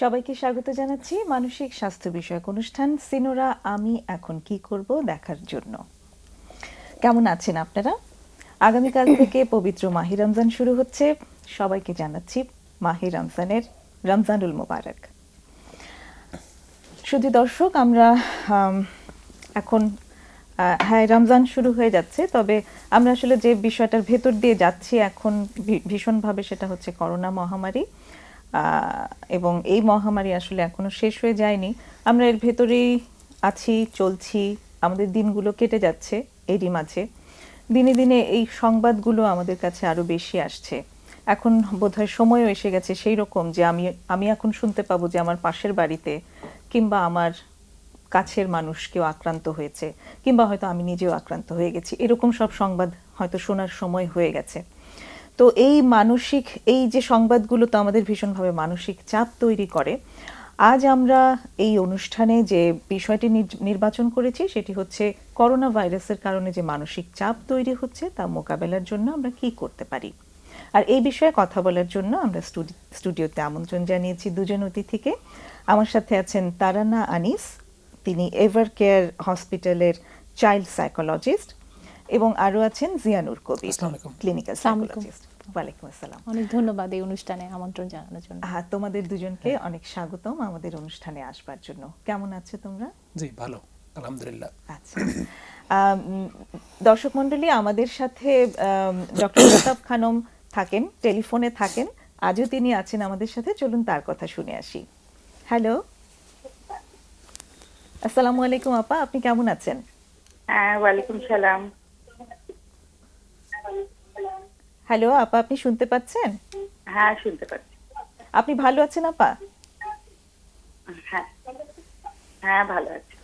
সবাইকে স্বাগত জানাচ্ছি মানসিক স্বাস্থ্য বিষয়ক অনুষ্ঠান সিনোরা আমি এখন কি করব দেখার জন্য। কেমন আছেন আপনারা? আগামীকাল থেকে পবিত্র মাহে রমজান শুরু হচ্ছে। সবাইকে জানাচ্ছি মাহে রমজানুল মোবারক। শুধু দর্শক, আমরা এখন হ্যাঁ, রমজান শুরু হয়ে যাচ্ছে, তবে আমরা আসলে যে বিষয়টার ভেতর দিয়ে যাচ্ছি এখন ভীষণভাবে, সেটা হচ্ছে করোনা মহামারী। এবং এই মহামারী আসলে এখনো শেষ হয়ে যায়নি। আমরা এর ভেতরেই আছি, চলছি, আমাদের দিনগুলো কেটে যাচ্ছে। এরই মাঝে দিনে দিনে এই সংবাদগুলো আমাদের কাছে আরো বেশি আসছে। এখন বোধহয় সময়ও এসে গেছে সেই রকম যে আমি এখন শুনতে পাবো যে আমার পাশের বাড়িতে কিংবা আমার কাছের মানুষ কেউ আক্রান্ত হয়েছে, কিংবা হয়তো আমি নিজেও আক্রান্ত হয়ে গেছি। এরকম সব সংবাদ হয়তো শোনার সময় হয়ে গেছে। তো এই যে সংবাদগুলো তো আমাদের ভীষণভাবে মানসিক চাপ তৈরি করে। আজ আমরা এই অনুষ্ঠানে যে বিষয়টি নির্বাচন করেছি সেটি হচ্ছে করোনা ভাইরাসের কারণে যে মানসিক চাপ তৈরি হচ্ছে তা মোকাবেলার জন্য আমরা কি করতে পারি। আর এই বিষয়ে কথা বলার জন্য আমরা স্টুডিওতে আমন্ত্রণ জানিয়েছি দুজন অতিথিকে। আমার সাথে আছেন তারানা আনিস, তিনি এভার কেয়ার হসপিটালের চাইল্ড সাইকোলজিস্ট, এবং আরও আছেন জিয়ানুর কবির, ক্লিনিক্যাল সাইকোলজিস্ট। ওয়ালাইকুম আসসালাম। অনেক ধন্যবাদ এই অনুষ্ঠানে আমন্ত্রণ জানানোর জন্য। হ্যাঁ, তোমাদের দুজনকে অনেক স্বাগতম আমাদের অনুষ্ঠানে আসবার জন্য। কেমন আছো তোমরা? জি ভালো, আলহামদুলিল্লাহ। আচ্ছা, দর্শক মণ্ডলী, আমাদের সাথে ডক্টর প্রতাপ খানম থাকেন, টেলিফোনে থাকেন। আজও তিনি আছেন আমাদের সাথে। চলুন তার কথা শুনে আসি। হ্যালো, আসসালামু আলাইকুম আপা, আপনি কেমন আছেন? হ্যাঁ, ওয়ালাইকুম সালাম। হ্যালো আপা, আপনি শুনতে পাচ্ছেন? হ্যাঁ, শুনতে পাচ্ছি। আপনি ভালো আছেন আপা? হ্যাঁ হ্যাঁ, ভালো আছি।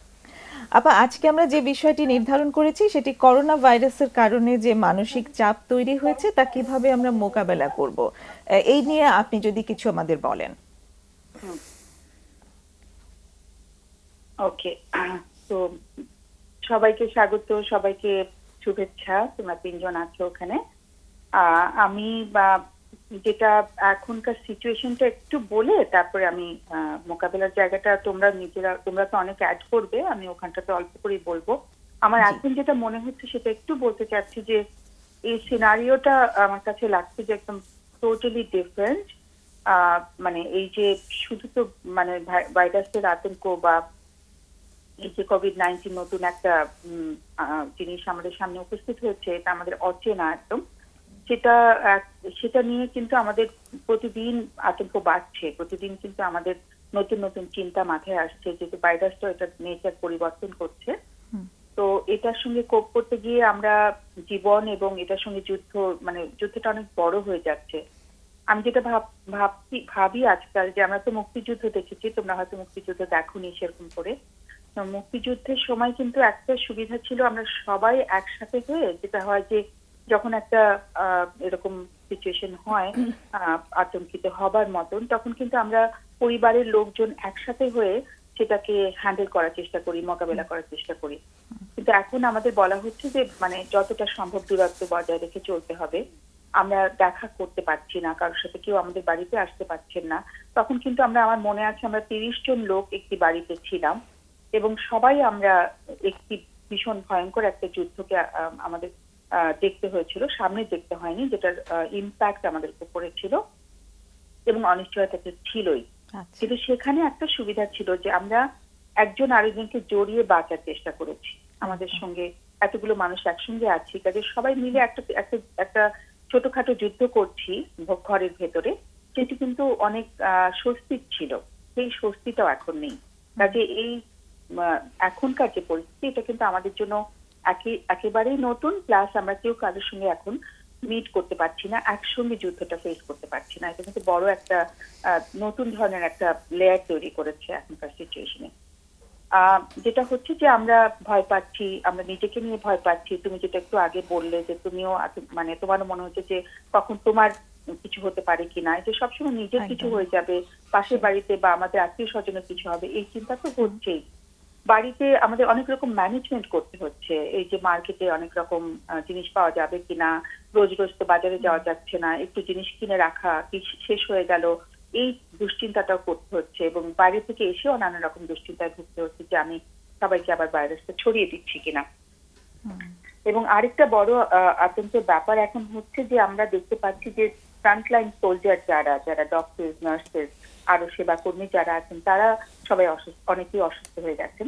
আপা, আজকে আমরা যে বিষয়টি নির্ধারণ করেছি সেটি করোনা ভাইরাসের কারণে যে মানসিক চাপ তৈরি হয়েছে তা কিভাবে আমরা মোকাবেলা করব, এই নিয়ে আপনি যদি কিছু আমাদের বলেন। ওকে, তো সবাইকে স্বাগত, সবাইকে শুভেচ্ছা। তোমরা তিনজন আছো ওখানে। আমি যেটা এখনকার সিচুয়েশনটা একটু বলে তারপরে আমি মোকাবেলার জায়গাটা তোমরা তো অনেক অ্যাড করবে, আমি ওখানটাতে অল্প করেই বলবো। আমার এখন যেটা মনে হচ্ছে সেটা একটু বলতে চাচ্ছি যে এই সিনারিওটা আমার কাছে লাগছে যে একদম টোটালি ডিফারেন্ট। মানে এই যে শুধু তো মানে ভাইরাসের আতঙ্ক বা এই যে কোভিড-19 নতুন একটা জিনিস আমাদের সামনে উপস্থিত হয়েছে, এটা আমাদের অচেনা একদম। সেটা নিয়ে কিন্তু আমাদের প্রতিদিন আতঙ্ক বাড়ছে, প্রতিদিন কিন্তু আমাদের নতুন নতুন চিন্তা মাথায় আসছে, যেহেতু ভাইরাসটা এটা নেচার পরিবর্তন করছে। তো এটার সঙ্গে কোপ করতে গিয়ে আমরা জীবন এবং এটার সঙ্গে যুদ্ধটা অনেক বড় হয়ে যাচ্ছে। আমি যেটা ভাবি আজকাল, যে আমরা তো মুক্তিযুদ্ধ দেখেছি, তোমরা হয়তো মুক্তিযুদ্ধ দেখোনি সেরকম করে। মুক্তিযুদ্ধের সময় কিন্তু একটা সুবিধা ছিল, আমরা সবাই একসাথে হয়ে, যেটা হয় যে যখন একটা এরকম সিচুয়েশন হয় আতঙ্কিত হবার মতন, তখন কিন্তু আমরা পরিবারের লোকজন একসাথে হয়ে সেটাকে হ্যান্ডেল করার চেষ্টা করি, মোকাবেলা করার চেষ্টা করি। কিন্তু এখন আমাদের বলা হচ্ছে যে মানে যতটা সম্ভব দূরত্ব বজায় রেখে চলতে হবে। আমরা দেখা করতে পারছি না, কারোর সাথে কেউ আমাদের বাড়িতে আসতে পারছেন না। তখন কিন্তু আমার মনে আছে আমরা 30 জন লোক একটি বাড়িতে ছিলাম এবং সবাই আমরা একটি ভীষণ ভয়ঙ্কর একটা যুদ্ধকে আমাদের দেখতে হয়েছিল, সামনে দেখতে হয়নি, যেটার ইম্প্যাক্ট আমাদের উপরে ছিল এবং অনিশ্চয়তা ছিলই। কিন্তু সেখানে একটা সুবিধা ছিল যে আমরা একজন আরেকজনকে জড়িয়ে বাঁচার চেষ্টা করেছি। আমাদের সঙ্গে এতগুলো মানুষ একসঙ্গে আছি, কাজে সবাই মিলে একটা ছোটখাটো যুদ্ধ করছি ঘরের ভেতরে, যেটি কিন্তু অনেক স্বস্তির ছিল। সেই স্বস্তিটাও এখন নেই। কাজে এই এখনকার যে পরিস্থিতি, এটা কিন্তু আমাদের জন্য একেবারেই নতুন। প্লাস আমরা কেউ কারোর সঙ্গে এখন মিট করতে পারছি না, একসঙ্গে যুদ্ধটা ফেস করতে পারছি না। এটা কিন্তু বড় একটা নতুন ধরনের একটা লেয়ার তৈরি করেছে এখনকার সিচুয়েশনে। যেটা হচ্ছে যে আমরা ভয় পাচ্ছি, আমরা নিজেকে নিয়ে ভয় পাচ্ছি। তুমি যেটা একটু আগে বললে যে তুমিও মানে তোমারও মনে হচ্ছে যে কখন তোমার কিছু হতে পারে কিনা, যে সবসময় নিজের কিছু হয়ে যাবে, পাশের বাড়িতে বা আমাদের আত্মীয় স্বজনের কিছু হবে, এই চিন্তা তো হচ্ছেই। বাড়িতে আমাদের অনেক রকম ম্যানেজমেন্ট করতে হচ্ছে। এই যে মার্কেটে অনেক রকম জিনিস পাওয়া যাবে কিনা, রোজ রোজ তো বাজারে যাওয়া যাচ্ছে না, একটু জিনিস কিনে রাখা, শেষ হয়ে গেল এই দুশ্চিন্তাটাও করতে হচ্ছে এবং বাইরে থেকে এসেও নানা রকম দুশ্চিন্তায় ভুগতে হচ্ছে যে আমি সবাইকে আবার ভাইরাসটা ছড়িয়ে দিচ্ছি কিনা। এবং আরেকটা বড় আতঙ্কের ব্যাপার এখন হচ্ছে যে আমরা দেখতে পাচ্ছি যে ফ্রন্টলাইন সোলজার যারা ডক্টর, নার্সেস, আরো সেবা কর্মী যারা আছেন তারা সবাই অনেকেই অসুস্থ হয়ে গেছেন।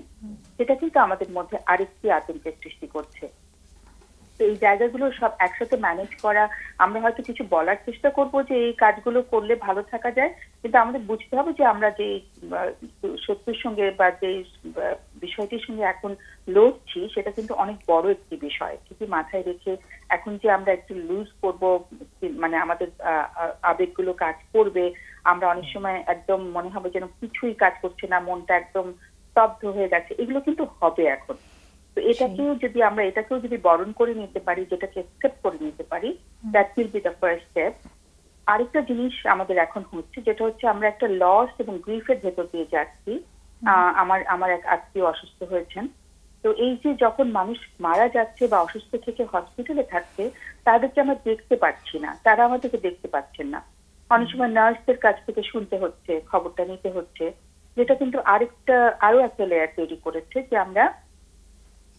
সেটা কিন্তু আমাদের মধ্যে আরেকটি আতঙ্কের সৃষ্টি করছে। তো এই জায়গাগুলো সব একসাথে ম্যানেজ করা, আমরা হয়তো কিছু বলার চেষ্টা করব যে এই কাজগুলো করলে ভালো থাকা যায়, কিন্তু আমাদের বুঝতে হবে যে আমরা যে শত্রুর সঙ্গে বা যে বিষয়টির সঙ্গে এখন লড়ছি সেটা কিন্তু অনেক বড় একটি বিষয়। ঠিকই মাথায় রেখে এখন যে আমরা একটু লুজ করব, মানে আমাদের আবেগগুলো কাজ করবে, আমরা অনেক সময় একদম মনে হবে যেন কিছুই কাজ করছে না, মনটা একদম স্তব্ধ হয়ে গেছে, এগুলো কিন্তু হবে এখন। তো এটাকেও যদি বরণ করে নিতে পারি, যেটাকে অ্যাকসেপ্ট করে নিতে পারি, that will be the first step. আরেকটা জিনিস আমাদের এখন হচ্ছে, যেটা হচ্ছে আমরা একটা লস এবং গ্রিফের ভেতর দিয়ে যাচ্ছি। আমার এক আত্মীয় অসুস্থ হয়েছেন, তো এই যে যখন মানুষ মারা যাচ্ছে বা অসুস্থ থেকে হসপিটালে থাকছে, তাদেরকে আমরা দেখতে পাচ্ছি না, তারা আমাদেরকে দেখতে পাচ্ছেন না। অনেক সময় নার্সদের কাছ থেকে শুনতে হচ্ছে, খবরটা নিতে হচ্ছে, যেটা কিন্তু আরো একটা লেয়ার তৈরি করেছে যে আমরা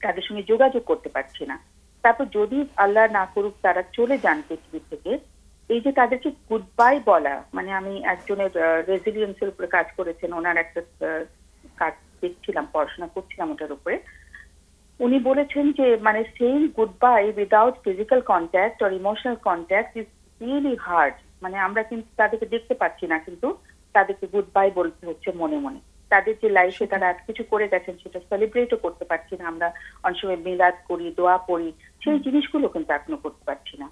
তাদের সঙ্গে যোগাযোগ করতে পারছি না। তারপর যদি আল্লাহ না করুক তারা চলে যান পৃথিবী থেকে, এই যে তাদেরকে গুড বাই বলা, মানে আমি একজনের রেজিলিয়েন্সের উপরে কাজ করেছেন, ওনার একটা কাজ দেখছিলাম, পড়াশোনা করছিলাম ওটার উপরে। উনি বলেছেন যে মানে saying good bye without physical contact or emotional contact is really hard. মানে আমরা কিন্তু তাদেরকে দেখতে পাচ্ছি না, কিন্তু তাদেরকে গুড বাই বলতে হচ্ছে মনে মনে। তাদের যে লাইফে তারা এত কিছু করে গেছেন সেটা সেলিব্রেটও করতে পারছি না। আমরা অনেক সময় মিলাদ করি, দোয়া পড়ি, সেই জিনিসগুলো কিন্তু এখনো করতে পারছি না।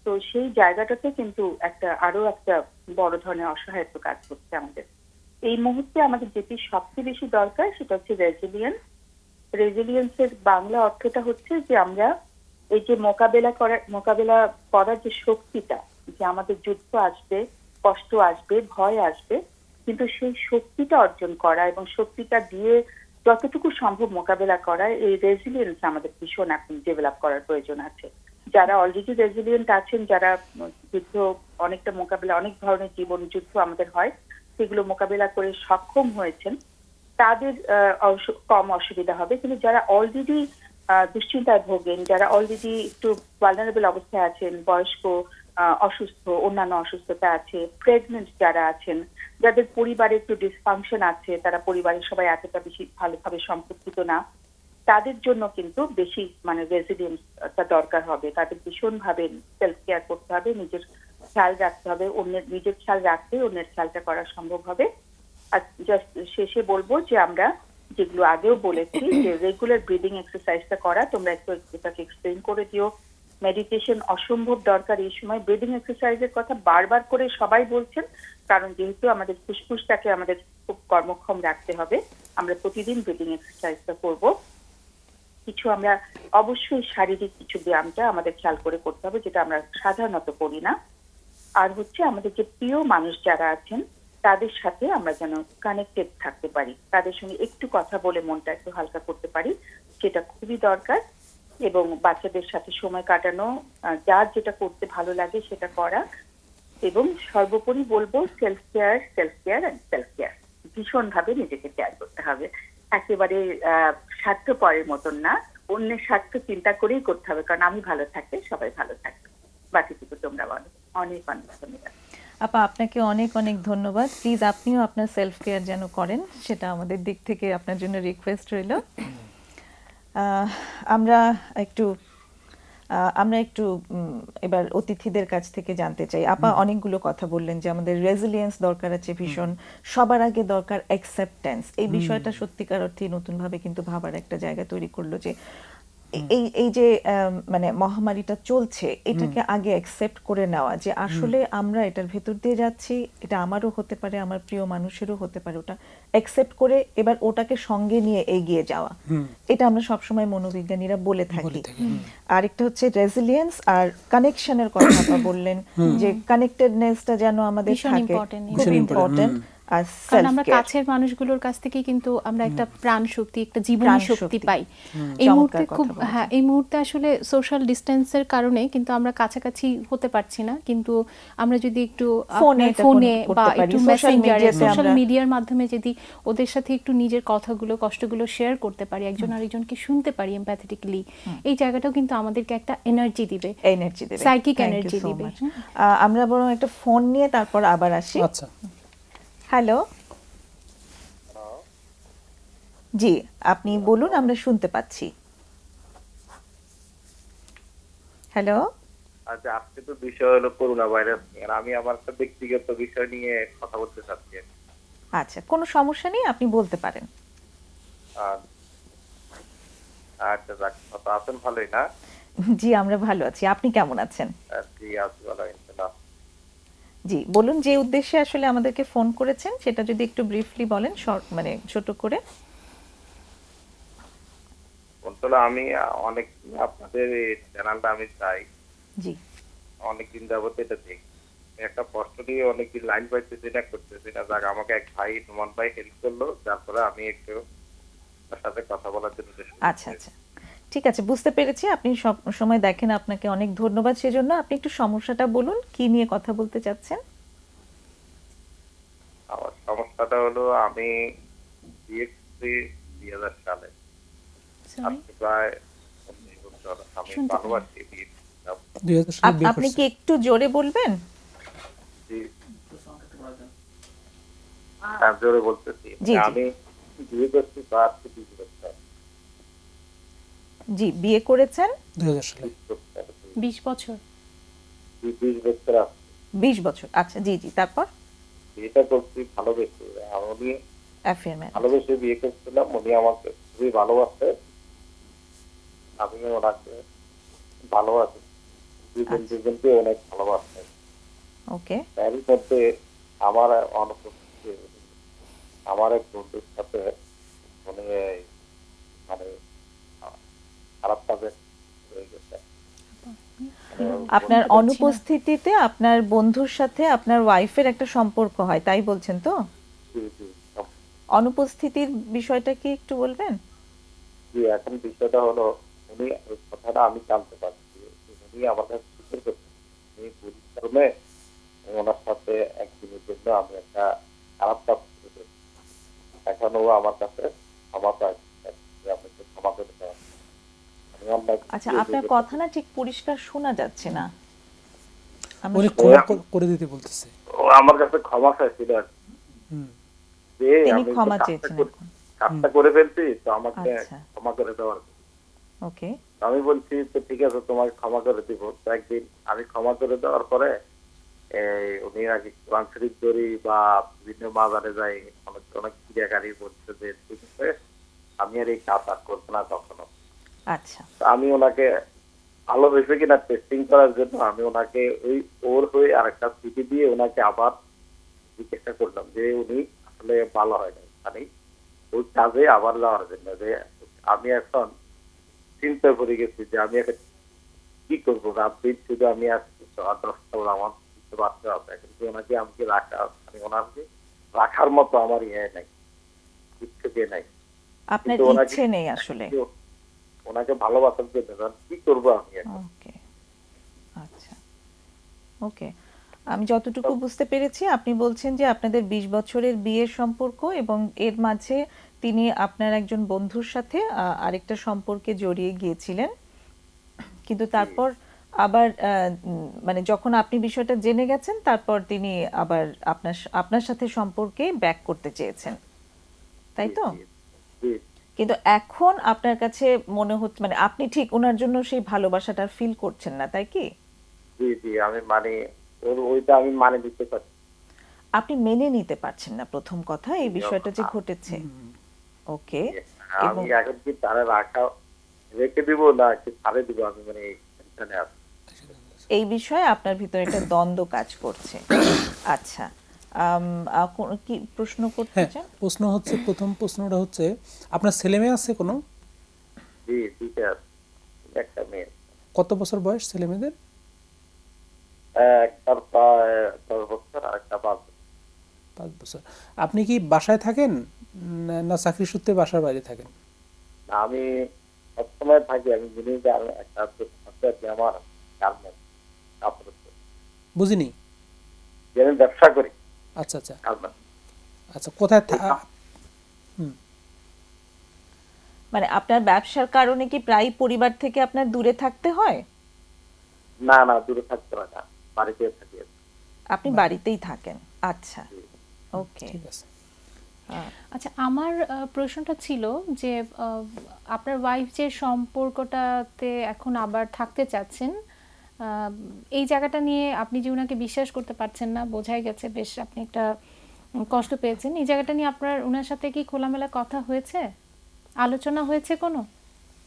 তো সেই জায়গাটাতে কিন্তু আরো একটা বড় ধরনের অসহায়ত্ব কাজ করছে আমাদের। এই মুহূর্তে আমাদের যেটি সবচেয়ে বেশি দরকার সেটা হচ্ছে রেজিলিয়েন্স। রেজিলিয়েন্সের বাংলা অর্থটা হচ্ছে যে আমরা এই যে মোকাবেলা করার যে শক্তিটা, যে আমাদের যুদ্ধ আসবে, কষ্ট আসবে, ভয় আসবে, কিন্তু সেই শক্তিটা অর্জন করা এবং শক্তিটা দিয়ে যতটুকু সম্ভব মোকাবেলা করা, এই রেজিলিয়েন্স আমাদের ভীষণ এখন ডেভেলপ করার প্রয়োজন আছে। যারা অলরেডি রেজিলিয়েন্ট আছেন, যারা যুদ্ধ অনেকটা মোকাবেলা, অনেক ধরনের জীবন যুদ্ধ আমাদের হয়, সেগুলো মোকাবেলা করে সক্ষম হয়েছেন, তাদের কম অসুবিধা হবে। কিন্তু যারা অলরেডি দুশ্চিন্তায় ভোগেন, যারা অলরেডি একটু ভালনারেবল অবস্থায় আছেন, বয়স্ক, অসুস্থ, অন্যান্য অসুস্থতা আছে, প্রেগনেন্ট যারা আছেন, যাদের পরিবারে একটু ডিসফাংশন আছে, তারা পরিবারের সবাই এতটা বেশি ভালোভাবে সম্পর্কিত না, তাদের জন্য কিন্তু বেশি মানে রেজিলিয়েন্সটা দরকার হবে। তাদের ভীষণভাবে সেলফ কেয়ার করতে হবে, নিজের খেয়াল রাখতে হবে, নিজের খেয়াল রাখতে অন্যের খেয়ালটা করা সম্ভব হবে। আর জাস্ট শেষে বলবো যে আমরা যেগুলো আগেও বলেছি, যে রেগুলার ব্রিদিং এক্সারসাইজটা করা, তোমরা একটু এটাকে এক্সপ্লেন করে দিও। মেডিটেশন অসম্ভব দরকার এই সময়। ব্রিদিং এক্সারসাইজের কথা বারবার করে সবাই বলছেন, কারণ যেহেতু আমাদের ফুসফুসটাকে আমাদের খুব কর্মক্ষম রাখতে হবে, আমরা প্রতিদিন ব্রিদিং এক্সারসাইজটা করব। কিছু আমরা অবশ্যই শারীরিক কিছু ব্যায়ামটা আমাদের খেয়াল করে করতে হবে, যেটা আমরা সাধারণত করি না। আর হচ্ছে আমাদের যে প্রিয় মানুষ যারা আছেন তাদের সাথে আমরা যেন কানেক্টেড থাকতে পারি, তাদের সঙ্গে একটু কথা বলে মনটা একটু হালকা করতে পারি, সেটা খুবই দরকার। এবং বাচ্চাদের সাথে সময় কাটানো, যার যেটা করতে ভালো লাগে সেটা করা। এবং সর্বোপরি বলবো সেলফ কেয়ার ভীষণভাবে নিজেকে কেয়ার করতে হবে। একেবারে স্বার্থপরের মতন না, অন্যের স্বার্থ চিন্তা করেই করতে হবে, কারণ আমি ভালো থাকলে সবাই ভালো থাকবে। বাকিটুকু তোমরা বলো। অনেক অনেক ধন্যবাদ। আপা, আপনাকে অনেক অনেক ধন্যবাদ। প্লিজ আপনিও আপনার সেলফ কেয়ার যেন করেন, সেটা আমাদের দিক থেকে আপনার জন্য রিকোয়েস্ট রইল। আমরা একটু এবার অতিথিদের কাছ থেকে জানতে চাই। আপা অনেকগুলো কথা বললেন যে আমাদের রেজিলিয়েন্স দরকার আছে ভীষণ, সবার আগে দরকার অ্যাকসেপ্টেন্স। এই বিষয়টা সত্যিকার অর্থে নতুনভাবে কিন্তু ভাবার একটা জায়গা তৈরি করলো যে এই যে মানে মহামারীটা চলছে, এটাকে আগে অ্যাকসেপ্ট করে নেওয়া যে আসলে আমরা এটার ভেতর দিয়ে যাচ্ছি, এটা আমারও হতে পারে, আমার প্রিয় মানুষেরও হতে পারে, ওটা অ্যাকসেপ্ট করে এবার ওটাকে সঙ্গে নিয়ে এগিয়ে যাওয়া। এটা আমরা সবসময় মনোবিজ্ঞানীরা বলে থাকি। আরেকটা হচ্ছে রেজিলিয়েন্স আর কানেকশনের কথা আপা বললেন, যে কানেক্টেডনেসটা যেন আমাদের থাকে, খুব ইম্পর্টেন্ট। আর কারণ আমরা self-care। কাছের মানুষগুলোর কাছ থেকে কিন্তু আমরা একটা প্রাণ শক্তি, একটা জীবনী প্রাণ শক্তি শক্তি। পাই। এই চমৎকার মুহূর্তে কথা খুব বলেছেন। হ্যাঁ, এই মুহূর্তে আসলে সোশ্যাল ডিস্টেন্সের কারণে কিন্তু আমরা কাছাকাছি হতে পারছি না, কিন্তু আমরা যদি একটু ফোনে আপনার এটা ফোনে করতে বা পারি, একটু social মেসেঞ্জারে, mediaতে সোশ্যাল আমরা- মিডিয়ার মাধ্যমে যদি ওদের সাথে একটু নিজের কথাগুলো, কষ্টগুলো শেয়ার করতে পারি, একজন আরেকজনকে শুনতে পারি এমপ্যাথেটিক্যালি, এই জায়গাটাও কিন্তু আমাদেরকে একটা এনার্জি দিবে, এনার্জি দেবে, psychic Thank you energy so দিবে। much। আমরা বরং একটা ফোন নিয়ে তারপর আবার আসি। আচ্ছা, হ্যালো, জি আপনি বলুন, আমরা শুনতে পাচ্ছি। হ্যালো, আচ্ছা, আজকে তো বিষয় হলো করোনা ভাইরাস নিয়ে, আর আমি আমার একটা ব্যক্তিগত বিষয় নিয়ে কথা বলতে চাচ্ছি। আচ্ছা কোনো সমস্যা নেই, আপনি বলতে পারেন। আর আচ্ছা, যাক, কথা আছেন ভালোই না? জি আমরা ভালো আছি, আপনি কেমন আছেন? জি, আছি ভালো, ইনশাআল্লাহ। জি বলুন, যে উদ্দেশ্যে আসলে আমাদেরকে ফোন করেছেন সেটা যদি একটু ব্রিফলি বলেন, শর্ট মানে ছোট করে। আসলে আমি অনেক আপনাদের এই চ্যানেলটা আমি চাই, জি অনেকদিন যাবত এটা দেখি। একটা প্রশ্ন নিয়ে অনেকদিন লাইন পাইতেছি না, করতেছি না। যাক, আমাকে এক ভাই, নোমান ভাই হেল্প করলো, তারপরে আমি একটু তার সাথে কথা বলার জন্য চেষ্টা আচ্ছা আচ্ছা ঠিক আছে, বুঝতে পেরেছি। আপনি সব সময় দেখেন, আপনাকে অনেক ধন্যবাদ সেজন্য। আপনি একটু সমস্যাটা বলুন, কি নিয়ে কথা বলতে চাচ্ছেন? আমার সমস্যাটা হলো, আমি বিয়ে করছি 2000 সালে, Sorry? আজকে প্রায় 19 বছর। আমি শুনতে পাই না। ভালোবাসি, বিয়ে করছিলাম। 2000 সালে বিয়ে আপনি করছেন। কি একটু জোরে বলবেন? জি, হ্যাঁ, জোরে বলতেছি। জি, জি। আমি বিয়ে করছি প্রায় 20 বছর। জি বিয়ে করেছেন 2000 সালে। 20 বছর। 20 বছর আছে। 20 বছর, আচ্ছা জি জি, তারপর? বিয়েটা করছি ভালোবেসে। উনি অ্যাফেয়ার ম্যারেজ। ভালোবেসে বিয়ে করছিলাম, উনি আমাকে খুবই ভালোবাসে, আমি ওনাকে ভালোবাসি। দুজন আচ্ছা। দুজনকে অনেক ভালোবাসে। ওকে এরই মধ্যে আমার অনুপস্থিতি, আমার এক বন্ধুর সাথে উনি মানে খারাপ কাজে হয়ে গেছে। আপনার পাচ্ছি না। অনুপস্থিতিতে আপনার বন্ধুর সাথে আপনার ওয়াইফের একটা সম্পর্ক হয়, তাই বলছেন তো? জি, জি, অনুপস্থিতির বিষয়টা কি একটু বলবেন? জি, এখন বিষয়টা হলো, উনি ওই কথাটা আমি জানতে পারছি, উনি আমার কাছে স্বীকার করছেন। উনি পুলিশ কর্মে ওনার সাথে একদিনের জন্য আমি একটা খারাপ কাজ করেছি। এখন ও আমার কাছে ক্ষমা চাইছে যে আমাকে ক্ষমা করে দেওয়া। আমি অন্যায় আচ্ছা করেছি, আপনার যে- কথা না ঠিক পরিষ্কার শোনা যাচ্ছে না। আমরা উনি ক্ষমা করে দিতে বলতেছে। ও আমার কাছে ক্ষমা চাইছিল আর কি। হুম। যে তিনি আমি তো ক্ষমা কাজটা চেয়েছেন করে- এখন। কাজটা করে ফেলছি, তো আমাকে আচ্ছা। ক্ষমা করে দেওয়ার। ওকে আমি বলছি তো ঠিক আছে, তোমাকে ক্ষমা করে দিব। তো একদিন আমি ক্ষমা করে দেওয়ার পরে উনি নাকি কোরআন শরীফ ধরি বা বিভিন্ন বাজারে যাই, অনেক অনেক ক্রিয়াকারী বলছে যে ঠিক আছে, আমি আর এই কাজ আর করবো না কখনো। আচ্ছা তো আমি ওনাকে ভালোবেসে কিনা টেস্টিং করার জন্য আমি ওনাকে ওর হয়ে আরেকটা চিঠি দিয়ে ওনাকে আবার জিজ্ঞাসা করলাম যে উনি আসলে ভালো হয় না, মানে ওই কাজে আবার যাওয়ার জন্য। যে আমি এখন চিন্তা করে গেছি যে আমি এখন কি করবো, রাত দিন শুধু আমি আসছি 10টা আমার বাচ্চা আছে, কিন্তু ওনাকে আমাকে রাখা, মানে ওনাকে রাখার মতো আমার নাই, ইচ্ছে নাই। আপনার কিন্তু ওনাকে- ইচ্ছে নেই আসলে। ওনাকে ভালোবাসার জন্য কি করবো আমি এখন? ওকে আচ্ছা ওকে, আমি যতটুকু বুঝতে পেরেছি আপনি বলছেন যে আপনাদের 20 বছরের বিয়ের সম্পর্ক, এবং এর মাঝে তিনি আপনার একজন বন্ধুর সাথে আরেকটা সম্পর্কে জড়িয়ে গিয়েছিলেন, কিন্তু তারপর আবার মানে যখন আপনি বিষয়টা জেনে গেছেন তারপর তিনি আবার আপনার সাথে সম্পর্কে ব্যাক করতে চেয়েছেন, তাই তো? জি, জি, কিন্তু এখন আপনার কাছে মনে হচ্ছে মানে আপনি ঠিক ওনার জন্য সেই ভালোবাসাটা ফিল করছেন না, তাই কি? জি, জি, আমি মানে ওইটা আমি মানে দিতে পারছি। আপনি মেনে নিতে পারছেন না, প্রথম কথা এই বিষয়টা যে ঘটেছে। ওকে, আমি এখন কি তারা রেখে দিব না কি ছাড়ে দিব, আমি মানে টেনশনে আছি। এই বিষয়ে আপনার ভিতরে একটা দ্বন্দ্ব কাজ করছে। আচ্ছা কি প্রশ্ন করতে হ্যাঁ, চান? প্রশ্ন হচ্ছে, প্রথম প্রশ্নটা হচ্ছে আপনার ছেলে মেয়ে আছে কোনো? জি, দিতে আছে একটা মেয়ে। কত বছর বয়স ছেলে মেয়েদের? একটার প্রায় 10 বছর আর একটা 5 বছর। 5 বছর। আপনি কি বাসায় থাকেন না চাকরি সূত্রে বাসার বাইরে থাকেন? না, আমি সবসময় থাকি, আমি মিনিজার একটা আছে আমার গার্মেন্টস কাপড়, বুঝিনি। যে আমি ব্যবসা করি আচ্ছা আচ্ছা গার্মেন্টস। আচ্ছা, কোথায় মানে আপনার ব্যবসার কারণে কি প্রায় পরিবার থেকে আপনার দূরে থাকতে হয়? না না, দূরে থাকতে হয় না, বাড়িতে থাকি। আপনি বাড়িতেই থাকেন, আচ্ছা, ওকে। ঠিক আছে। আচ্ছা, আমার প্রশ্নটা ছিল যে আপনার ওয়াইফ যে সম্পর্কটাতে এখন আবার থাকতে চাচ্ছেন, এই জায়গাটা নিয়ে আপনি যে উনাকে বিশ্বাস করতে পারছেন না, বোঝাই গেছে বেশ আপনি একটা কষ্ট পেয়েছেন। এই জায়গাটা নিয়ে আপনার উনার সাথে কি খোলামেলা কথা হয়েছে, আলোচনা হয়েছে কোনো?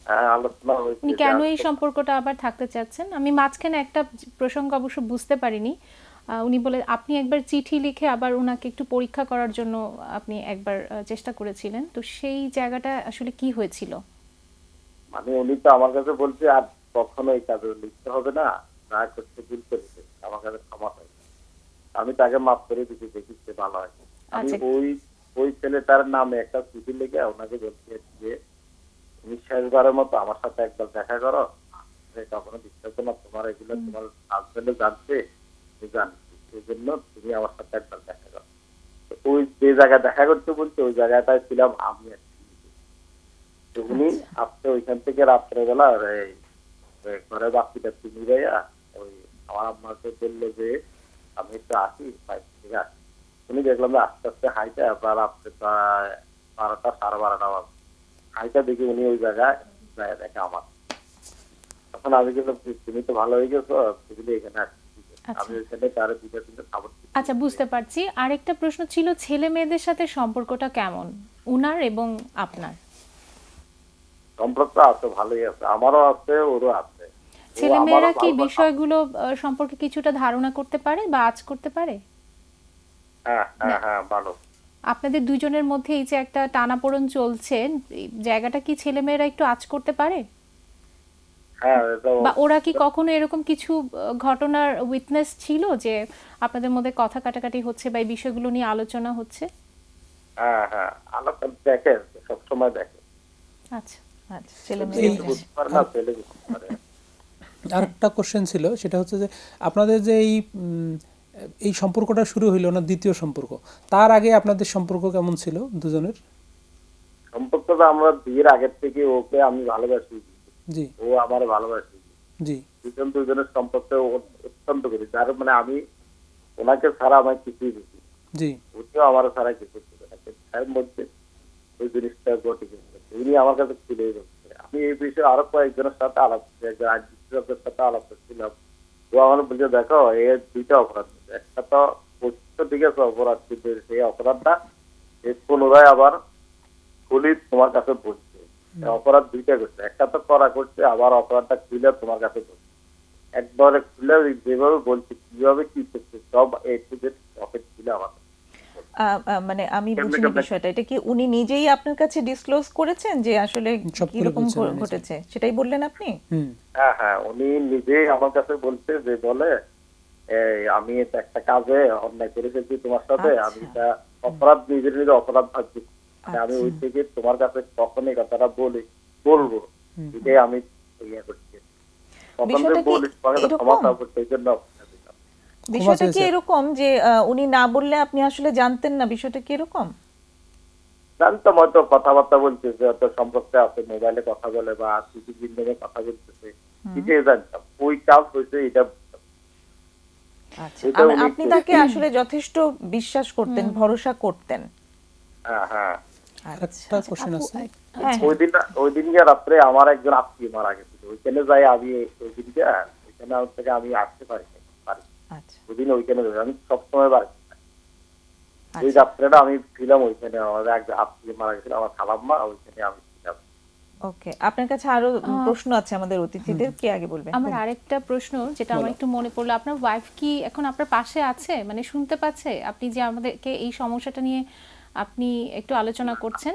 হ্যাঁ, আলোচনা হয়েছে উনি যে কেন এই সম্পর্কটা আবার থাকতে চাচ্ছেন? আমি মাঝখানে একটা প্রসঙ্গ অবশ্য বুঝতে পারিনি। উনি বলে আপনি একবার চিঠি লিখে আবার উনাকে একটু পরীক্ষা করার জন্য আপনি একবার চেষ্টা করেছিলেন, তো সেই জায়গাটা আসলে কি হয়েছিল? মানে উনি তো আমার কাছে বলছে আর কখনো এই কাজে লিখতে হবে না, যা করতে ভুল করেছে, আমার কাছে ক্ষমা হয়। আমি তাকে মাফ করে দিতে দেখি সে ভালো হয়। আমি আচ্ছা। ওই ছেলেটার নামে একটা চিঠি লিখে ওনাকে বলছি যে তুমি শেষবারের মতো আমার সাথে একবার দেখা করো, কখনো বিশ্বাস না, তোমার এগুলো তোমার হাজবেন্ডে জানছে, তুমি জানছি, এই জন্য তুমি আমার সাথে একবার দেখা করো। তো ওই যে জায়গায় দেখা করতে বলছে ওই জায়গাটায় ছিলাম আমি আর কি। তো উনি আপনি ওইখান থেকে রাত্রেবেলা ঘরে বাকিটা তুমি ভাইয়া ওই আমার আম্মাকে বললো যে আমি একটু আসি, বাইরে থেকে আসি। উনি দেখলাম যে আস্তে আস্তে হাইটা আপনার রাত্রে প্রায় 12টা 12:30 বাজে হাইটা দেখি উনি ওই জায়গায় দেখে আমার। তখন আমি বললাম তুমি তো ভালো হয়ে গেছো, তুমি এখানে আসছি। আমি ওইখানে তার 2-3টা খাবার দিচ্ছি। আচ্ছা, বুঝতে পারছি। আরেকটা প্রশ্ন ছিল, ছেলে মেয়েদের সাথে সম্পর্কটা কেমন উনার এবং আপনার? সম্পর্ক আছে, ভালোই আছে, আমারও আছে ওরও আছে। ছেলে মেয়েরা কি বিষয়গুলো সম্পর্কে কিছুটা ধারণা করতে পারে বা আঁচ করতে পারে? হ্যাঁ হ্যাঁ হ্যাঁ, ভালো। আপনাদের দুজনের মধ্যে এই যে একটা টানাপোড়েন চলছে, এই জায়গাটা কি ছেলে মেয়েরা একটু আঁচ করতে পারে? হ্যাঁ, এটা বা ওরা কি কখনো এরকম কিছু ঘটনার উইটনেস ছিল যে আপনাদের মধ্যে কথা কাটাকাটি হচ্ছে বা এই বিষয়গুলো নিয়ে আলোচনা হচ্ছে? হ্যাঁ হ্যাঁ, আলোচনা দেখে, সবসময় দেখে। আচ্ছা আচ্ছা, ছেলে মেয়ে মেয়ে বুঝতে পারে না, ছেলে বুঝতে পারে। আরেকটা কোশ্চেন ছিল, সেটা হচ্ছে যে আপনাদের যে এই সম্পর্কটা শুরু হইলো না, দ্বিতীয় সম্পর্ক, তার আগে আপনাদের সম্পর্ক কেমন ছিল দুজনের? সম্পর্কটা আমরা বিয়ের আগের থেকে ওকে আমি ভালোবাসি, জি ও আমার ভালোবাসি, জি দুজনের সম্পর্কে অত্যন্ত করি। যার মানে আমি ওনাকে ছাড়া আমার কিছুই বুঝি, জি ওকেও আমার ছাড়া কিছু ছিল না। তার মধ্যে ওই জিনিসটা ঘটে গেছে, উনি আমার কাছে খুলে গেছে। আমি এই বিষয়ে আরো কয়েকজনের সাথে আলাপ সাথে আলাপ করছিলাম। ও আমার বলছে দেখো এর 2টা অপরাধ, একটা তো প্রত্যেক দিকে অপরাধ, কিন্তু সেই অপরাধটা পুনরায় আবার খুলি তোমার কাছে বলছে। অপরাধ 2টা করছে, একটা তো করা করছে, আবার অপরাধটা খুলে তোমার কাছে বলছে। একবারে খুলে যেভাবে বলছে কিভাবে কি করছে সব এ টু জেড পকেট খুলে আমার। মানে আমি বুঝিনি বিষয়টা, এটা কি উনি নিজেই আপনার কাছে ডিসক্লোজ করেছেন যে আসলে কিরকম ঘটেছে, সেটাই বললেন আপনি? হ্যাঁ হ্যাঁ, উনি নিজেই আমার কাছে বলছে যে বলে আমি একটা কাজে অন্যায় করে ফেলছি তোমার সাথে, আমি এটা অপরাধ নিজের নিজে অপরাধ ভাবছি, আমি ওই থেকে তোমার কাছে কখন এই কথাটা বলবো এটাই আমি ইয়ে করছি। বিষয়টা কি এরকম যে উনি না বললে আপনি আসলে জানতেন না? বিষয়টা কি এরকম? জানতাম, হয়তো কথাবার্তা বলছে যে হয়তো সম্পর্কে আছে, মোবাইলে কথা বলে বা বিভিন্ন কথা বলতেছে, এটাই জানতাম। ওই কাজ হয়েছে এটা। আচ্ছা, আপনি তাকে আসলে যথেষ্ট বিশ্বাস করতেন, ভরসা করতেন? হ্যাঁ হ্যাঁ। আরেকটা কোশ্চেন আছে। ওই দিনকে রাত্রে আমার একজন আত্মীয় মারা গেছিল, ওইখানে যাই আমি, ওই দিনকে ওইখানে থেকে আমি আসতে পারি। ওইদিন ওইখানে আমি সবসময় বাড়ি, ওই রাত্রেটা আমি ছিলাম ওইখানে, আমাদের এক আত্মীয় মারা গেছিল, আমার খালাম্মা, ওইখানে আমি ছিলাম। ওকে, আপনার কাছে আরো প্রশ্ন আছে আমাদের অতিথিদের, কি আগে বলবেন? আমার আরেকটা প্রশ্ন যেটা আমার একটু মনে পড়লো, আপনার ওয়াইফ কি এখন আপনার পাশে আছে, মানে শুনতে পাচ্ছে আপনি যে আমাদেরকে এই সমস্যাটা নিয়ে আপনি একটু আলোচনা করছেন?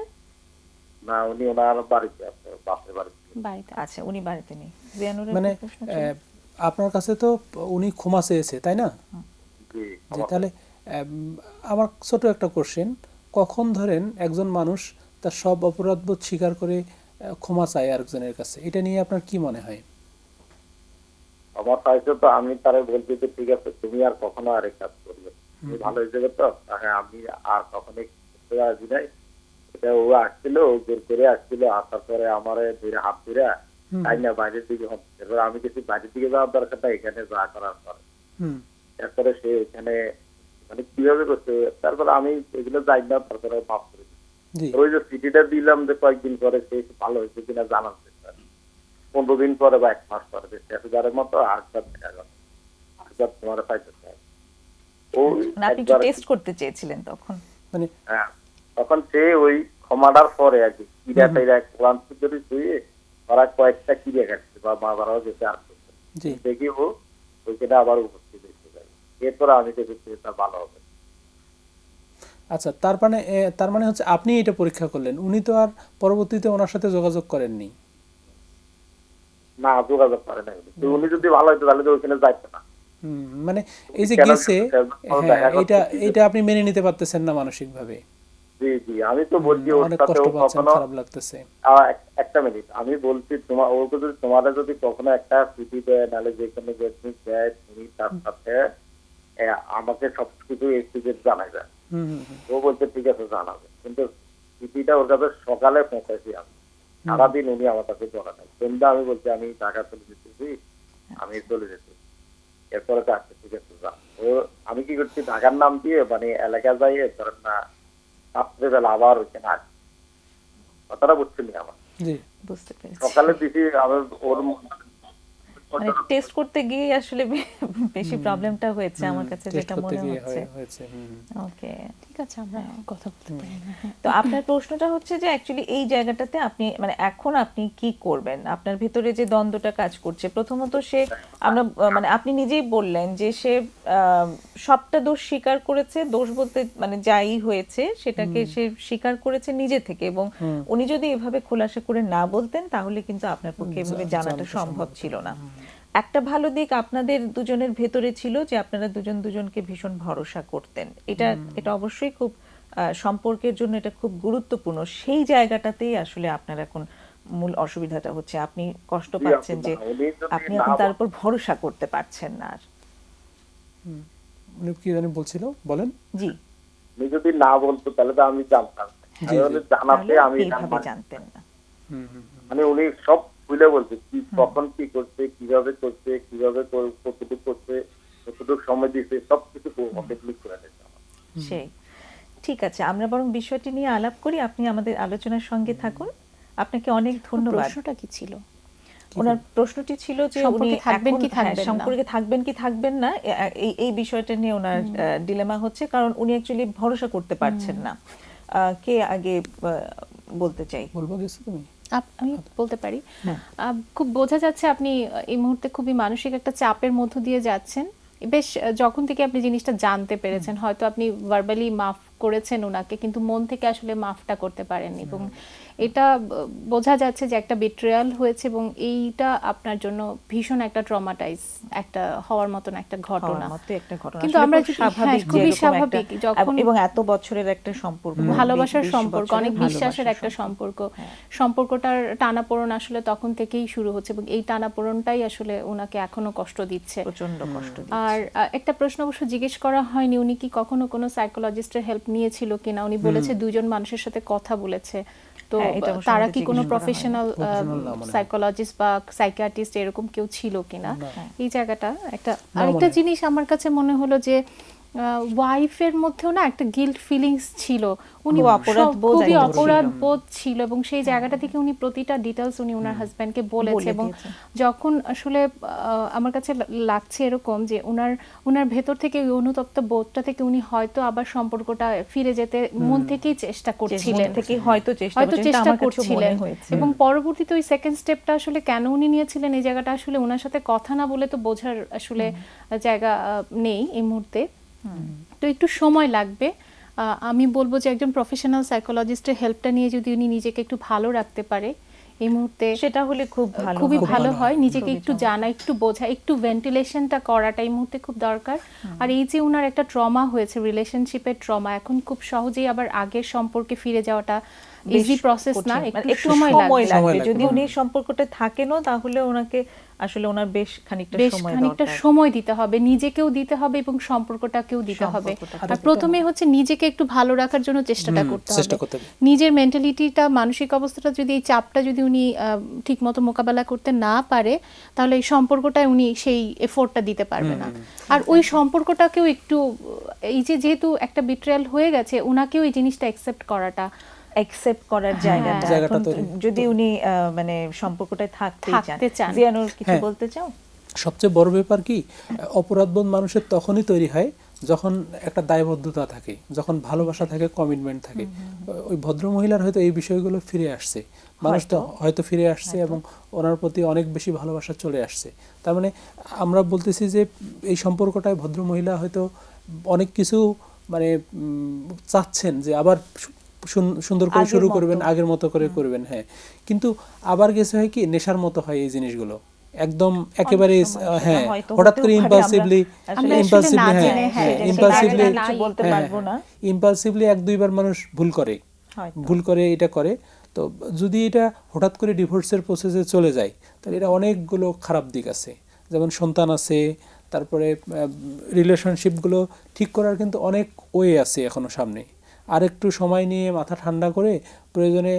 না, উনি ওনার বাড়িতে আছে, বাপের বাড়িতে। আচ্ছা, উনি বাড়িতে নেই। জিয়ানুরের মানে প্রশ্ন ছিল? আপনার কাছে তো উনি ক্ষমা চেয়েছে, তাই না? জি, জি, তাহলে আমার ছোট একটা কোশ্চেন, কখন ধরেন একজন মানুষ তার সব অপরাধবোধ স্বীকার করে ক্ষমা চায় আরেকজনের কাছে, এটা নিয়ে আপনার কি মনে হয়? আমার চাইছে তো আমি তারে বলছি যে ঠিক আছে তুমি আর কখনো আরেক কাজ করবে, তুমি ভালো হয়ে যাবে তো, হ্যাঁ আমি আর কখনো করতে রাজি নাই। এটা ও আসছিল, ও জোর করে আসছিল, আসার পরে আমার ধরে হাত ধরে তাই না বাইরের দিকে হচ্ছে। এবার আমি কিছু বাইরের দিকে যাওয়ার দরকার না, এখানে যা করার পরে হুম তারপরে সে এখানে মানে কিভাবে করছে, তারপরে আমি এগুলো যাই না, তারপরে মাফ করে দিই। জি ওই যে চিঠিটা দিলাম যে কয়েকদিন পরে সে ভালো হয়েছে কিনা জানার চেষ্টা, 15 দিন পরে বা 1 মাস পরে দেখছি একেবারের মতো আটবার দেখা গেল, আটবার তোমার পাইতে চাই। ও মানে আপনি একটু একবার টেস্ট করতে চেয়েছিলেন তখন। মানে হ্যাঁ, তখন সে ওই ক্ষমাটার পরে আর কি কিরা টাইরা কোরআন ধরে শুয়ে ওরা কয়েকটা কিরে কাটছে বা মা বাবাও যেতে আসছে জি দেখি ও ওইখানে আবার উপস্থিত হতে যাবে, এরপরে আমি দেখেছি এটা ভালো হবে। আচ্ছা, তার মানে হচ্ছে আপনি এটা পরীক্ষা করলেন, উনি তো আর পরবর্তীতে ওনার সাথে যোগাযোগ করেননি। না যোগাযোগ করে না, তো উনি যদি ভালো হতো তাহলে তো ওইখানে যাইতো না। মানে এই যে কেন গেছে, দেখা হ্যাঁ, করতে এটা আপনি মেনে নিতে পারতেছেন না মানসিকভাবে? জি জি, আমি তো বলছি ওর অনেক সাথে কষ্ট ও পাচ্ছেন, কখনো খারাপ লাগতেছে। একটা মিনিট, আমি বলছি তোমার ওকে যদি তোমাদের যদি কখনো একটা চিঠি দেয় নাহলে যে কোনো জিনিস দেয় তুমি তার সাথে আমাকে সবকিছু এক্সিজেট জানাবে। হুম হুম হুম, ও বলছে ঠিক আছে জানাবে, কিন্তু চিঠিটা ওর কাছে সকালে পৌঁছাইছি আমি, সারাদিন উনি আমার কাছে জড়া নাই। সন্ধ্যা আমি বলছি আমি ঢাকা চলে যেতেছি, আমি চলে যেতে, এরপরে তো আসছে ঠিক আছে যা। ও আমি কি করছি ঢাকার নাম দিয়ে মানে এলাকা যাইয়ে ধরেন না রাত্রেবেলা আবার ওইখানে আসছি, কথাটা বুঝছিনি আমার। জি বুঝতে পেরেছি। সকালে দিছি আমি ওর মানে টেস্ট করতে গিয়ে আসলে বেশি প্রবলেমটা হয়েছে আমার কাছে টেস্ট যেটা করতে মনে গিয়ে হচ্ছে। হয়েছে। ওকে, ঠিক আছে, আমরা কথা বলতে পারি না। তো আপনার প্রশ্নটা হচ্ছে যে অ্যাকচুয়ালি এই জায়গাটাতে আপনি মানে এখন আপনি কি করবেন, আপনার ভিতরে যে দ্বন্দ্বটা কাজ করছে। প্রথমত সে আমরা মানে আপনি নিজেই বললেন যে সে সবটা দোষ স্বীকার করেছে, দোষ বলতে মানে যাই হয়েছে সেটাকে সে স্বীকার করেছে নিজে থেকে, এবং উনি যদি এভাবে খোলাসা করে না বলতেন তাহলে কিন্তু আপনার পক্ষে এভাবে জানাটা সম্ভব ছিল না। একটা ভালো দিক আপনাদের দুজনের ভেতরে ছিল যে আপনারা দুজন দুজনকে ভীষণ ভরসা করতেন, এটা অবশ্যই খুব সম্পর্কের জন্য এটা খুব গুরুত্বপূর্ণ। সেই জায়গাটাতেই আসলে আপনার এখন মূল অসুবিধাটা হচ্ছে, আপনি কষ্ট পাচ্ছেন যে আপনি এখন তার উপর ভরসা করতে পারছেন না আর। উনি কি জানি বলছিল, বলেন। জি, উনি যদি না বলতো তাহলে তো আমি জানতাম না। তাহলে জানাতে তাহলে আমি এইভাবে জানতেন না। মানে উনি সব খুলে বলছে কি কখন কি করছে, কিভাবে করছে, কিভাবে কতটুকু করছে, কতটুকু সময় দিচ্ছে, সবকিছু কমপ্লিট করে দিচ্ছে আমার। সেই ঠিক আছে, আমরা বরং বিষয়টি নিয়ে আলাপ করি, আপনি আমাদের আলোচনার সঙ্গে থাকুন। আপনাকে অনেক ধন্যবাদ। প্রশ্নটা কি ছিল? ওনার প্রশ্নটি ছিল যে উনি সম্পর্কে থাকবেন এখন কি থাকবেন না? সম্পর্কে থাকবেন কি থাকবেন না, এই বিষয়টা নিয়ে ওনার ডিলেমা হচ্ছে, কারণ উনি অ্যাকচুয়ালি ভরসা করতে পারছেন না। কে আগে বলতে চাই? বলবো গেছো তুমি? আমি বলতে পারি। খুব বোঝা যাচ্ছে আপনি এই মুহূর্তে খুবই মানসিক একটা চাপের মধ্য দিয়ে যাচ্ছেন। বেশ যখন থেকে আপনি জিনিসটা জানতে পেরেছেন, হয়তো আপনি ভার্বালি মাফ করেছেন ওনাকে, কিন্তু মন থেকে আসলে মাফটা করতে পারেননি, এবং এটা বোঝা যাচ্ছে যে একটা বিট্রেয়াল হয়েছে, এবং এইটা আপনার জন্য ভীষণ একটা ট্রমাটাইজ একটা হওয়ার মতন একটা ঘটনা। কিন্তু আমরা খুবই স্বাভাবিক, যখন এবং এত বছরের একটা সম্পর্ক, ভালোবাসার সম্পর্ক, অনেক বিশ্বাসের একটা সম্পর্ক, সম্পর্কটার টানাপোড়েন আসলে তখন থেকেই শুরু হচ্ছে, এবং এই টানাপোড়েনটাই আসলে ওনাকে এখনো কষ্ট দিচ্ছে, প্রচন্ড কষ্ট দিচ্ছে। আর একটা প্রশ্ন অবশ্য জিজ্ঞেস করা হয়নি, উনি কি কখনো কোনো সাইকোলজিস্টের হেল্প নিয়েছিল কিনা। উনি বলেছে দুজন মানুষের সাথে কথা বলেছে, তো তারা কি কোনো প্রফেশনাল সাইকোলজিস্ট বা সাইকিয়াট্রিস্ট এরকম কেউ ছিল কিনা, এই জায়গাটা একটা। আরেকটা জিনিস আমার কাছে মনে হলো যে ওয়াইফের মধ্যেও না একটা গিল্ট ফিলিংস ছিল, উনি খুবই অপরাধ বোধ ছিল, এবং সেই জায়গাটা থেকে উনি প্রতিটা ডিটেলস উনি ওনার হাজব্যান্ডকে বলেছে, এবং যখন আসলে আমার কাছে লাগছে এরকম যে ওনার ভেতর থেকে ওই অনুতপ্ত বোধটা থেকে উনি হয়তো আবার সম্পর্কটা ফিরে যেতে মন থেকেই চেষ্টা করছিলেন, হয়তো চেষ্টা করছিলেন, এবং পরবর্তীতে ওই সেকেন্ড স্টেপটা আসলে কেন উনি নিয়েছিলেন এই জায়গাটা আসলে ওনার সাথে কথা না বলে তো বোঝার আসলে জায়গা নেই এই মুহূর্তে। তো একটু সময় লাগবে। আমি বলবো যে একজন প্রফেশনাল সাইকোলজিস্টের হেল্পটা নিয়ে যদি উনি নিজেকে একটু ভালো রাখতে পারে, এই মুহূর্তে সেটা হলে খুব ভালো খুবই হবে। ভালো হয়, নিজেকে খুবই একটু চমৎকার। জানা, একটু বোঝা, একটু ভেন্টিলেশনটা করাটা এই মুহূর্তে খুব দরকার। আর এই যে উনার একটা ট্রমা হয়েছে, রিলেশনশিপের ট্রমা, এখন খুব সহজেই আবার আগের সম্পর্কে ফিরে যাওয়াটা বেশ ইজি প্রসেস না, কঠিন। মানে একটু সময় লাগবে। সময় লাগবে। যদি উনি সম্পর্কটা থাকেনও তাহলে ওনাকে আসলে ওনার বেশ খানিকটা বেশ সময় খানিকটা দরকার। সময় দিতে হবে, নিজেকেও দিতে হবে এবং সম্পর্কটাকেও দিতে হবে। সম্পর্কটাকে আর প্রথমে হচ্ছে নিজেকে একটু ভালো রাখার জন্য চেষ্টাটা করতে চেষ্টা হবে। করতে হবে। নিজের মেন্টালিটিটা, মানসিক অবস্থাটা যদি, এই চাপটা যদি উনি ঠিকমতো মোকাবেলা করতে না পারে, তাহলে এই সম্পর্কটায় উনি সেই এফোর্টটা দিতে পারবে না। আর ওই সম্পর্কটাকেও একটু, এই যে যেহেতু একটা বিট্রেয়াল হয়ে গেছে, ওনাকেও এই জিনিসটা অ্যাকসেপ্ট করাটা, অ্যাকসেপ্ট করার জায়গাটা জায়গাটা এখন তৈরি। যদি উনি মানে সম্পর্কটায় থাকতে থাকতে চান। জিয়ানুর কিছু হ্যাঁ। বলতে চাও? সবচেয়ে বড় ব্যাপার কি, অপরাধবোধ মানুষের তখনই তৈরি হয় যখন একটা দায়বদ্ধতা থাকে, যখন ভালোবাসা থাকে, কমিটমেন্ট থাকে। ওই ভদ্র মহিলার হয়তো এই বিষয়গুলো ফিরে আসছে, মানুষ তো হয়তো ফিরে আসছে এবং ওনার প্রতি অনেক বেশি ভালোবাসা চলে আসছে। তার মানে আমরা বলতেছি যে এই সম্পর্কটায় ভদ্র মহিলা হয়তো অনেক কিছু মানে চাচ্ছেন যে আবার সুন্দর করে আগের শুরু মতো। করবেন, আগের মতো করে করবেন। হ্যাঁ, কিন্তু আবার গেছে হয় কি, নেশার মতো হয় এই জিনিসগুলো, একদম একেবারে অনেক সময় হ্যাঁ, সেটা হয়তো হঠাৎ হতেও করে পারে, ইম্পালসিভলি আমরা আসলে না জেনে, হ্যাঁ, ইম্পালসিভলি সেটা কিছু বলতে পারবো না। ইম্পালসিভলি এক দুইবার মানুষ ভুল করে, হয়তো। ভুল করে এটা করে। তো যদি এটা হঠাৎ করে ডিভোর্সের প্রসেসে চলে যায়, তাহলে এটা অনেকগুলো খারাপ দিক আছে, যেমন সন্তান আছে, তারপরে রিলেশনশিপগুলো ঠিক করার কিন্তু অনেক ওয়ে আছে এখনো সামনে। আর একটু সময় নিয়ে মাথা ঠান্ডা করে প্রয়োজনে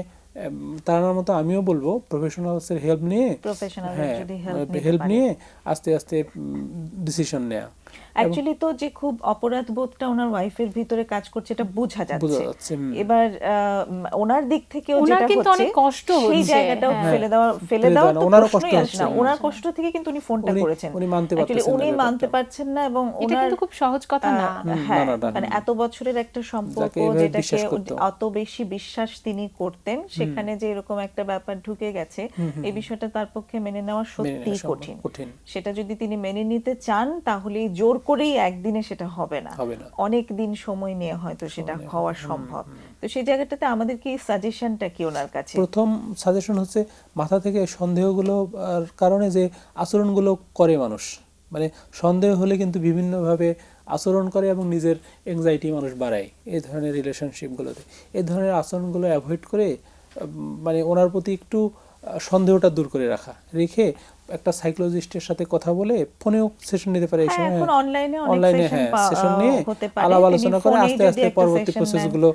তার মতো আমিও বলবো প্রফেশনালসের হেল্প নিয়ে, প্রফেশনালদের হ্যাঁ, যদি হেল্প নিতে হেল্প পারে। নিয়ে আস্তে আস্তে ডিসিশন নেওয়া। অ্যাকচুয়ালি তো যে খুব অপরাধ বোধটা ওনার ওয়াইফের ভিতরে কাজ করছে এটা বোঝা বোঝা যাচ্ছে। যাচ্ছে, এবার ওনার দিক থেকেও ওনার যেটা কিন্তু হচ্ছে অনেক কষ্ট সেই হচ্ছে, জায়গাটাও হ্যাঁ। ফেলে দেওয়া তো ওনারও প্রশ্নই কষ্ট আসে না। হচ্ছে। ওনার কষ্ট থেকে কিন্তু উনি ফোনটা উনি- করেছেন। উনি মানতে Actually পারতেছেন না উনি মানতে ব্যাপারটা। পারছেন না এবং এটা ওনার কিন্তু খুব সহজ কথা না। হ্যাঁ, না, না, মানে এত বছরের একটা সম্পর্ক যাকে এভাবে যেটাকে বিশ্বাস করতো। অত বেশি বিশ্বাস তিনি করতেন, সেখানে যে এরকম একটা ব্যাপার ঢুকে গেছে, এই বিষয়টা তার পক্ষে মেনে নেওয়া সত্যি সম্ভব, কঠিন। সেটা যদি তিনি মেনে নিতে চান তাহলে জোর করেই একদিনে সেটা হবে না, অনেক দিন সময় নিয়ে হয়তো সেটা হওয়া সম্ভব। তো সেই জায়গাটাতে আমাদের কি সাজেশনটা কি ওনার কাছে? প্রথম সাজেশন হচ্ছে মাথা থেকে সন্দেহগুলো কারণে যে আচরণগুলো করে মানুষ, মানে সন্দেহ হলে কিন্তু বিভিন্নভাবে আচরণ করে এবং নিজের এংজাইটি মানুষ বাড়ায় এই ধরনের রিলেশনশিপগুলোতে। এই ধরনের আচরণগুলো অ্যাভয়েড করে মানে ওনার প্রতি একটু সন্দেহটা দূর করে রেখে একটা সাইকোলজিস্টের সাথে কথা বলে, ফোনেও সেশন নিতে পারে এই সময়, এখন অনলাইনে অনলাইনে সেশন নিয়ে আলাপ আলোচনা করে আস্তে আস্তে পরবর্তী প্রসেসগুলো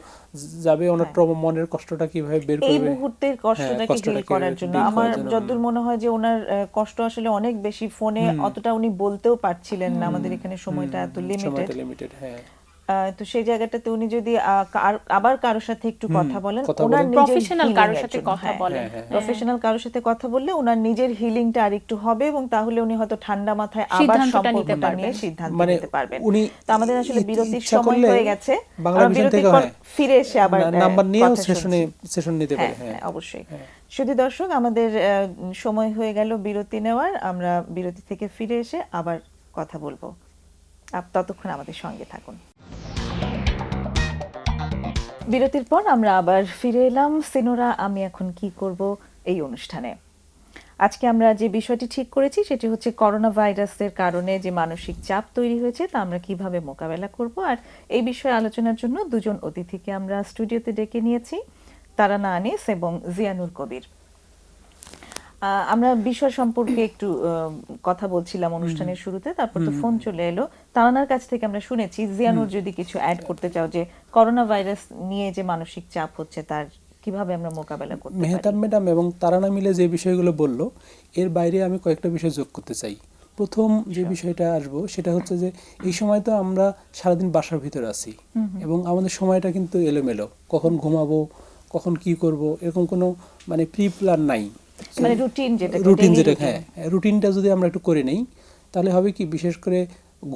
যাবে। ওনার মনের কষ্টটা কিভাবে বের করবে, এই মুহূর্তের কষ্টটাকে ডিল করার জন্য। আমার যতদূর মনে হয় যে ওনার কষ্ট আসলে অনেক বেশি, ফোনে অতটা উনি বলতেও পারছিলেন না, আমাদের এখানে সময়টা এত লিমিটেড। হ্যাঁ, তো সেই জায়গাটাতে উনি যদি আবার কারোর সাথে একটু কথা বলেন, কথা ওনার বলেন। প্রফেশনাল কারোর সাথে কথা বলেন, প্রফেশনাল কারোর সাথে কথা বললে ওনার নিজের হিলিংটা আর একটু হবে এবং তাহলে উনি হয়তো ঠান্ডা মাথায় আবার সিদ্ধান্তটা নিতে সম্পর্কটা পারবেন। নিয়ে সিদ্ধান্ত মানে নিতে পারবেন। উনি তো আমাদের আসলে বিরতির ইচ্ছা সময় করলে হয়ে গেছে, বাংলা আমরা ভিশন বিরতির থেকে পর ফিরে এসে আবার নাম্বার নিয়েও কথা শুনছি। সেশন নিতে পারে। হ্যাঁ, অবশ্যই। শুধু দর্শক, আমাদের সময় হয়ে গেল বিরতি নেওয়ার, আমরা বিরতি থেকে ফিরে এসে আবার কথা বলবো। ততক্ষণ আমাদের সঙ্গে থাকুন। বিরতির পর আমরা আবার ফিরে এলাম সিনোরা আমি এখন কি করব এই অনুষ্ঠানে। আজকে আমরা যে বিষয়টি ঠিক করেছি সেটি হচ্ছে করোনা ভাইরাসের কারণে যে মানসিক চাপ তৈরি হয়েছে তা আমরা কিভাবে মোকাবেলা করব। আর এই বিষয়ে আলোচনার জন্য দুজন অতিথিকে আমরা স্টুডিওতে ডেকে নিয়েছি, তারানা আনিস এবং জিয়ানুর কবির। আমরা বিষয় সম্পর্কে একটু কথা বলছিলাম অনুষ্ঠানের শুরুতে, তারপর তো ফোন চলে এলো। তারানার কাছ থেকে আমরা শুনেছি, জিয়ানুর যদি কিছু অ্যাড করতে চাও যে করোনা ভাইরাস নিয়ে যে মানসিক চাপ হচ্ছে তার কিভাবে আমরা মোকাবেলা করতে পারি। মেহতাব ম্যাডাম এবং তারানা মিলে যে বিষয়গুলো বললো, এর বাইরে আমি কয়েকটা বিষয় যোগ করতে চাই। প্রথম যে বিষয়টা আসবো সেটা হচ্ছে যে এই সময় তো আমরা সারাদিন বাসার ভিতরে আছি এবং আমাদের সময়টা কিন্তু এলোমেলো, কখন ঘুমাবো, কখন কি করব, এরকম কোনো মানে প্রি প্ল্যান নাই। মানে রুটিন যেটা হ্যাঁ, রুটিনটা যদি আমরা একটু করে নেই তাহলে হবে কি, বিশেষ করে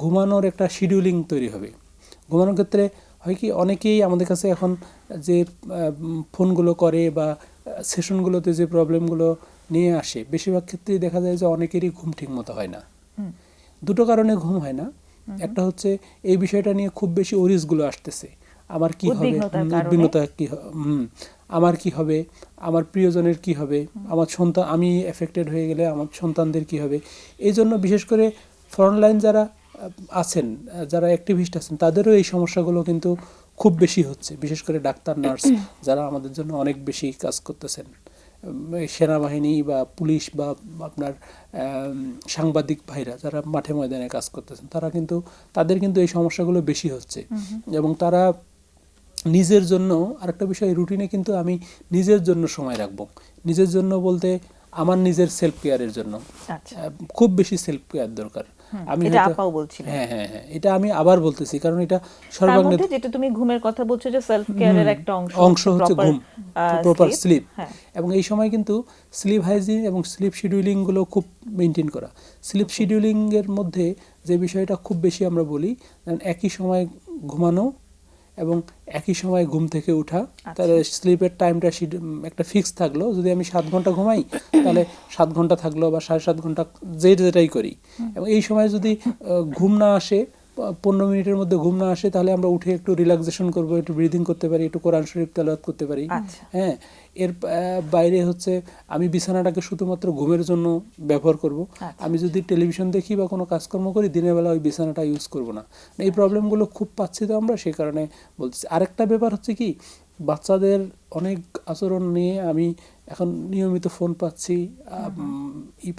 ঘুমানোর একটা শিডিউলিং তৈরি হবে। ঘুমানোর ক্ষেত্রে হয় কি, অনেকেই আমাদের কাছে এখন যে ফোনগুলো করে বা সেশনগুলোতে যে প্রবলেমগুলো নিয়ে আসে, বেশিরভাগ ক্ষেত্রেই দেখা যায় যে অনেকেরই ঘুম ঠিক মতো হয় না। দুটো কারণে ঘুম হয় না। একটা হচ্ছে এই বিষয়টা নিয়ে খুব বেশি ওরিসগুলো আসতেছে। আমার কি হবে, উদ্বিগ্নতার কারণে। উদ্বিগ্নতা কি আমার কি হবে, আমার প্রিয়জনের কি হবে, আমার সন্তান, আমি এফেক্টেড হয়ে গেলে আমার সন্তানদের কি হবে। এই জন্য বিশেষ করে ফ্রন্টলাইন যারা আছেন, যারা অ্যাক্টিভিস্ট আছেন, তাদেরও এই সমস্যাগুলো কিন্তু খুব বেশি হচ্ছে। বিশেষ করে ডাক্তার, নার্স যারা আমাদের জন্য অনেক বেশি কাজ করতেছেন, সেনাবাহিনী বা পুলিশ বা আপনার সাংবাদিক ভাইরা যারা মাঠে ময়দানে কাজ করতেছেন, তাদের কিন্তু এই সমস্যাগুলো বেশি হচ্ছে। এবং তারা নিজের জন্য, আরেকটা বিষয়, রুটিনে কিন্তু আমি নিজের জন্য সময় রাখবো। নিজের জন্য বলতে আমার নিজের সেলফ কেয়ারের জন্য আচ্ছা, খুব বেশি সেলফ কেয়ার দরকার। আমি এটা হয়তো- আপাও বলছিলেন। হ্যাঁ, এটা আমি আবার বলতেছি, কারণ এটা তার সর্বাঙ্গে মধ্যে যেটা তুমি ঘুমের কথা বলছো, যে সেলফ কেয়ারের একটা অংশ হচ্ছে proper, ঘুম, প্রপার স্লিপ। হ্যাঁ। এবং এই সময় কিন্তু স্লিপ হাইজিন এবং স্লিপ শিডিউলিং গুলো খুব মেনটেন করা। স্লিপ শিডিউলিং এর মধ্যে যে বিষয়টা খুব বেশি আমরা বলি, একই সময় ঘুমানো এবং একই সময় ঘুম থেকে ওঠা। তাহলে স্লিপের টাইমটা একটা ফিক্স থাকলো। যদি আমি 7 ঘন্টা ঘুমাই, তাহলে 7 ঘন্টা থাকলো, বা 7.5 ঘন্টা যেটাই করি। এবং এই সময় যদি ঘুম না আসে, 15 মিনিটের মধ্যে ঘুম না আসে, তাহলে আমরা উঠে একটু রিল্যাক্সেশন করবো, একটু ব্রিদিং করতে পারি, একটু কোরআন শরীফ তেলাওয়াত করতে পারি। আচ্ছা। হ্যাঁ, এর বাইরে হচ্ছে আমি বিছানাটাকে শুধুমাত্র ঘুমের জন্য ব্যবহার করব। আমি যদি টেলিভিশন দেখি বা কোনো কাজকর্ম করি, দিনের বেলা ওই বিছানাটা ইউজ করব না। এই প্রবলেমগুলো খুব পাচ্ছি তো আমরা, সেই কারণে বলছি। আরেকটা ব্যাপার হচ্ছে কি, বাচ্চাদের অনেক আচরণ নিয়ে আমি এখন নিয়মিত ফোন পাচ্ছি,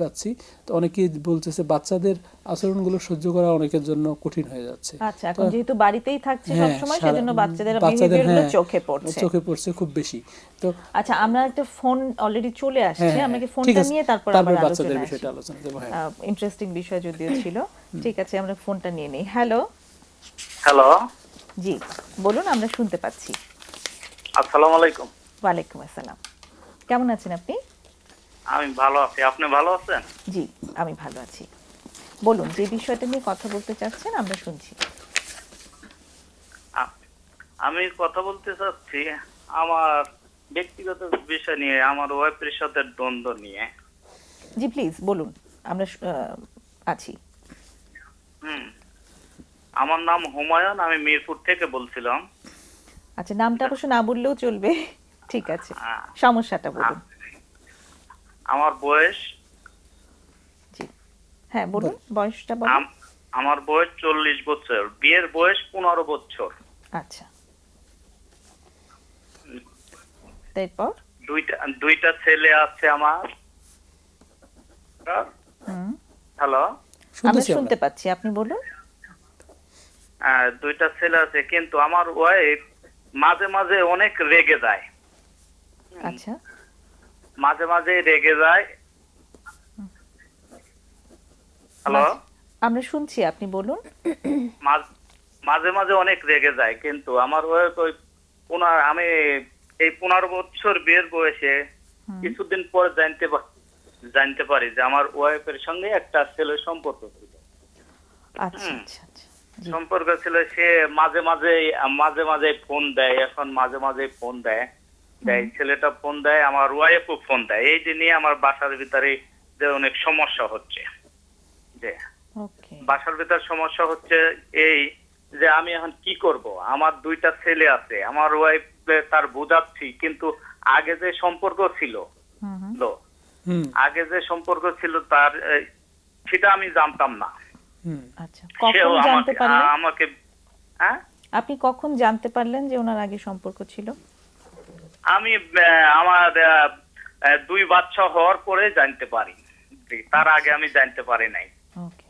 পাচ্ছি। তো অনেকেই বলতেছে বাচ্চাদের আচরণগুলো সহ্য করা অনেকের জন্য কঠিন হয়ে যাচ্ছে। আচ্ছা, এখন যেহেতু বাড়িতেই থাকছে সব সময়, সেজন্য বাচ্চাদের বাচ্চাদের বিহেভিয়ার গুলো চোখে পড়ছে। খুব বেশি। তো আচ্ছা, আমরা একটা ফোন অলরেডি চলে আসছে, আমরা কি ঠিক ফোনটা আছে, নিয়ে তারপর তারপর আবার বাচ্চাদের আলোচনায় বিষয়টা আলোচনা করব। হ্যাঁ, ইন্টারেস্টিং বিষয় যদিও ছিল। ঠিক আছে, আমরা ফোনটা নিয়ে নিই। হ্যালো, হ্যালো, জি বলুন, আমরা শুনতে পাচ্ছি। আসসালামু আলাইকুম। ওয়ালাইকুম আসসালাম। কেমন আছেন আপনি? আমি ভালো আছি, আপনি ভালো আছেন? জি, আমি ভালো আছি। বলুন, যে বিষয়টা নিয়ে কথা বলতে চাচ্ছেন, আমরা শুনছি। আমি কথা বলতে চাচ্ছি আমার ব্যক্তিগত বিষয় নিয়ে, আমার ওয়াইফের সাথে দ্বন্দ্ব নিয়ে। জি প্লিজ বলুন, আমরা আছি। আমার নাম হুমায়ুন, আমি মিরপুর থেকে বলছিলাম। আচ্ছা, নামটা অবশ্য না বললেও চলবে। ঠিক আছে, সমস্যাটা বলুন। আমার বয়স, জি হ্যাঁ বলুন, বয়সটা বলুন। আমার বয়স 40 বছর, বিয়ের বয়স 15 বছর। আচ্ছা, তারপর? দুইটা ছেলে আছে আমার। হ্যালো, আমরা শুনতে পাচ্ছি, আপনি বলুন। দুইটা ছেলে আছে, কিন্তু আমার ওয়াইফ মাঝে মাঝে অনেক রেগে যায়। আচ্ছা, মাঝে মাঝে রেগে যায়। হ্যালো, আমরা শুনছি, আপনি বলুন। মাঝে মাঝে অনেক রেগে যায়, কিন্তু আমার ওয়াইফ ওই আমি এই 15 বছর বিয়ের বয়সে কিছুদিন পর জানতে পারি যে আমার ওয়াইফের সঙ্গে একটা ছেলের সম্পর্ক ছিল। আচ্ছা আচ্ছা আচ্ছা, সম্পর্ক ছিল। সে মাঝে মাঝে ফোন দেয়, এখন মাঝে মাঝে ফোন দেয়। ছেলেটা ফোন দেয়, আমার ওয়াইফও ফোন দেয়। এই যে নিয়ে আমার বাসার ভিতরে যে অনেক সমস্যা হচ্ছে। যে বাসার ভিতর সমস্যা হচ্ছে এই যে আমি এখন কি করব। আমার 2টা ছেলে আছে, আমার ওয়াইফ তার বোঝাচ্ছি, কিন্তু আগে যে সম্পর্ক ছিল তার সেটা আমি জানতাম না। আচ্ছা, কখন জানতে পারলেন? আমাকে আপনি কখন জানতে পারলেন যে ওনার আগে সম্পর্ক ছিল? আমি আমার 2 বাচ্চা হওয়ার পরে জানতে পারি, তার আগে আমি জানতে পারি নাই। ওকে,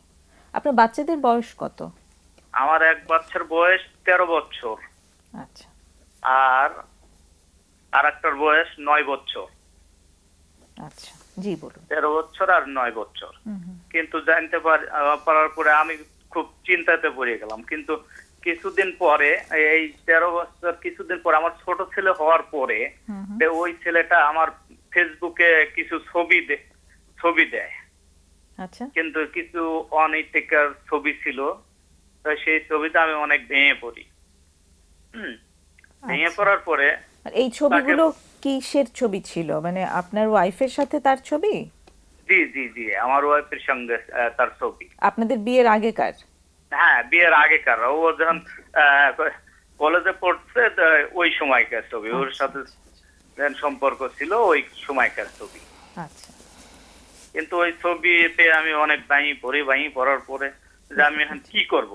আপনার বাচ্চাদের বয়স কত? আমার এক বাচ্চার বয়স 13 বছর। আচ্ছা, আর আরেকটার বয়স 9 বছর। আচ্ছা, জি বলুন। 13 বছর আর 9 বছর। কিন্তু জানতে পারার পরে আমি খুব চিন্তাতে পড়ে গেলাম। কিন্তু কিছুদিন পরে, এই 13 বছর কিছুদিন পরে, আমার ছোট ছেলে হওয়ার পরে ওই ছেলেটা আমার ফেসবুকে কিছু ছবি দেয়। আচ্ছা, কিন্তু কিছু অনৈতিকার ছবি ছিল। তো সেই ছবিতে আমি অনেক ভেঙে পড়ি। ভেঙে পড়ার পরে, এই ছবিগুলো কিসের ছবি ছিল? মানে আপনার ওয়াইফের সাথে তার ছবি? জি জি জি, আমার ওয়াইফের সঙ্গে তার ছবি। আপনাদের বিয়ের আগেকার? হ্যাঁ, বিয়ের আগেকার। ও যখন কলেজে পড়ছে ওই সময়কার ছবি, ওর সাথে সম্পর্ক ছিল ওই সময়কার ছবি। আচ্ছা কিন্তু ওই ছবিতে আমি অনেক ভাঙি পড়ার পরে যে আমি এখন কি করব,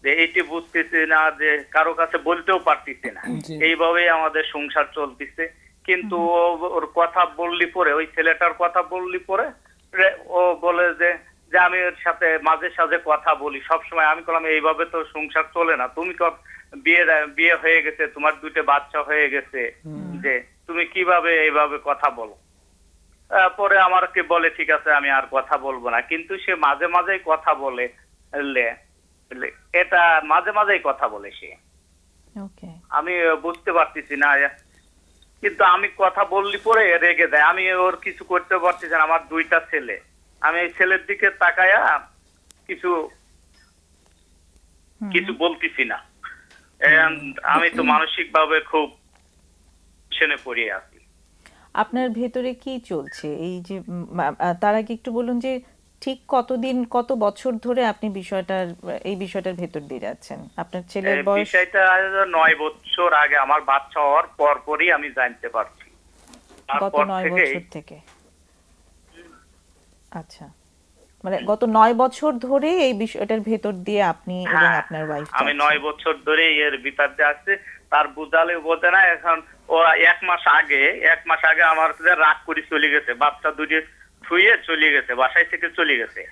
যে এইটি বুঝতেছি না, যে কারো কাছে বলতেও পারতেছি না, জি। এইভাবেই আমাদের সংসার চলতেছে। কিন্তু ওর কথা বললি পরে, ওই ছেলেটার কথা বললি পরে ও বলে যে যে আমি ওর সাথে মাঝে সাঝে কথা বলি সবসময়। আমি বললাম এইভাবে তো সংসার চলে না, তুমি তো বিয়ে হয়ে গেছে, তোমার 2টা বাচ্চা হয়ে গেছে, যে তুমি কিভাবে এইভাবে কথা বলো। পরে আমাকে বলে ঠিক আছে আমি আর কথা বলবো না, কিন্তু সে মাঝে মাঝেই কথা বলে, এটা মাঝে মাঝেই কথা বলে সে। ওকে আমি বুঝতে পারতেছি না, কিন্তু আমি কথা বললি পরে রেগে দেয়। আমি ওর কিছু করতে পারতেছি না, আমার 2টা ছেলে, আমি এই ছেলের দিকে তাকায়া কিছু বলতেছি না। আমি তো মানসিক ভাবে খুব টেনশনে পড়ে আছি। আপনার ভেতরে কি চলছে এই যে তার আগে একটু বলুন যে ঠিক কতদিন কত বছর ধরে আপনি এই বিষয়টার ভেতর দিয়ে যাচ্ছেন? আপনার ছেলের এই বয়স বিষয়টা 9 বছর আগে আমার বাচ্চা হওয়ার পরই আমি জানতে পারছি। গত তারপর 9 থেকেই বছর থেকে? আচ্ছা, মানে গত 9 বছর ধরে এই বিষয়টার ভেতর দিয়ে আপনি এবং হ্যাঁ, আপনার ওয়াইফ আমি 9 বছর ধরে এর ভিতরে আসছে। তার বুঝালে বোঝে না। এখন ও 1 মাস আগে আমার সাথে রাগ করে চলে গেছে, বাচ্চা 2টি ছুঁয়ে চলে গেছে, বাসায় থেকে চলে গেছে,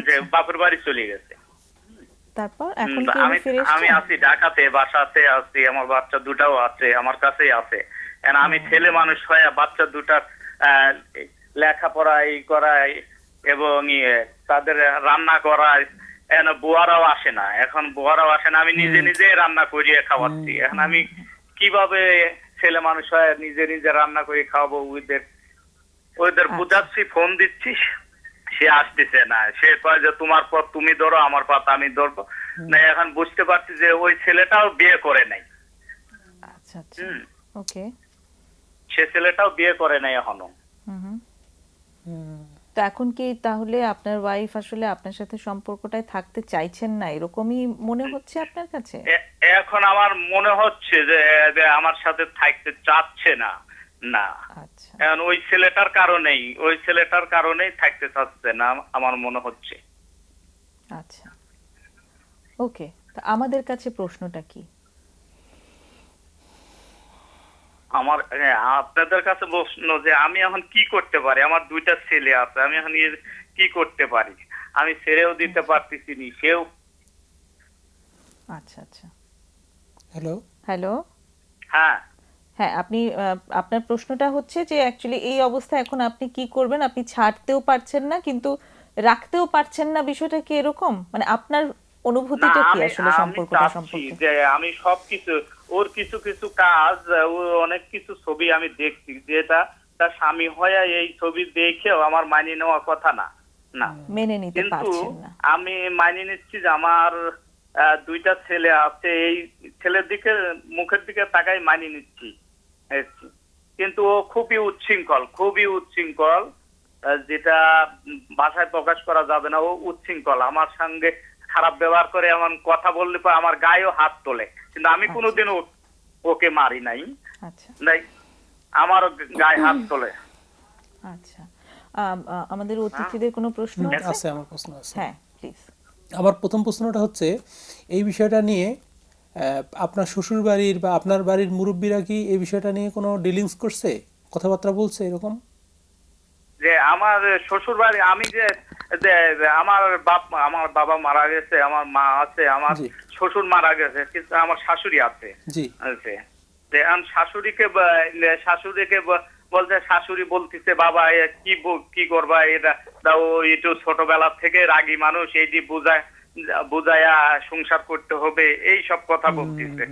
যে বাপের বাড়ি চলে গেছে। তারপর এখন কি আমি উনি ফিরে আমি এসেছেন? আছি ঢাকাতে, বাসাতে আছি, আমার বাচ্চা 2টাও আছে আমার কাছেই আছে। এখন আমি ছেলে মানুষ হয়ে বাচ্চা 2টার লেখাপড়া এই করাই এবং তাদের রান্না করাই, এখন বুয়ারাও আসে না, আমি নিজে রান্না করিয়ে খাওয়াচ্ছি। এখন আমি কিভাবে ছেলে মানুষ হয়ে নিজে রান্না করে খাওয়াবো? ওদের বুঝাচ্ছি, ফোন দিচ্ছি, সে আসতেছে না। সে কয় যে তোমার পথ তুমি ধরো, আমার পথ আমি ধরবো না। এখন বুঝতে পারছি যে ওই ছেলেটাও বিয়ে করে নাই। আচ্ছা আচ্ছা, ওকে। সে ছেলেটাও বিয়ে করে নাই এখনো। তো এখন কি তাহলে আপনার ওয়াইফ আসলে আপনার সাথে সম্পর্কটায় থাকতে চাইছেন না, এরকমই মনে হচ্ছে আপনার কাছে? এখন আমার মনে হচ্ছে যে আমার সাথে থাকতে চাচ্ছে না। না, আচ্ছা এখন ওই ছেলেটার কারণেই থাকতে চাচ্ছে না আমার মনে হচ্ছে। আচ্ছা, ওকে। তা আমাদের কাছে প্রশ্নটা কি? আপনাদের কাছে প্রশ্ন যে আমি এখন কি করতে পারি? আমার 2টা ছেলে আছে, আমি এখন কি করতে পারি? আমি ছেড়েও দিতে পারতেছি নি, সেও। আচ্ছা আচ্ছা, হ্যালো। হ্যালো। হ্যাঁ, হ্যাঁ, আপনি আপনার প্রশ্নটা হচ্ছে যে অ্যাকচুয়ালি এই অবস্থায় এখন আপনি কি করবেন? আপনি ছাড়তেও পারছেন না কিন্তু রাখতেও পারছেন না, বিষয়টা কি এরকম? মানে আপনার অনুভূতিটা কি আসলে সম্পর্কটা সম্পর্কে? যে আমি সবকিছু ওর কিছু কিছু কাজ, অনেক কিছু ছবি আমি দেখছি যেটা তার স্বামী হয়ে এই ছবি দেখেও আমার মানিয়ে নেওয়ার কথা না। মেনে নিতে কিন্তু পারছেন না। আমি মানিয়ে নিচ্ছি যে আমার 2টা ছেলে আছে, এই ছেলের দিকে মুখের দিকে তাকাই মানিয়ে নিচ্ছি। কিন্তু ও খুবই উচ্ছৃঙ্খল, যেটা ভাষায় প্রকাশ করা যাবে না। ও উচ্ছৃঙ্খল, আমার সঙ্গে খারাপ ব্যবহার করে, এমন কথা বললে পরে আমার গায়েও হাত তোলে। কিন্তু আমি কোনোদিন ওকে মারি নাই, আচ্ছা আমার গায়ে হাত তোলে। আচ্ছা, আমাদের অতিথিদের কোনো প্রশ্ন আছে? আছে, আমার প্রশ্ন আছে। হ্যাঁ প্লিজ। আমার প্রথম প্রশ্নটা হচ্ছে এই বিষয়টা নিয়ে আপনার শ্বশুর বাড়ির বা আপনার বাড়ির মুরব্বীরা কি এই বিষয়টা নিয়ে কোনো ডিলিংস করছে, কথাবার্তা বলছে এরকম? যে আমার শ্বশুর বাড়ি, আমি যে আমার বাবা মারা গেছে, আমার মা আছে, আমার শ্বশুর মারা গেছে, কিন্তু আমার শাশুড়ি আছে। জি। শাশুড়িকে বলছে, শাশুড়ি বলতেছে বাবা কি করবা, এটা ও একটু ছোটবেলা থেকে রাগী মানুষ, এইটি বুঝায়া সংসার করতে হবে, এই সব কথা বলতেছে।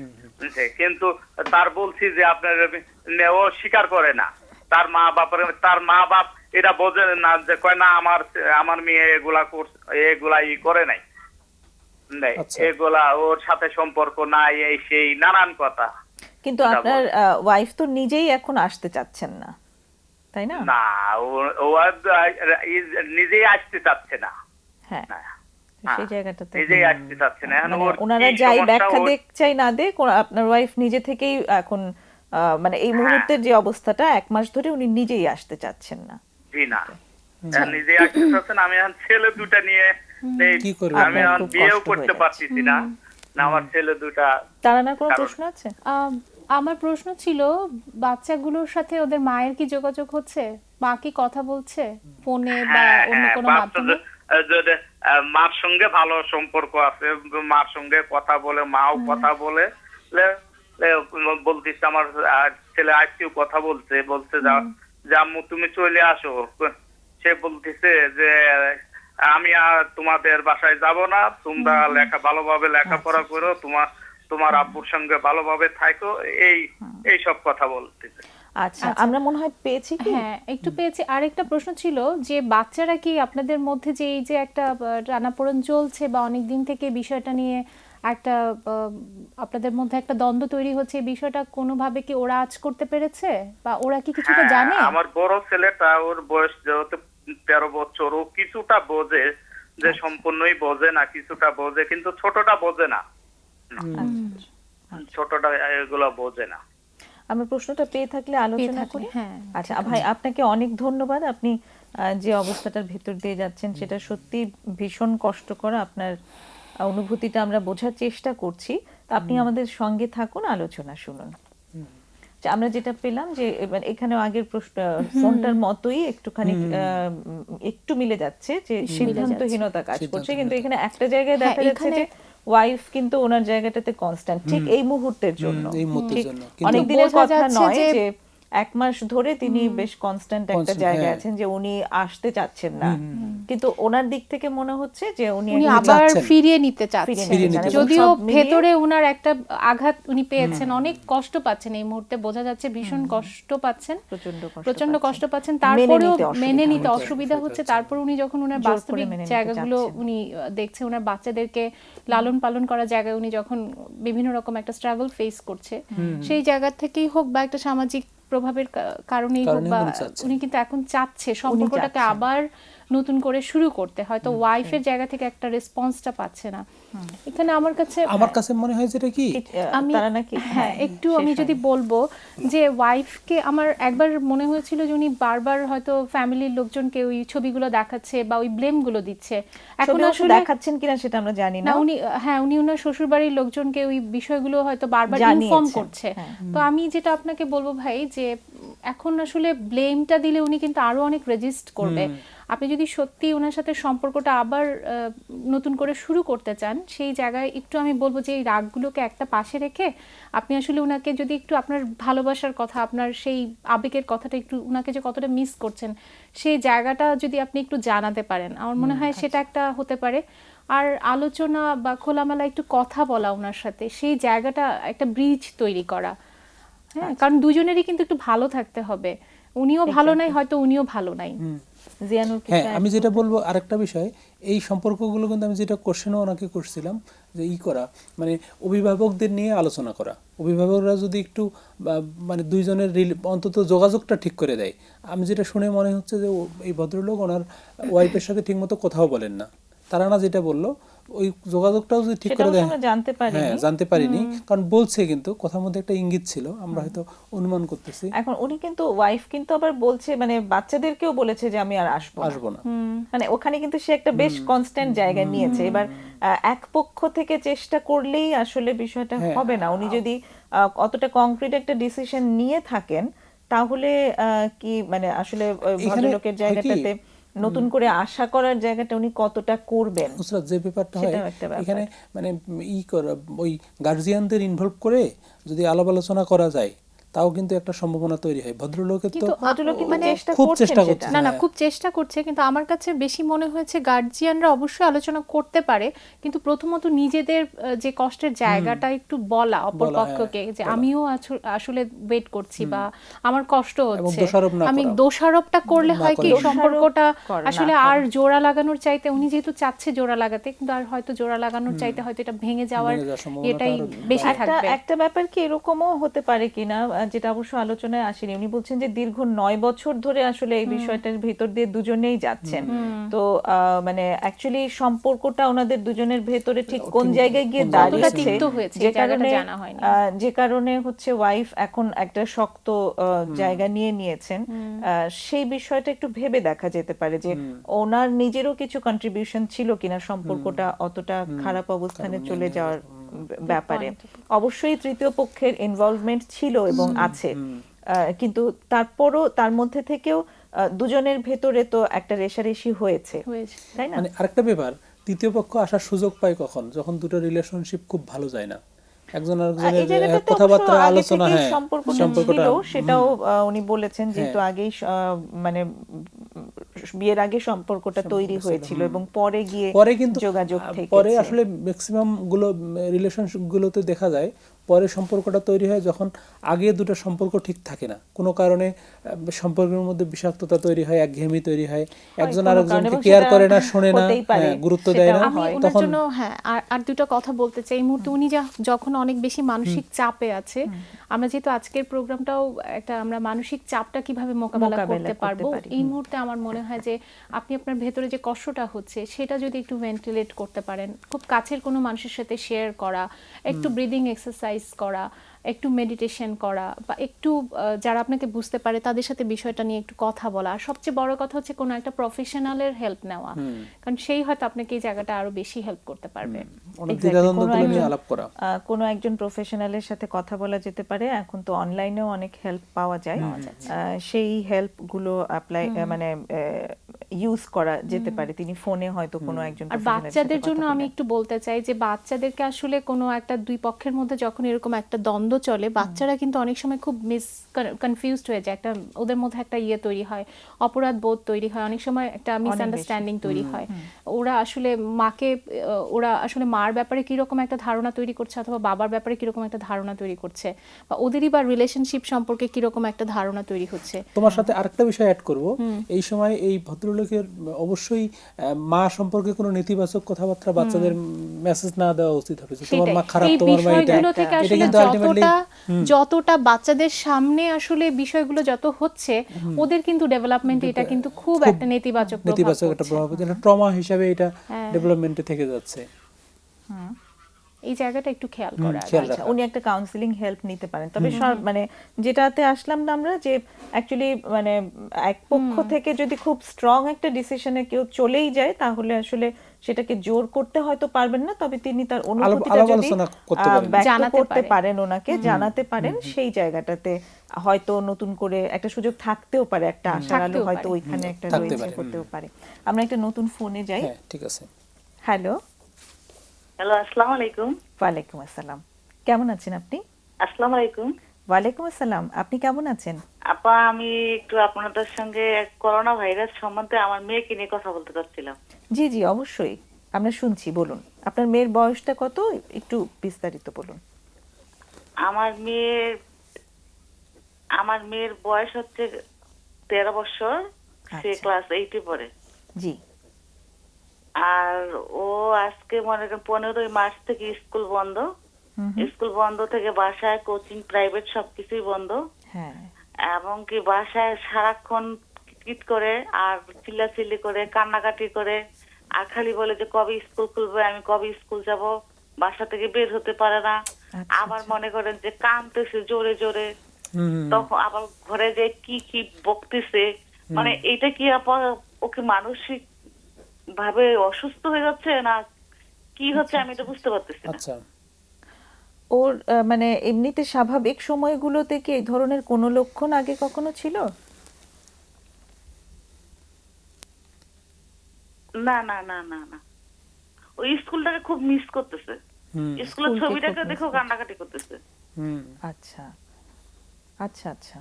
কিন্তু তার বলছি যে আপনার ও স্বীকার করে না। তার মা বাপ এটা বোঝে না, যে কয় না আমার মেয়ে এগুলা করে নাই, এগুলা ওর সাথে সম্পর্ক নাই, এই সেই নানান কথা। কিন্তু আপনার ওয়াইফ তো নিজেই এখন আসতে চাচ্ছেন না, তাই না? না, ও নিজেই আসতে চাচ্ছে না। হ্যাঁ, সেই জায়গাটাতে নিজেই আসতে চাচ্ছে না। এখন মানে ওর ওনারা কি যাই সমস্যা, ব্যাখ্যা ওর- দেখ চাই না দেখ, আপনার ওয়াইফ নিজে থেকেই এখন মানে এই মুহূর্তের যে অবস্থাটা 1 মাস ধরে উনি নিজেই আসতে চাচ্ছেন না। জি না, নিজেই আসতে চাচ্ছে না। আমি এখন ছেলে দুটা নিয়ে কি করবে? আমি আপনার এখন খুব বিয়েও কষ্ট হয়ে করতে যাচ্ছে। পারতেছি না। না আমার ছেলে দুটা তারানার কোনো কারণ- প্রশ্ন আছে? আমার প্রশ্ন ছিল বাচ্চাগুলোর সাথে ওদের মায়ের কি যোগাযোগ হচ্ছে, মা কি কথা বলছে ফোনে বা অন্য কোনো মাধ্যমে? যদি মার সঙ্গে ভালো সম্পর্ক আছে, মার সঙ্গে কথা বলে, মাও কথা বলে, বলতেছে আমার ছেলে আজকেও কথা বলছে যে আম্মু তুমি চলে আসো। সে বলতেছে যে আমি আর তোমাদের বাসায় যাব না, তোমরা ভালোভাবে লেখাপড়া করো, তোমার আব্বুর সঙ্গে ভালোভাবে থাকো, এই সব কথা বলতেছে। আচ্ছা, আমরা মনে হয় পেয়েছি কি? হ্যাঁ, একটু পেয়েছি। আরেকটা প্রশ্ন ছিল যে বাচ্চারা কি আপনাদের মধ্যে যে এই যে একটা টানাপোড়েন চলছে বা অনেক দিন থেকে বিষয়টা নিয়ে একটা আপনাদের মধ্যে একটা দ্বন্দ্ব তৈরি হচ্ছে, এই বিষয়টা কোনোভাবে কি ওরা আজ করতে পেরেছে বা ওরা কি কিছুটা হ্যাঁ, জানে? আমার বড় ছেলেটা, ওর বয়স যেহেতু 13 বছর, ও কিছুটা বোঝে, যে সম্পূর্ণই বোঝে না, কিছুটা বোঝে, কিন্তু ছোটটা বোঝে না। ছোটটা এগুলো বোঝে না। আমরা প্রশ্নটা পেয়ে থাকলে আলোচনা থাকলে, করি। হ্যাঁ, আচ্ছা ভাই, আপনাকে অনেক ধন্যবাদ। আপনি যে অবস্থাটার ভেতর দিয়ে যাচ্ছেন সেটা সত্যি ভীষণ কষ্টকর। আপনার অনুভূতিটা আমরা বোঝার চেষ্টা করছি। তা আপনি আমাদের সঙ্গে থাকুন, আলোচনা শুনুন। আচ্ছা, আমরা যেটা পেলাম যে এখানেও আগের প্রশ্ন ফোনটার মতোই একটুখানি একটু মিলে যাচ্ছে যে সিদ্ধান্তহীনতা কাজ করছে, কিন্তু এখানে একটা জায়গায় হ্যাঁ, দেখা যাচ্ছে যে ওয়াইফ কিন্তু ওনার জায়গাটাতে কনস্ট্যান্ট, ঠিক এই মুহূর্তের জন্য, এই মুহূর্তের ঠিক জন্য। কিন্তু অনেক দিনের বোঝা কথা যাচ্ছে নয় যে- যে 1 মাস ধরে তিনি বেশ কনস্ট্যান্ট একটা Constant, জায়গায় হ্যাঁ। আছেন যে উনি আসতে চাচ্ছেন না, কিন্তু ওনার দিক থেকে মনে হচ্ছে যে উনি উনি একটু আবার চাচ্ছেন। ফিরিয়ে নিতে ফিরিয়ে চাচ্ছেন, নিতে চান। এবং যদিও সব মিলিয়ে- ভেতরে উনার একটা আঘাত উনি পেয়েছেন, অনেক কষ্ট পাচ্ছেন এই মুহূর্তে, বোঝা যাচ্ছে ভীষণ কষ্ট পাচ্ছেন, প্রচন্ড কষ্ট পাচ্ছেন। তারপরেও মেনে নিতে অসুবিধা হচ্ছে। তারপর উনি যখন উনার জোর করে বাস্তবিক মেনে নিতে জায়গাগুলো চাচ্ছেন। উনি দেখছে, উনার বাচ্চাদেরকে লালন পালন করার জায়গায় উনি যখন বিভিন্ন রকম একটা স্ট্রাগল ফেস করছে, সেই জায়গা থেকেই হোক বা একটা সামাজিক প্রভাবের কারণেই হোক বা উনি চাচ্ছেন। উনি কিন্তু এখন চাচ্ছে সম্পর্কটাকে চাচ্ছেন। আবার নতুন করে শুরু করতে। হয়তো ওয়াইফের জায়গা থেকে একটা রেসপন্সটা পাচ্ছে না। এখানে আমার কাছে মনে হয় যেটা কি আমি তারা নাকি হ্যাঁ একটু আমি যদি বলবো যে ওয়াইফকে আমার একবার মনে হয়েছিল যে উনি বারবার হয়তো ফ্যামিলির লোকজনকে ওই ছবিগুলো দেখাচ্ছে বা ওই ব্লেমগুলো দিচ্ছে। এখন আসলে দেখাচ্ছেন কিনা সেটা আমরা জানি না। না, উনি ওনার শ্বশুরবাড়ির লোকজনকে ওই বিষয়গুলো হয়তো বারবার জানিয়েছেন, ইনফর্ম করছে। হ্যাঁ। তো আমি যেটা আপনাকে বলবো ভাই, যে এখন আসলে ব্লেমটা দিলে উনি কিন্তু আরো অনেক রেজিস্ট করবে। আপনি যদি সত্যি ওনার সাথে সম্পর্কটা আবার নতুন করে শুরু করতে চান, সেই জায়গায় একটু আমি বলবো যে এই রাগগুলোকে একটা পাশে রেখে আপনি আসলে ওনাকে যদি একটু আপনার ভালোবাসার কথা, আপনার সেই আবেগের কথাটা একটু ওনাকে যে কতটা মিস করছেন, সেই জায়গাটা যদি আপনি একটু জানাতে পারেন, আমার মনে হয় সেটা একটা হতে পারে। আর আলোচনা বা খোলামেলা একটু কথা বলা ওনার সাথে, সেই জায়গাটা একটা ব্রিজ তৈরি করা। হ্যাঁ, কারণ দুজনেরই কিন্তু একটু ভালো থাকতে হবে। উনিও ভালো নাই, হয়তো উনিও ভালো নাই। জিয়ানুর কি হ্যাঁ, চায়? আমি যেটা বলবো আরেকটা বিষয়, এই সম্পর্কগুলো কিন্তু আমি যেটা কোশ্চেনও ওনাকে করছিলাম যে করা, মানে অভিভাবকদের নিয়ে আলোচনা করা। অভিভাবকরা যদি একটু মানে দুইজনের অন্তত যোগাযোগটা ঠিক করে দেয়। আমি যেটা শুনে মনে হচ্ছে যে এই ভদ্রলোক ওনার ওয়াইফের সাথে ঠিকমতো কথাও বলেন না। তারা না যেটা বললো ওই যোগাযোগটাও যদি ঠিক করে দেয়, আমরা জানতে পারিনি। হ্যাঁ জানতে পারিনি, কারণ বলছে কিন্তু কথার মধ্যে একটা ইঙ্গিত ছিল, আমরা হয়তো অনুমান করতেছি। এখন উনি কিন্তু ওয়াইফ কিন্তু আবার বলছে, মানে বাচ্চাদেরকেও বলেছে যে আমি আর আসবো না। মানে ওখানে কিন্তু সে একটা বেশ কনস্ট্যান্ট জায়গা নিয়েছে। এবার এক পক্ষ থেকে চেষ্টা করলেই আসলে বিষয়টা হবে না। উনি যদি অতটা কংক্রিট একটা ডিসিশন নিয়ে থাকেন, তাহলে কি মানে আসলে ভদ্রলোকের জায়গাটাতে নতুন করে আশা করার জায়গাটা উনি কতটা করবেন, নুসরাত, যে ব্যাপারটা হয় সেটাও একটা ব্যাপার। এখানে মানে করা ওই গার্জিয়ানদের ইনভলভ করে যদি আলাপ আলোচনা করা যায়, তাও কিন্তু একটা সম্ভাবনা তৈরি হয়। ভদ্রলোকের তো কিন্তু ভদ্রলোক কিন্তু মানে চেষ্টা খুব করছেন চেষ্টা সেটা। করছে। না, হ্যাঁ। খুব চেষ্টা করছে, কিন্তু আমার কাছে বেশি মনে হয়েছে গার্জিয়ানরা অবশ্যই আলোচনা করতে পারে, কিন্তু প্রথমত নিজেদের যে কষ্টের জায়গাটা একটু বলা অপর পক্ষকে, যে আমিও আসলে ওয়েট করছি বা আমার কষ্ট হচ্ছে। আমি দোষারোপটা করলে হয় কি সম্পর্কটা আসলে আর জোড়া লাগানোর চাইতে, উনি যেহেতু চাচ্ছে জোড়া লাগাতে, কিন্তু আর হয়তো জোড়া লাগানোর চাইতে হয়তো এটা ভেঙে যাওয়ার এটাই বেশি থাকবে। একটা ব্যাপার কি এরকমও হতে পারে কিনা, যেটা অবশ্য আলোচনায় আসেনি, উনি বলছেন যে দীর্ঘ 9 বছর ধরে আসলে এই বিষয়টার ভিতর দিয়ে দুজনেই যাচ্ছেন। তো মানে অ্যাকচুয়ালি সম্পর্কটা ওনাদের দুজনের ভেতরে ঠিক কোন জায়গায় গিয়ে কোন জায়গায় দাঁড়িয়েছে, তিক্ত হয়েছে, যে এই জায়গাটা কারণে জানা হয়নি। যে কারণে হচ্ছে ওয়াইফ এখন একটা শক্ত জায়গা নিয়ে নিয়েছেন, সেই বিষয়টা একটু ভেবে দেখা যেতে পারে যে ওনার নিজেরও কিছু কন্ট্রিবিউশন ছিল কিনা সম্পর্কটা অতটা খারাপ অবস্থানে চলে যাওয়ার ব্যাপারে। অবশ্যই তৃতীয় পক্ষের ইনভলভমেন্ট ছিল এবং আছে, কিন্তু তারপরও তার মধ্যে থেকেও দুজনের ভেতরে তো একটা রেষারেষি হয়েছে, তাই না? মানে আরেকটা ব্যাপার, তৃতীয় পক্ষ আসার সুযোগ পায় কখন? যখন দুটো রিলেশনশিপ খুব ভালো যায় না, একজন এই আরেকজনের জায়গাটাতে অবশ্য কথাবার্তা আগে আলোচনা, থেকেই হ্যাঁ সম্পর্কটা সম্পর্কটা ছিল, সেটাও উনি বলেছেন যেহেতু আগেই মানে বিয়ের আগে সম্পর্কটা তৈরি হয়েছিল এবং পরে গিয়ে পরে কিন্তু যোগাযোগ থেকে পরে আসলে ম্যাক্সিমাম গুলো রিলেশনশিপ গুলোতে দেখা যায় পরে সম্পর্কটা তৈরি হয় যখন আগে দুটো সম্পর্ক ঠিক থাকে না, কোনো কারণে সম্পর্কের মধ্যে বিষাক্ততা তৈরি হয়, একঘেয়েমি তৈরি হয়, একজন কোনো আরেকজনকে কারণে, এবং কেয়ার সেটা করে না, শোনে না, হতেই পারে, গুরুত্ব দেয় না, সেটাও আমি হয়। ওনার তখন জন্য হ্যাঁ আর দুটো কথা বলতে চাই। এই মুহূর্তে উনি যখন অনেক বেশি মানসিক চাপে আছে, আমরা যেহেতু আজকের প্রোগ্রামটাও একটা আমরা মানসিক চাপটা কিভাবে মোকাবেলা করতে পারবো, এই মুহূর্তে আমার মনে হয় যে আপনি আপনার ভেতরে যে কষ্টটা হচ্ছে সেটা যদি একটু ভেন্টিলেট করতে পারেন, খুব কাছের কোনো মানুষের সাথে শেয়ার করা, একটু ব্রিদিং এক্সারসাইজ করা, একটু মেডিটেশন করা, বা একটু যারা আপনাকে বুঝতে পারে তাদের সাথে বিষয়টা নিয়ে একটু কথা বলা, আর সবচেয়ে বড় কথা হচ্ছে কোনো একটা প্রফেশনালের হেল্প নেওয়া, কারণ সেই হয়তো আপনাকে এই জায়গাটা আরো বেশি হেল্প করতে পারবে। অনেক Exactly, দ্বিধাদ্বন্দ্বগুলো নিয়ে আলাপ করা। কোনো একজন প্রফেশনালের সাথে কথা বলা যেতে পারে। এখন তো অনলাইনেও অনেক হেল্প পাওয়া যায়, সেই হেল্পগুলো অ্যাপ্লাই মানে ইউজ করা যেতে পারে। তিনি ফোনে হয়তো কোনো একজন আর professional এর সাথে বাচ্চাদের কথা জন্য আমি বললেন। একটু বলতে চাই যে বাচ্চাদেরকে আসলে কোনো একটা দুই পক্ষের মধ্যে যখন এরকম একটা দ্বন্দ্ব চলে, বাচ্চারা কিন্তু অনেক সময় খুব কনফিউজড হয়ে যায়, একটা ওদের মধ্যে একটা তৈরি হয়, অপরাধ বোধ তৈরি হয়, অনেক সময় একটা মিসআন্ডারস্ট্যান্ডিং তৈরি হয়। ওরা আসলে ওরা আসলে মার ব্যাপারে কিরকম একটা ধারণা তৈরি করছে অথবা বাবার ব্যাপারে কিরকম একটা ধারণা তৈরি করছে, বা ওদেরই বা রিলেশনশিপ সম্পর্কে কিরকম একটা ধারণা তৈরি হচ্ছে। তোমার সাথে আরেকটা বিষয় অ্যাড করব, এই সময় এই ভদ্রলোকের অবশ্যই মা সম্পর্কে কোনো নেতিবাচক কথাবার্তা বাচ্চাদের মেসেজ না দেওয়া উচিত হবে যে তোমার মা খারাপ, এই তোমার মা এটা, বিষয়গুলো থেকে এটা আসলে কিন্তু আলটিমেটলি যতটা বাচ্চাদের সামনে আসলে বিষয়গুলো যত হচ্ছে, ওদের কিন্তু ডেভেলপমেন্ট এটা কিন্তু খুব একটা নেতিবাচক একটা প্রভাব, ট্রমা হিসাবে এটা ডেভেলপমেন্টে থেকে যাচ্ছে। এই জায়গাটা একটু খেয়াল করা। আচ্ছা, উনি একটা কাউন্সিলিং হেল্প নিতে পারেন। তবে মানে যেটাতে আসলাম না আমরা, যে অ্যাকচুয়ালি মানে এক পক্ষ থেকে যদি খুব স্ট্রং একটা ডিসিশনে কেউ চলেই যায়, তাহলে আসলে সেটাকে জোর করতে হয়তো পারবেন না, তবে তিনি তার অনুভূতিটা যদি ব্যক্ত করতে পারেন, ওনাকে জানাতে পারেন, সেই জায়গাটাতে হয়তো নতুন করে একটা সুযোগ থাকতেও পারে, একটা আশার আলো হয়তো ওইখানে একটা রয়েছে, করতেও পারে। আমরা একটা নতুন ফোনে যাই। হ্যাঁ, ঠিক আছে। হ্যালো। হ্যালো, আসসালামু আলাইকুম। ওয়ালাইকুম আসসালাম। কেমন আছেন আপনি? আসসালামু আলাইকুম। ওয়ালাইকুম আসসালাম। আপনি কেমন আছেন? আপা, আমি একটু আপনাদের সঙ্গে করোনা ভাইরাস সম্বন্ধে আমার মেয়েকে নিয়ে কথা বলতে চাচ্ছিলাম। জি জি, অবশ্যই, আমরা শুনছি, বলুন। আপনার মেয়ের বয়সটা কত, একটু বিস্তারিত বলুন। আমার মেয়ের বয়স হচ্ছে 13 বছর। সে ক্লাস 8 পড়ে। জি। আর ও আজকে মনে করেন 15 মার্চ থেকে স্কুল বন্ধ। স্কুল বন্ধ থেকে বাসায় কোচিং, প্রাইভেট সবকিছুই বন্ধ। হ্যাঁ। এবং কি বাসায় সারাক্ষণ কিট করে আর চিল্লাচিল্লি করে, কান্নাকাটি করে, আর খালি বলে যে কবে স্কুল খুলবে, আমি কবে স্কুল যাব, বাসা থেকে বের হতে পারে না। আবার মনে করেন যে কাঁদতেছে জোরে জোরে, তখন আবার ঘরে যে কি কি বকতেছে, মানে এটা কি ওকে মানসিক ভাবে অসুস্থ হয়ে যাচ্ছে না কি হচ্ছে, আমি এটা বুঝতে পারতেছি না। আচ্ছা, ওর মানে এমনিতে স্বাভাবিক সময়গুলোতে কি এই ধরনের কোনো লক্ষণ আগে কখনো ছিল? না না না না না, ওই স্কুলটাকে খুব মিস করতেছে। স্কুলের ছবিটাকে দেখো কান্নাকাটি করতেছে। আচ্ছা আচ্ছা আচ্ছা,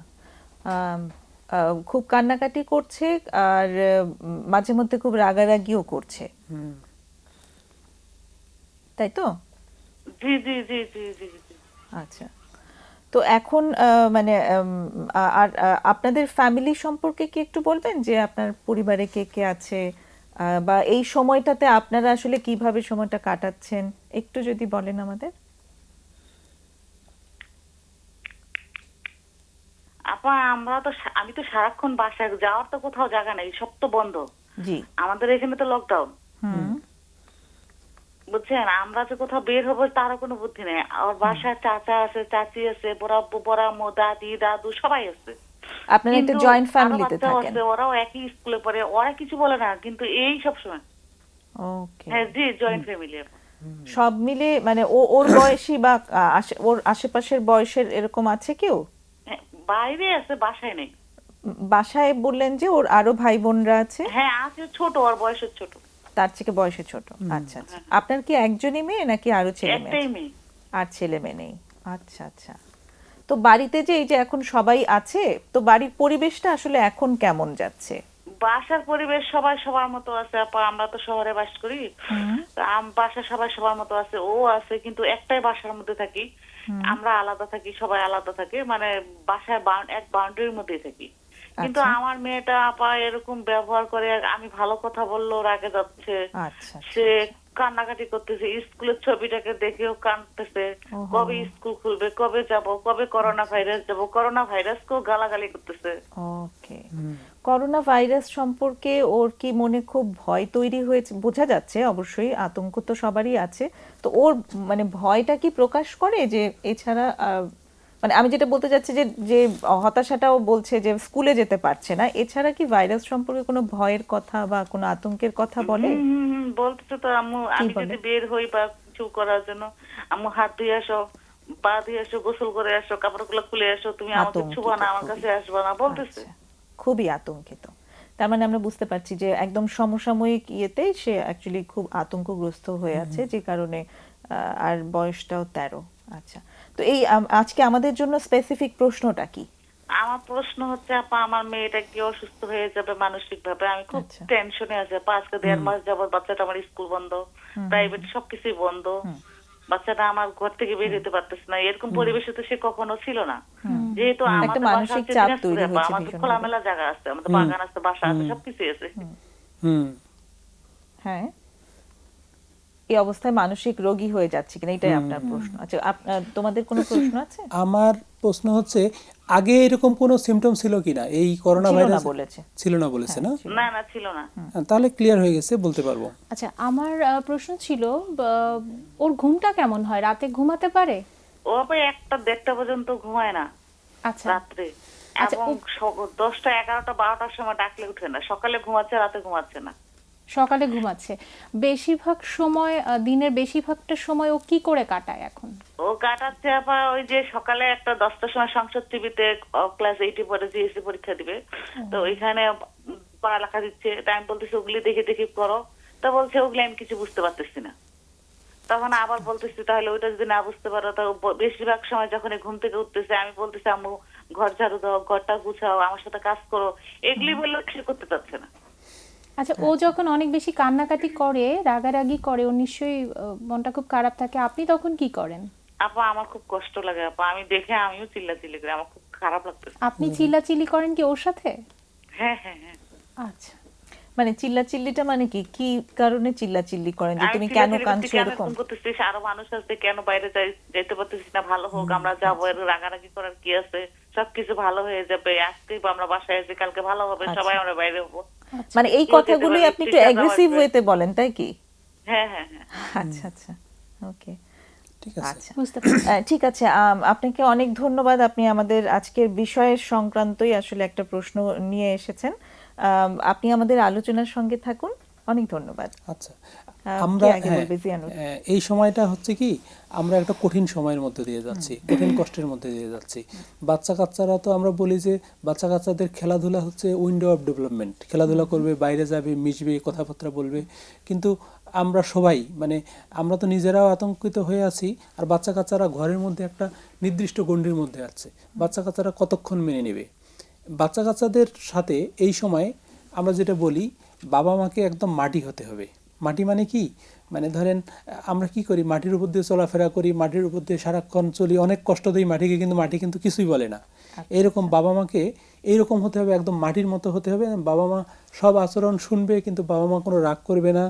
খুব কান্নাকাটি করছে, আর মাঝে মধ্যে খুব রাগারাগিও করছে, তাই তো? জি জি জি জি জি জি। আচ্ছা, তো এখন মানে আর আপনাদের ফ্যামিলি সম্পর্কে কি একটু বলবেন, যে আপনার পরিবারে কে কে আছে, বা এই সময়টাতে আপনারা আসলে কিভাবে সময়টা কাটাচ্ছেন, একটু যদি বলেন আমাদের। আপা আমরা তো আমি তো সারাক্ষণ বাসায়, যাওয়ার তো কোথাও জায়গা নেই, সব তো বন্ধ। জি। আমাদের এখানে তো লকডাউন, হুম। বুঝছেন। আমরা যে কোথাও বের হবো তারও কোনো বুদ্ধি নেই। আর বাসায় চাচা আছে, চাচি আছে, বড় আব্বু, বড় আম্মু, দাদি, দাদু সবাই আছে। আপনারা একটা কিন্তু জয়েন্ট আরো ফ্যামিলিতে বাচ্চাও থাকেন। আছে, ওরাও একই স্কুলে পড়ে, ওরা কিছু বলে না, কিন্তু এই সব সময়। ওকে। হ্যাঁ জি, জয়েন্ট ফ্যামিলি। সব মিলে মানে ওর বয়সী বা ওর আশেপাশের বয়সের এরকম আছে কেউ? বাইরে আছে, বাসায় নেই। বাসায় বললেন যে ওর আরো ভাই বোনরা আছে? হ্যাঁ আছে, ছোট, ওর বয়সের ছোট। তার থেকে বয়সে ছোট। আচ্ছা আচ্ছা। আপনার কি একজনই মেয়ে নাকি আরো ছেলে মেয়ে? একটাই মেয়ে। আর ছেলে মেয়ে নেই। আচ্ছা আচ্ছা। তো বাড়িতে যে এই যে এখন সবাই আছে, তো বাড়ির পরিবেশটা আসলে এখন কেমন যাচ্ছে? বাসার পরিবেশ সবাই সবার মতো আছে আপা, আমরা তো শহরে বাস করি। বাসা সবাই সবার মতো আছে, ও আছে, কিন্তু একটাই বাসার মধ্যে থাকি। আমরা আলাদা থাকি, সবাই আলাদা থাকে, মানে বাসায় এক বাউন্ডারির মধ্যেই থাকি। কিন্তু আমার মেয়েটা আপা এরকম ব্যবহার করে, আমি ভালো কথা বললো রাগে যাচ্ছে, আচ্ছা। সে কান্নাকাটি করতেছে, স্কুলের ছবিটাকে দেখেও কাঁদতেছে, কবে স্কুল খুলবে, কবে যাব, কবে করোনা ভাইরাস যাব, করোনা ভাইরাসকেও গালাগালি করতেছে। ওকে। করোনা ভাইরাস সম্পর্কে ওর কি মনে খুব ভয় তৈরি হয়েছে? বোঝা যাচ্ছে অবশ্যই, আতঙ্ক তো সবারই আছে। তো ওর মানে ভয়টা কি প্রকাশ করে? যে এছাড়া মানে আমি যেটা বলতে চাচ্ছি যে যে হতাশাটাও বলছে যে স্কুলে যেতে পারছে না, এছাড়া কি ভাইরাস সম্পর্কে কোনো ভয়ের কথা বা কোনো আতঙ্কের কথা বলে? বলতেছে তো আম্মু, আমি যদি বের হই বা কিছু করার জন্য, আম্মু হাত ধুয়ে আসো, পা ধুয়ে আসো, গোসল করে আসো, কাপড়গুলো খুলে আসো, তুমি আমাকে ছুবা না, আমার কাছে আসবা না, বলতেছে। খুবই আতঙ্কিত। তার মানে আমরা বুঝতে পারছি যে একদম সমসাময়িক ইয়েতে সে অ্যাকচুয়ালি খুব আতঙ্কগ্রস্ত হয়ে আছে, যে কারণে আর বয়সটাও 13। আচ্ছা। তো এই আজকে আমাদের জন্য স্পেসিফিক প্রশ্নটা কি? আমার প্রশ্ন হচ্ছে আপা, আমার মেয়েটা কি অসুস্থ হয়ে যাবে মানসিক ভাবে? আমি খুব টেনশনে আছি আপা। আজকে 1.5 মাস যাবত বাচ্চাটা আমার স্কুল বন্ধ, প্রাইভেট সবকিছুই বন্ধ। বাচ্চাটা আমার ঘর থেকে বের হতে পারতেছে না। এরকম পরিবেশে তো সে কখনো ছিল না। যেহেতু আমাদের মানসিক চাপ তৈরি হয়েছে, আমাদের খোলামেলা জায়গা আছে, আমাদের বাগান আছে, বাসা আছে, সবকিছু আছে। হ্যাঁ, এই অবস্থায় মানসিক রোগী হয়ে যাচ্ছে কিনা, এটাই আপনার প্রশ্ন। আচ্ছা, তোমাদের কোনো প্রশ্ন আছে? আমার প্রশ্ন হচ্ছে, আগে এরকম কোনো সিম্পটম ছিল কিনা এই করোনা ভাইরাস? ছিল না বলেছে না? না না, ছিল না। তাহলে ক্লিয়ার হয়ে গেছে, বলতে পারবো। আচ্ছা, আমার প্রশ্ন ছিল ওর ঘুমটা কেমন হয়? রাতে ঘুমাতে পারে? ও আবার 1টা-1.5টা পর্যন্ত ঘুমায় না। আচ্ছা, রাত্রে। এবং 10টা, 11টা, 12টার সময় ডাকলে উঠে না। সকালে ঘুমাচ্ছে, রাতে ঘুমাচ্ছে না। সকালে ঘুমাচ্ছে। বেশিরভাগ সময়, দিনের বেশিরভাগটা সময় ও কি করে কাটায় এখন? ও কাটাচ্ছে আবার ওই যে সকালে একটা 10টার সময় সংসদ টিভিতে ক্লাস 8-এ পড়ে জিএসসি পরীক্ষা দিবে, তো ওইখানে পড়ালেখা দিচ্ছে। টাইম বলতেছে ওগুলি দেখে দেখে করো, তো বলছে ওগুলি আমি কিছু বুঝতে পারতেছি না। তখন আবার বলতেছি তাহলে ওইটা যদি না বুঝতে পারো, তো বেশিরভাগ সময় যখন ঘুম থেকে উঠতেছে আমি বলতেছি আম্মু ঘর ঝাড়ু দাও, ঘরটা গুছাও, আমার সাথে কাজ করো, এগুলি বললে সে করতে পারছে না। আচ্ছা, ও যখন অনেক বেশি কান্নাকাটি করে, রাগারাগি করে, ওর নিশ্চয়ই মনটা খুব খারাপ থাকে, আপনি তখন কি করেন? আপা আমার খুব কষ্ট লাগে আপা, আমি দেখে আমিও চিল্লাচিল্লি করি, আমার খুব খারাপ লাগতেছে। আপনি চিল্লাচিল্লি করেন কি ওর সাথে? হ্যাঁ হ্যাঁ হ্যাঁ। আচ্ছা, মানে চিল্লাচিল্লিটা মানে কি কি কারণে চিল্লাচিল্লি করেন, যে তুমি কেন কাঁদছো এরকম করতেছিস? আরো মানুষ আছে, কেন বাইরে যাইতে পারতেছিস না? ভালো হোক, আমরা যাবো, এর রাগারাগি করার কি আছে? সবকিছু ভালো হয়ে যাবে, আজকে আমরা বাসায় আছি, কালকে ভালো হবে, সবাই আমরা বাইরে হবো। মানে এই কথাগুলি আপনি একটু অ্যাগ্রেসিভ ওয়েতে বলেন, তাই কি? হ্যাঁ হ্যাঁ হ্যাঁ। আচ্ছা আচ্ছা, ওকে, ঠিক আছে। আচ্ছা, ঠিক আছে। আপনাকে অনেক ধন্যবাদ। আপনি আমাদের আজকের বিষয়ের সংক্রান্তই আসলে একটা প্রশ্ন নিয়ে এসেছেন। আপনি আমাদের আলোচনার সঙ্গে থাকুন। অনেক ধন্যবাদ। আচ্ছা, আমরা এই সময়টা হচ্ছে কি, আমরা একটা কঠিন সময়ের মধ্যে দিয়ে যাচ্ছি, কঠিন কষ্টের মধ্যে দিয়ে যাচ্ছি। বাচ্চা কাচ্চারা তো আমরা বলি যে বাচ্চা কাচ্চাদের খেলাধুলা হচ্ছে উইন্ডো অফ ডেভেলপমেন্ট। খেলাধুলা করবে, বাইরে যাবে, মিশবে, কথাবার্তা বলবে। কিন্তু আমরা সবাই মানে আমরা তো নিজেরাও আতঙ্কিত হয়ে আছি, আর বাচ্চা কাচ্চারা ঘরের মধ্যে একটা নির্দিষ্ট গণ্ডির মধ্যে আছে। বাচ্চা কাচ্চারা কতক্ষণ মেনে নেবে? বাচ্চা কাচ্চাদের সাথে এই সময় আমরা যেটা বলি, বাবা মাকে একদম মাটি হতে হবে। মাটি মানে কি? মানে ধরেন আমরা কি করি, মাটির উপর দিয়ে চলাফেরা করি, মাটির উপর দিয়ে সারাক্ষণ চলি, অনেক কষ্ট দিই মাটিকে, কিন্তু মাটি কিন্তু কিছুই বলে না। এইরকম বাবা মাকে এইরকম হতে হবে, একদম মাটির মতো হতে হবে। বাবা মা সব আচরণ শুনবে, কিন্তু বাবা মা কোনো রাগ করবে না,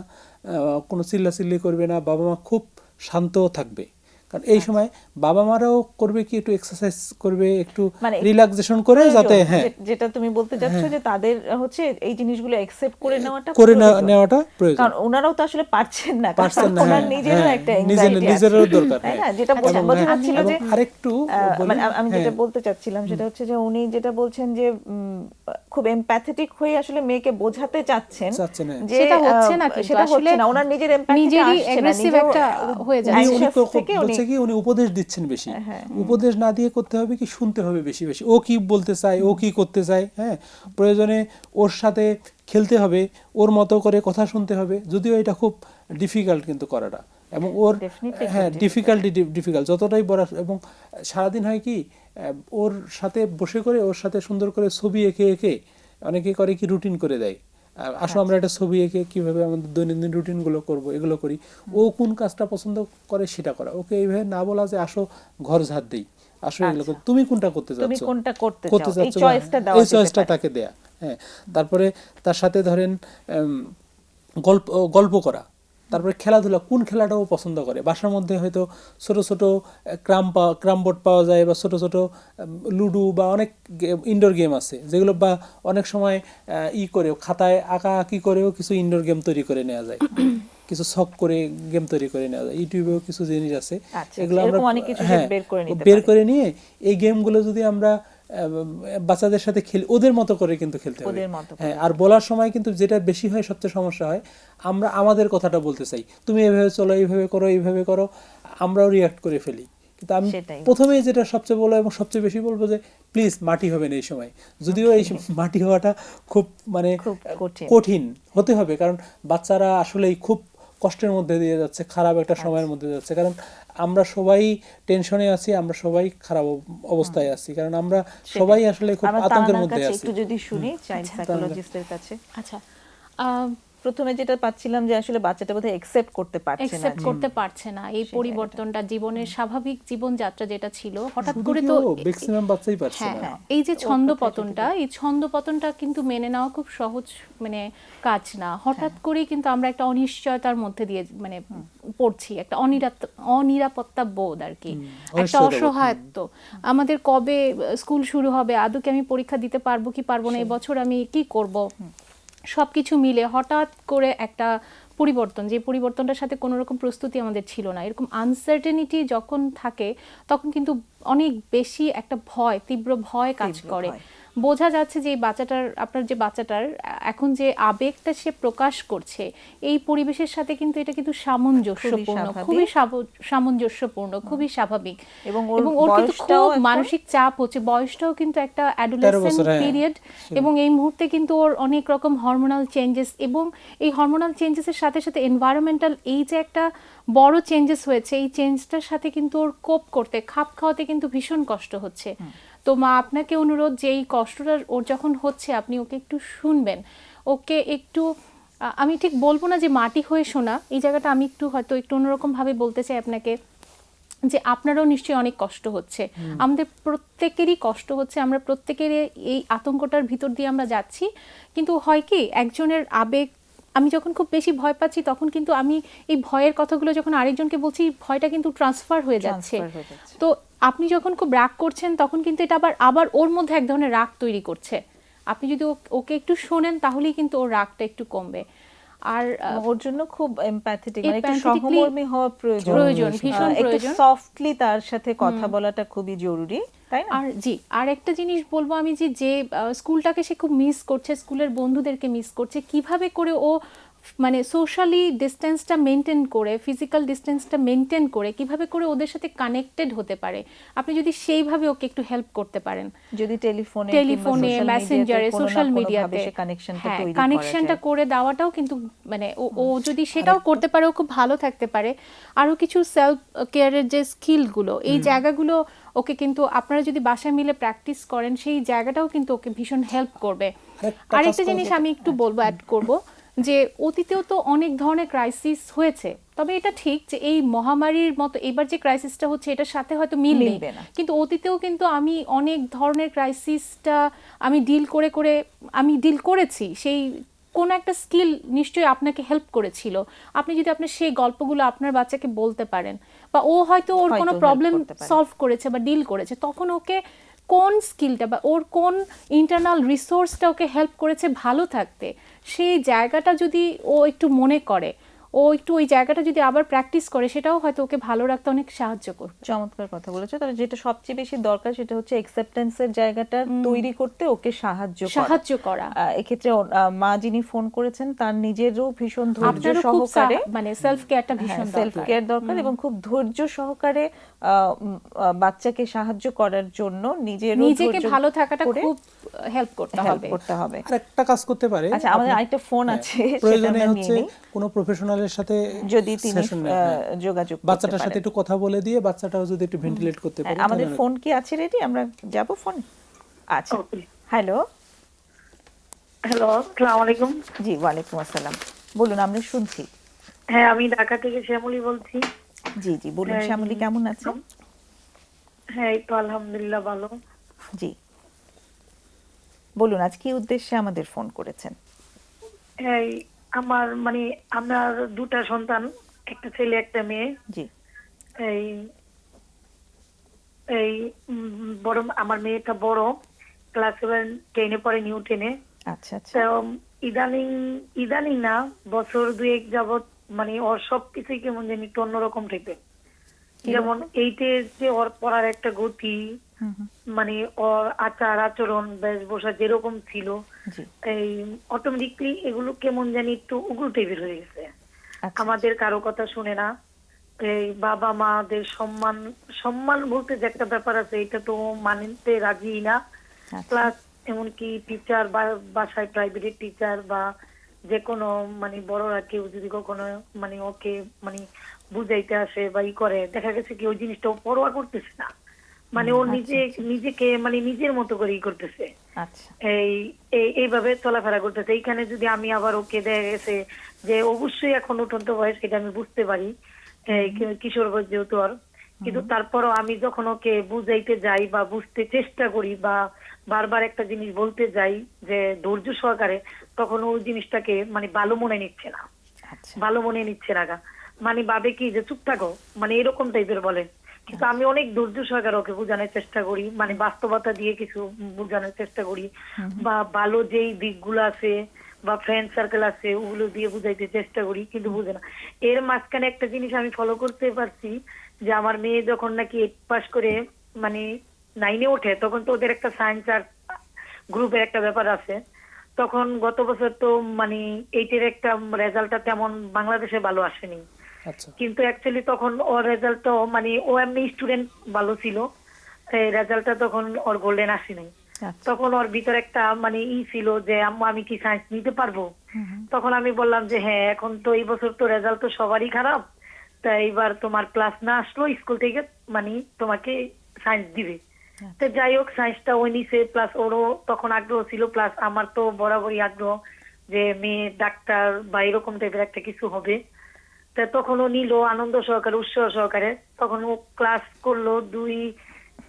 কোনো চিল্লাচিল্লি করবে না, বাবা মা খুব শান্ত থাকবে। কারণ এই সময় বাবা মারাও করবে কি একটু এক্সারসাইজ করবে, একটু মানে রিল্যাক্সেশন করে, যাতে হ্যাঁ যেটা তুমি বলতে চাচ্ছ যে তাদের হচ্ছে এই জিনিসগুলো অ্যাকসেপ্ট করে নেওয়াটা করে প্রয়োজন। নেওয়াটা প্রয়োজন। কারণ ওনারাও তো আসলে পারছেন না, পারছেন না, ওনার হ্যাঁ, নিজেরও হ্যাঁ, একটা anxiety আছে, নিজেরও দরকার, তাই না? হ্যাঁ। যেটা এবং বোঝা হ্যাঁ, যাচ্ছিল এবং যে আরেকটু বলি, মানে আমি যেটা হ্যাঁ। বলতে চাচ্ছিলাম সেটা হচ্ছে যে উনি যেটা বলছেন যে খুব এমপ্যাথেটিক হয়ে আসলে মেয়েকে বোঝাতে চাচ্ছেন হ্যাঁ। যে সেটা হচ্ছে না, কিন্তু সেটা হচ্ছে আসলে না, ওনার নিজের এমপ্যাথিটা নিজেরই আসছে না, aggressive নিজেও একটা হয়ে যায়। উনি anxious তো থেকে বলছে কি উনি উপদেশ দিচ্ছেন বেশি, উপদেশ না দিয়ে করতে হবে কি শুনতে হবে বেশি বেশি, ও কি বলতে চায়, ও কি করতে চায়, হ্যাঁ প্রয়োজনে ওর সাথে খেলতে হবে, ওর মতো করে কথা শুনতে হবে, যদিও এটা খুব ডিফিকাল্ট কিন্তু করাটা, এবং ওর Definitely হ্যাঁ খুব ডিফিকাল্ট যতটাই বড়, এবং সারাদিন হয় কি ওর সাথে বসে করে ওর সাথে সুন্দর করে ছবি এঁকে এঁকে অনেকে করে কি রুটিন করে দেয়, আসো আমরা একটা ছবি এঁকে কিভাবে আমাদের দৈনন্দিন রুটিনগুলো করব এগুলো করি, ও কোন কাজটা পছন্দ করে সেটা করা, ওকে এইভাবে না বলা যে আসো ঘর ঝাড় দেই, আসো এগুলো করি, তুমি কোনটা করতে তুমি চাচ্ছ, কোনটা করতে করতে চাও, এই চাচ্ছ, চয়েসটা দেওয়া এই যেতে চয়েসটা পারে। তাকে দেয়া, হ্যাঁ। তারপরে তার সাথে ধরেন গল্প করা, তারপরে খেলাধুলা, কোন খেলাটাও পছন্দ করে, বাসার মধ্যে হয়তো ছোট ছোট ক্রাম বোর্ড পাওয়া যায়, বা ছোট ছোট লুডো বা অনেক ইনডোর গেম আছে যেগুলো, বা অনেক সময় করে খাতায় আঁকা আঁকি করেও কিছু ইনডোর গেম তৈরি করে নেওয়া যায়, কিছু শখ করে গেম তৈরি করে নেওয়া যায়, ইউটিউবেও কিছু জিনিস আছে, আচ্ছা, এগুলো আমরা এরকম অনেক কিছু হ্যাঁ বের করে নিতে বের পারে। করে নিয়ে এই গেমগুলো যদি আমরা বাচ্চাদের সাথে খেলি, ওদের মতো করে কিন্তু খেলতে হবে, ওদের মতো করে। হ্যাঁ। আর বলার সময় কিন্তু যেটা বেশি হয়, সবচেয়ে সমস্যা হয়, আমরা আমাদের কথাটা বলতে চাই, তুমি এইভাবে চলো, এইভাবে করো, আমরাও রিয়াক্ট করে ফেলি, কিন্তু আমি সেটাই। প্রথমেই যেটা সবচেয়ে বলবো এবং সবচেয়ে বেশি বলবো যে প্লিজ মাটি হবেন এই সময়, যদিও এই মাটি হওয়াটা খুব মানে খুব কঠিন। কঠিন হতে হবে, কারণ বাচ্চারা আসলেই খুব কষ্টের মধ্যে দিয়ে যাচ্ছে, খারাপ একটা সময়ের মধ্যে যাচ্ছে, কারণ আমরা সবাই টেনশনে আছি, আমরা সবাই খারাপ অবস্থায় আছি, কারণ আমরা সবাই আসলে খুব আমরা আতঙ্কের তার মধ্যে কাছে আছি। একটু যদি শুনি, চাইল্ড সাইকোলজিস্টের কাছে। আচ্ছা, প্রথমে যেটা পাচ্ছিলাম যে আসলে বাচ্চাটা বোধহয় একসেপ্ট করতে পারছে না, অ্যাকসেপ্ট করতে পারছে না এই পরিবর্তনটা, জীবনের স্বাভাবিক জীবনযাত্রা যেটা ছিল হঠাৎ শুধু করে কি তো ও, ম্যাক্সিমাম বাচ্চাই পারছে হ্যাঁ, না। এই যে ছন্দপতনটা, এই ছন্দপতনটা কিন্তু মেনে নেওয়া খুব সহজ মানে কাজ না, হঠাৎ করেই কিন্তু আমরা একটা অনিশ্চয়তার মধ্যে দিয়ে মানে পড়ছি, একটা অনিরাপত্তা বোধ আর কি, একটা অসহায়ত্ব, আমাদের কবে স্কুল শুরু হবে, আদৌ কি আমি পরীক্ষা দিতে পারবো কি পারবো না, এবছর আমি কি করব, সবকিছু মিলে হঠাৎ করে একটা পরিবর্তন, যে পরিবর্তনটার সাথে কোনো রকম প্রস্তুতি আমাদের ছিল না, এরকম আনসার্টেনিটি যখন থাকে তখন কিন্তু অনেক বেশি একটা ভয়, তীব্র ভয় কাজ করে। বোঝা যাচ্ছে যে এই বাচ্চাটার, আপনার যে বাচ্চাটার এখন যে আবেগটা সে প্রকাশ করছে এই পরিবেশের সাথে কিন্তু এটা কিন্তু সামঞ্জস্যপূর্ণ, খুবই সামঞ্জস্যপূর্ণ, খুবই স্বাভাবিক, এবং ওর কিন্তু খুব মানসিক চাপ হচ্ছে, বয়সটাও কিন্তু একটা অ্যাডোলেসেন্ট পিরিয়ড, এবং এই মুহূর্তে কিন্তু ওর অনেক রকম হরমোনাল চেঞ্জেস, এবং এই হরমোনাল চেঞ্জেসের সাথে সাথে এনভায়রনমেন্টাল এই যে একটা বড় চেঞ্জেস হয়েছে, এই চেঞ্জটার সাথে কিন্তু ওর কোপ করতে, খাপ খাওয়াতে কিন্তু ভীষণ কষ্ট হচ্ছে। তো মা আপনাকে অনুরোধ যে এই কষ্টটা ওর যখন হচ্ছে আপনি ওকে একটু শুনবেন, ওকে একটু, আমি ঠিক বলবো না যে মাটি হয়ে শোনা, এই জায়গাটা আমি একটু হয়তো একটু অন্যরকম ভাবে বলতে চাই আপনাকে, যে আপনারও নিশ্চয়ই অনেক কষ্ট হচ্ছে, আমাদের প্রত্যেকেরই কষ্ট হচ্ছে, আমরা প্রত্যেকের এই আতঙ্কটার ভিতর দিয়ে আমরা যাচ্ছি, কিন্তু হয় কি একজনের আবেগ, আমি যখন খুব বেশি ভয় পাচ্ছি তখন কিন্তু আমি এই ভয়ের কথাগুলো যখন আরেকজনকে বলছি, ভয়টা কিন্তু ট্রান্সফার হয়ে যাচ্ছে, তো আপনি যখন খুব রাগ করছেন তখন কিন্তু এটা আবার ওর মধ্যে এক ধরনের রাগ তৈরি করছে, আপনি যদি ওকে একটু শোনেন তাহলেই কিন্তু ওর রাগটা একটু কমবে। আর ওর জন্য খুব এমপ্যাথেটিক, মানে একটু সহমর্মী হওয়া প্রয়োজন, ভীষণ প্রয়োজন, সফটলি তার সাথে কথা বলাটা খুবই জরুরি, তাই না? আর জি, আর একটা জিনিস বলবো আমি, যে স্কুলটাকে সে খুব মিস করছে, স্কুলের বন্ধুদেরকে মিস করছে, কিভাবে করে ও মানে সোশ্যালি ডিস্টেন্সটা মেনটেন করে, ফিজিক্যাল ডিস্টেন্সটা মেনটেন করে কিভাবে করে ওদের সাথে কানেক্টেড হতে পারে, আপনি যদি সেইভাবে ওকে একটু হেল্প করতে পারেন, যদি টেলিফোনে, মেসেঞ্জারে, সোশ্যাল মিডিয়াতে কানেকশনটা করে দেওয়াটাও কিন্তু মানে ও যদি সেটাও করতে পারে ও খুব ভালো থাকতে পারে। আরও কিছু সেলফ কেয়ারের যে স্কিলগুলো, এই জায়গাগুলো ওকে কিন্তু আপনারা যদি বাসায় মিলে প্র্যাকটিস করেন, সেই জায়গাটাও কিন্তু ওকে ভীষণ হেল্প করবে। আরেকটা জিনিস আমি একটু বলবো, অ্যাড করব, যে অতীতেও তো অনেক ধরনের ক্রাইসিস হয়েছে, তবে এটা ঠিক যে এই মহামারীর মতো এবার যে ক্রাইসিসটা হচ্ছে এটার সাথে হয়তো মিলবে না, কিন্তু অতীতেও কিন্তু আমি অনেক ধরনের ক্রাইসিসটা আমি ডিল করেছি, সেই কোনো একটা স্কিল নিশ্চয়ই আপনাকে হেল্প করেছিল, আপনি যদি আপনার সেই গল্পগুলো আপনার বাচ্চাকে বলতে পারেন, বা ও হয়তো ওর হয়তো কোনো help প্রবলেম করতে পারে। সলভ করেছে বা ডিল করেছে, তখন ওকে কোন স্কিলটা বা ওর কোন ইন্টারনাল রিসোর্সটা ওকে হেল্প করেছে ভালো থাকতে, সেই জায়গাটা যদি ও একটু মনে করে, ও একটু ওই জায়গাটা যদি আবার প্র্যাকটিস করে, সেটাও হয়তো ওকে ভালো রাখতে অনেক সাহায্য করবে। চমৎকার কথা বলেছো। তবে যেটা সবচেয়ে বেশি দরকার সেটা হচ্ছে অ্যাকসেপ্টেন্সের জায়গাটা তৈরি করতে ওকে সাহায্য করা। এক্ষেত্রে মা যিনি ফোন করেছেন তার নিজেরও ভীষণ ধৈর্য আপনারও খুব সহকারে মানে সেলফ কেয়ারটা ভীষণ সেলফ দরকার। কেয়ার দরকার এবং খুব ধৈর্য সহকারে বাচ্চাকে সাহায্য করার জন্য নিজেকে ভালো থাকাটা খুব হেল্প করতে হবে। আর একটা কাজ করতে পারে, আচ্ছা, আমাদের আরেকটা ফোন আছে, সেটা প্রয়োজনে আমরা হচ্ছে নিয়ে নিই। কোনো প্রফেশনালের সাথে যদি তিনি session নেন, যোগাযোগ করতে বাচ্চাটার সাথে পারেন। একটু কথা বলে দিয়ে বাচ্চাটাও যদি একটু ভেন্টিলেট করতে পারে। আমাদের তাহলে- ফোন কি আছে রেডি? আমরা যাব ফোন। আচ্ছা, Okay. হ্যালো। হ্যালো, আসসালামু আলাইকুম। জি, ওয়ালাইকুম আসসালাম। বলুন, আমরা শুনছি। হ্যাঁ, আমি ঢাকা থেকে শ্যামলী বলছি। জি জি, বলুন হ্যাঁ, শ্যামলী, কেমন আছেন? হ্যাঁ, এই তো আলহামদুলিল্লাহ ভালো। জি, বলুন আজ কি উদ্দেশ্যে আমাদের ফোন করেছেন? এই আমার মানে আমার দুটা সন্তান, একটা ছেলে একটা মেয়ে। জি এই এই বড় আমার মেয়েটা বড়, ক্লাস 7-10 পড়ে, নিউ 10-এ। আচ্ছা আচ্ছা। তো ইদানিং ইদানিং না, বছর দুয়েক যাবত মানে ওর সবকিছুই কেমন জানি একটু অন্যরকম টাইপের। যেমন এইটে যে ওর পড়ার একটা গতি, হুম হুম, মানে ওর আচার আচরণ বেশভূষা যেরকম ছিল, জি এই অটোমেটিকলি এগুলো কেমন জানি একটু উগ্র টাইপের হয়ে গেছে। আচ্ছা আমাদের কারো কথা শুনে না। এই বাবা মাদের সম্মান সম্মান বলতে যে একটা ব্যাপার আছে, এটা তো মানতে রাজি না। আচ্ছা। প্লাস এমনকি টিচার বা বাসায় প্রাইভেট টিচার বা যে কোনো মানে বড়রা কেউ যদি কখনো মানে ওকে মানে বুঝাইতে আসে বা ই করে, দেখা গেছে কি ওই জিনিসটা ও পরোয়া করতেছে না। মানে ও নিজেকে মানে নিজের মতো করে ই করতেছে, আচ্ছা এইভাবে চলাফেরা করতেছে। এইখানে যদি আমি আবার ওকে দেখা গেছে যে অবশ্যই এখন উঠন্ত বয়স, সেটা আমি বুঝতে পারি, কিশোর বয়স যেহেতু আর, কিন্তু তারপরও আমি যখন ওকে বুঝাইতে যাই বা বুঝতে চেষ্টা করি বা বারবার একটা জিনিস বলতে যাই যে ধৈর্য সহকারে, তখন ওই জিনিসটাকে মানে ভালো মনে নিচ্ছে না, আচ্ছা ভালো মনে নিচ্ছে না। মানে ভাবে কি যে চুপ থাকো, মানে এরকম টাইপের বলে। কিন্তু আমি অনেক ধৈর্য সহকারে ওকে বোঝানোর চেষ্টা করি, মানে বাস্তবতা দিয়ে কিছু বোঝানোর চেষ্টা করি, বা ভালো যেই দিকগুলো আছে বা ফ্রেন্ড সার্কেল আছে ওগুলো দিয়ে বুঝাইতে চেষ্টা করি, কিন্তু বুঝে না। এর মাঝখানে একটা জিনিস আমি ফলো করতে পারছি, যে আমার মেয়ে যখন নাকি 8 পাস করে মানে 9-এ ওঠে, তখন তো ওদের একটা সায়েন্স আর গ্রুপের একটা ব্যাপার আছে। তখন গত বছর তো মানে 8-এর একটা রেজাল্টটা তেমন বাংলাদেশে ভালো আসেনি, আচ্ছা কিন্তু অ্যাকচুয়ালি তখন ওর রেজাল্টটা মানে ও এমনি স্টুডেন্ট ভালো ছিল, রেজাল্টটা তখন ওর গোল্ডেন আসেনি। আচ্ছা তখন ওর ভিতর একটা মানে ছিল যে আম্মু আমি কি সায়েন্স নিতে পারবো। তখন আমি বললাম যে হ্যাঁ, এখন তো এই বছর তো রেজাল্ট তো সবারই খারাপ, তাই এবার তোমার ক্লাস না আসলো স্কুল থেকে মানে তোমাকে সায়েন্স দিবে। তো যাই হোক, সায়েন্সটা ওই নিছে, প্লাস ওরও তখন আগ্রহ ছিল, প্লাস আমার তো বরাবরই আগ্রহ যে মেয়ে ডাক্তার বা এরকম টাইপের একটা কিছু হবে। তা তখন ও নিল আনন্দ সহকারে, উৎসাহ সহকারে। তখন ও ক্লাস করলো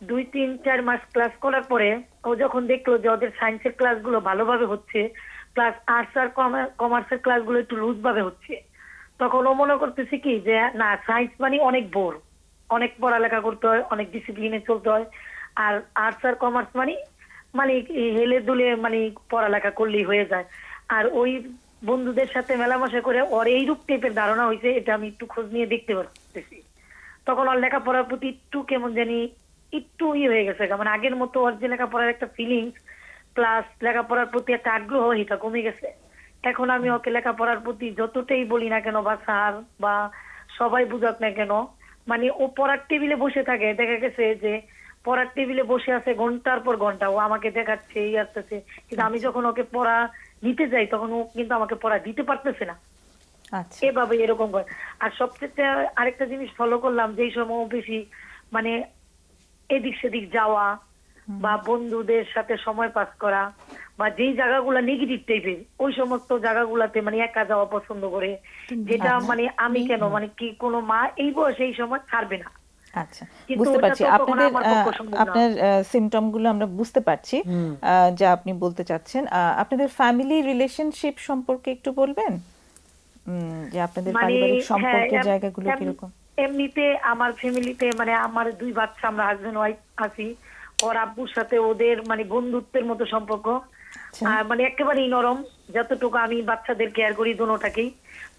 2-3-4 মাস ক্লাস করার পরে ও যখন দেখলো যে ওদের সায়েন্সের ক্লাসগুলো ভালোভাবে হচ্ছে, প্লাস আর্টস আর কমার্সের ক্লাসগুলো একটু লুজ ভাবে হচ্ছে, তখন ও মনে করতেছে কি যে না, সায়েন্স মানে অনেক বোর, অনেক পড়ালেখা করতে হয়, অনেক ডিসিপ্লিনে চলতে হয়। আর আর্টস আর কমার্স মানে মানে হেলে দুলে মানে পড়ালেখা করলেই হয়ে যায়। আর ওই বন্ধুদের সাথে মেলামেশা করে ওর এইরূপ টাইপের ধারণা হয়েছে, এটা আমি একটু খোঁজ নিয়ে দেখতে পারতেছি। তখন ওর লেখাপড়ার প্রতি একটু কেমন জানি একটু হয়ে গেছে, মানে আগের মতো ওর যে লেখাপড়ার একটা ফিলিংস প্লাস লেখাপড়ার প্রতি একটা আগ্রহ, এটা কমে গেছে। এখন আমি ওকে লেখাপড়ার প্রতি যতটাই বলি না কেন বা স্যার বা সবাই বুঝাক না কেন, মানে ও পড়ার টেবিলে বসে থাকে, দেখা গেছে যে পড়ার টেবিলে বসে আছে ঘন্টার পর ঘন্টা, ও আমাকে দেখাচ্ছে এই আসতেছে, কিন্তু আমি যখন ওকে পড়া নিতে যাই তখন ও কিন্তু আমাকে পড়া দিতে পারতেছে না। আচ্ছা এভাবে এরকম করে। আর সবচেয়ে আরেকটা জিনিস ফলো করলাম, যেই সময় বেশি মানে এদিক সেদিক যাওয়া বা বন্ধুদের সাথে সময় পাস করা বা যেই জায়গাগুলা নেগেটিভ টাইপের, ওই সমস্ত জায়গাগুলাতে মানে একা যাওয়া পছন্দ করে, যেটা মানে আমি কেন মানে কি কোনো মা এই বয়সে এই সময় ছাড়বে না। আচ্ছা, কিন্তু বুঝতে ওটা পারছি তো তখন আপনাদের আমার পক্ষে সম্ভব না। আপনার সিমটম গুলো আমরা বুঝতে পারছি, যা আপনি বলতে চাচ্ছেন। আপনাদের ফ্যামিলি রিলেশনশিপ সম্পর্কে একটু বলবেন, যে আপনাদের মানে পারিবারিক সম্পর্কের হ্যাঁ, জায়গাগুলো কিরকম? এমনিতে আমার ফ্যামিলিতে মানে আমার 2 বাচ্চা, আমরা হাজবেন্ড ওয়াইফ আছি। ওর আব্বুর সাথে ওদের মানে বন্ধুত্বের মতো সম্পর্ক, আর মানে একেবারেই নরম। যতটুকু আমি বাচ্চাদের কেয়ার করি দোনোটাকেই,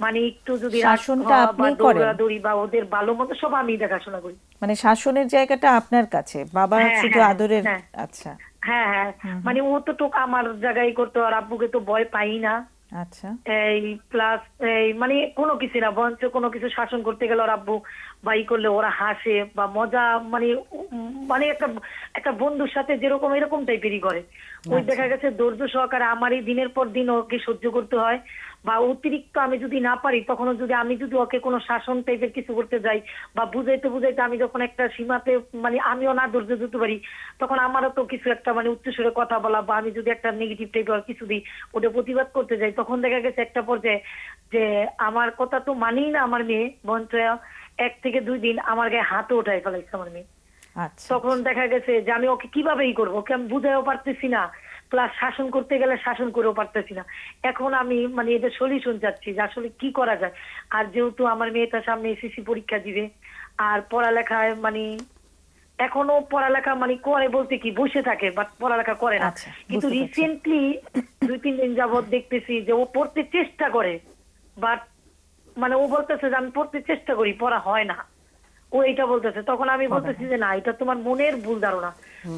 মানে একটু যদি রাগ শাসনটা হওয়া বা আপনিই করেন? দৌড়াদৌড়ি বা ওদের ভালো মতো সব আমি দেখাশোনা করি। মানে শাসনের জায়গাটা আপনার কাছে, বাবা হ্যাঁ, শুধু হ্যাঁ, আদরের? হ্যাঁ। আচ্ছা হ্যাঁ হ্যাঁ, মানে ও তো টোক আমার জায়গায় করতো, আর আব্বুকে তো ভয় পাই না। আচ্ছা এই প্লাস এই মানে কোনো কিছু না, বরঞ্চ কোনো কিছু শাসন করতে গেলে ওর আব্বু বাই করলে ওরা হাসে বা মজা, মানে মানে একটা একটা বন্ধুর সাথে যেরকম এরকম টাইপেরই করে। ওই দেখা গেছে ধৈর্য সহকারে আমারই দিনের পর দিন ওকে সহ্য করতে হয়, বা অতিরিক্ত আমি যদি না পারি তখনও যদি আমি যদি ওকে কোনো শাসন টাইপের কিছু করতে যাই বা বুঝাইতে বুঝাইতে আমি যখন একটা সীমাতে মানে আমিও না ধৈর্য ধরতে পারি, তখন আমারও তো কিছু একটা মানে উচ্চস্বরে কথা বলা বা আমি যদি একটা নেগেটিভ টাইপের কিছু দিই ওটা প্রতিবাদ করতে যাই, তখন দেখা গেছে একটা পর্যায়ে যে আমার কথা তো মানেই না আমার মেয়ে, বরঞ্চ 1 থেকে 2 দিন আমার গায়ে হাতও উঠাই ফেলাইছে আমার মেয়ে। আচ্ছা তখন দেখা গেছে যে আমি ওকে কিভাবেই করবো, ওকে আমি বুঝাইও পারতেছি না, প্লাস শাসন করতে গেলে শাসন করেও পারতেছি না। এখন আমি মানে এদের সলিউশন চাচ্ছি যে আসলে কি করা যায়। আর যেহেতু আমার মেয়েটা সামনে এসএসসি পরীক্ষা দিবে, আর পড়ালেখায় মানে এখনো পড়ালেখা মানে করে বলতে কি বসে থাকে, বাট পড়ালেখা করে না। আচ্ছা, কিন্তু বুঝতে পারছি। রিসেন্টলি 2-3 দিন যাবত দেখতেছি যে ও পড়তে চেষ্টা করে, বাট মানে ও বলতেছে যে আমি পড়তে চেষ্টা করি, পড়া হয় না। ও এটা বলতেছে, তখন আমি বলতেছি যে না, এটা তোমার মনের ভুল ধারণা।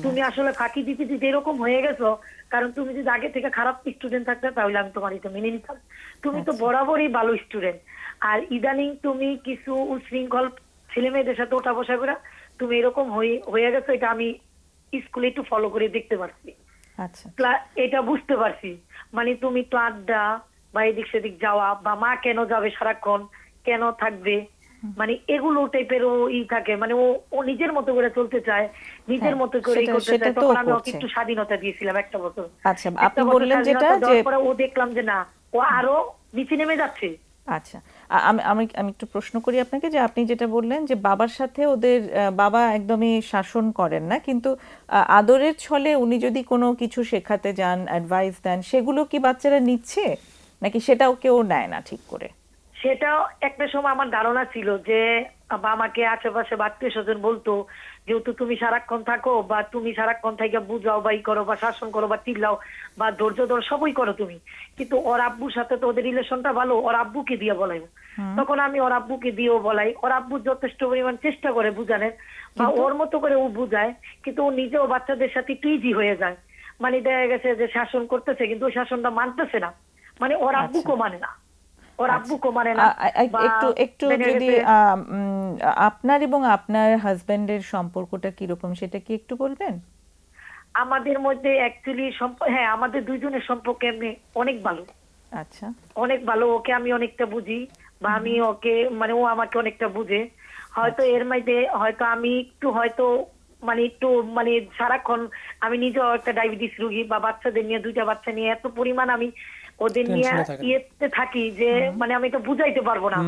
তুমি আসলে ফাঁকি দিতে দিতে এরকম হয়ে গেছো, কারণ তুমি যদি আগে থেকে খারাপ স্টুডেন্ট থাকতে তাহলে আমি তোমার এটা মেনে নিতাম। তুমি তো বরাবরই ভালো স্টুডেন্ট, আর ইদানিং তুমি কিছু উশৃঙ্খল ছেলে মেয়েদের সাথে ওঠা বসা করে তুমি এরকম হয়ে গেছো, এটা আমি স্কুলে একটু ফলো করে দেখতে পারছি, আচ্ছা এটা বুঝতে পারছি। মানে তুমি তো আড্ডা বা এদিক সেদিক যাওয়া বা মা কেন যাবে সারাক্ষণ, কেন থাকবে, মানে এগুলো টাইপের ও থাকে, মানে ও নিজের মতো করে চলতে চায়, নিজের হ্যাঁ, মতো করে করতে সেটা চায়। তো তখন আমি ওকে করছে। একটু স্বাধীনতা দিয়েছিলাম 1 বছর। আচ্ছা, 1 আপনি বছর বললেন যেটা স্বাধীনতা দেওয়ার যে পরে ও দেখলাম যে না, ও আরো নিচে নেমে যাচ্ছে। আচ্ছা আমি আমি আমি একটু প্রশ্ন করি আপনাকে, যে আপনি যেটা বললেন যে বাবার সাথে ওদের বাবা একদমই শাসন করেন না, কিন্তু আদরের ছলে উনি যদি কোনো কিছু শেখাতে যান, অ্যাডভাইস দেন, সেগুলো কি বাচ্চারা নিচ্ছে নাকি সেটাও কেউ নেয় না ঠিক করে? সেটাও একটা সময় আমার ধারণা ছিল যে বা আমাকে আশেপাশে আত্মীয় স্বজন বলতো, যেহেতু তুমি সারাক্ষণ থাকো বা তুমি সারাক্ষণ থেকে বুঝাও বা করো বা শাসন করো বা চিল্লাও বা ধৈর্য ধরো, সবই করো তুমি, কিন্তু ওর আব্বুর সাথে তো ওদের রিলেশনটা ভালো, ওর আব্বুকে দিয়ে বলাই। তখন আমি ওর আব্বুকে দিয়েও বলাই, ওর আব্বু যথেষ্ট পরিমাণ চেষ্টা করে বুঝানোর বা ওর মতো করে ও বুঝায়, কিন্তু ও নিজেও বাচ্চাদের সাথে একটু ইজি হয়ে যায়। মানে দেখা গেছে যে শাসন করতেছে কিন্তু ওই শাসনটা মানতেছে না, মানে ওর আব্বুকে মানে না, ওর আব্বুকে মানে না। বা একটু একটু দেখা যদি গেছে- আপনার এবং আপনার হাজবেন্ডের সম্পর্কটা কিরকম সেটা কি একটু বলবেন? আমাদের মধ্যে অ্যাকচুয়ালি হ্যাঁ, আমাদের দুইজনের সম্পর্ক এমনি অনেক ভালো, আচ্ছা অনেক ভালো। ওকে আমি অনেকটা বুঝি বা আমি ওকে মানে ও আমাকে অনেকটা বুঝে। হয়তো এর মধ্যে হয়তো আমি একটু হয়তো মানে একটু মানে সারাক্ষণ আমি নিজেও একটা ডায়াবেটিস রোগী বা বাচ্চাদের নিয়ে 2টা বাচ্চা নিয়ে এত পরিমাণ আমি ওদের নিয়ে টেনশনে থাকেন। ইয়েতে থাকি যে মানে আমি তো বুঝাইতে পারবো না।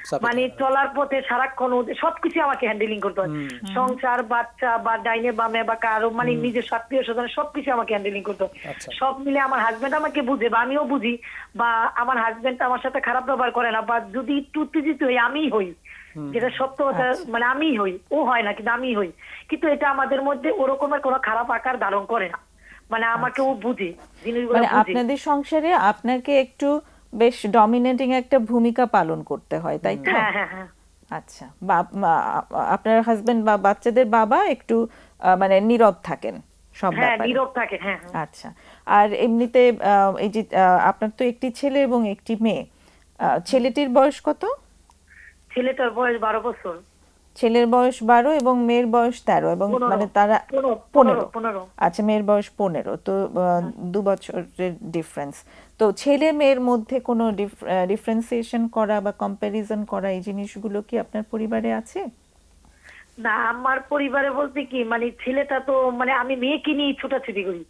চাপে মানে থাকেন। চলার পথে সারাক্ষণ ওদের সবকিছু আমাকে হ্যান্ডেলিং করতে হয়, সংসার, বাচ্চা বা ডাইনে বামে বা কারো মানে নিজের আত্মীয় স্বজন সবকিছু আমাকে হ্যান্ডেলিং করতে হয়। আচ্ছা। সব মিলে আমার হাজবেন্ড আমাকে বুঝে বা আমিও বুঝি, বা আমার হাজবেন্ড আমার সাথে খারাপ ব্যবহার করে না, বা যদি একটু উত্তেজিত হই আমিই হই, যেটা সত্য কথা, মানে আমিই হই, ও হয় না কিন্তু আমিই হই। কিন্তু এটা আমাদের মধ্যে ওরকমের কোনো খারাপ আকার ধারণ করে না, মানে আমাকে ও বুঝে জিনিসগুলো মানে বুঝে। আপনাদের সংসারে আপনাকে একটু বেশ ডমিনেটিং একটা ভূমিকা পালন করতে হয়, তাই তো? হ্যাঁ হ্যাঁ হ্যাঁ, আচ্ছা, আপনার হাজবেন্ড বা বাচ্চাদের বাবা একটু মানে নীরব থাকেন সব হ্যাঁ ব্যাপারে? নীরব থাকে, হ্যাঁ হ্যাঁ। আচ্ছা, আর এমনিতে এই যে আপনার তো একটি ছেলে এবং একটি মেয়ে, ছেলেটির বয়স কত? ছেলেটার বয়স 12 বছর। ছেলের বয়স 12 এবং মেয়ের বয়স 13, এবং 15 মানে তারা 15 15। আচ্ছা, মেয়ের বয়স 15, তো 2 বছরের ডিফারেন্স। তো ছেলে মেয়ের মধ্যে কোনো ডিফারেন্সিয়েশন করা বা কম্প্যারিজন করা এই জিনিসগুলো কি আপনার পরিবারে আছে? না, আমার পরিবারে বলতে কি মানে ছেলেটা তো মানে আমি মেয়েকে নিয়ে ছোটাছুটি করি,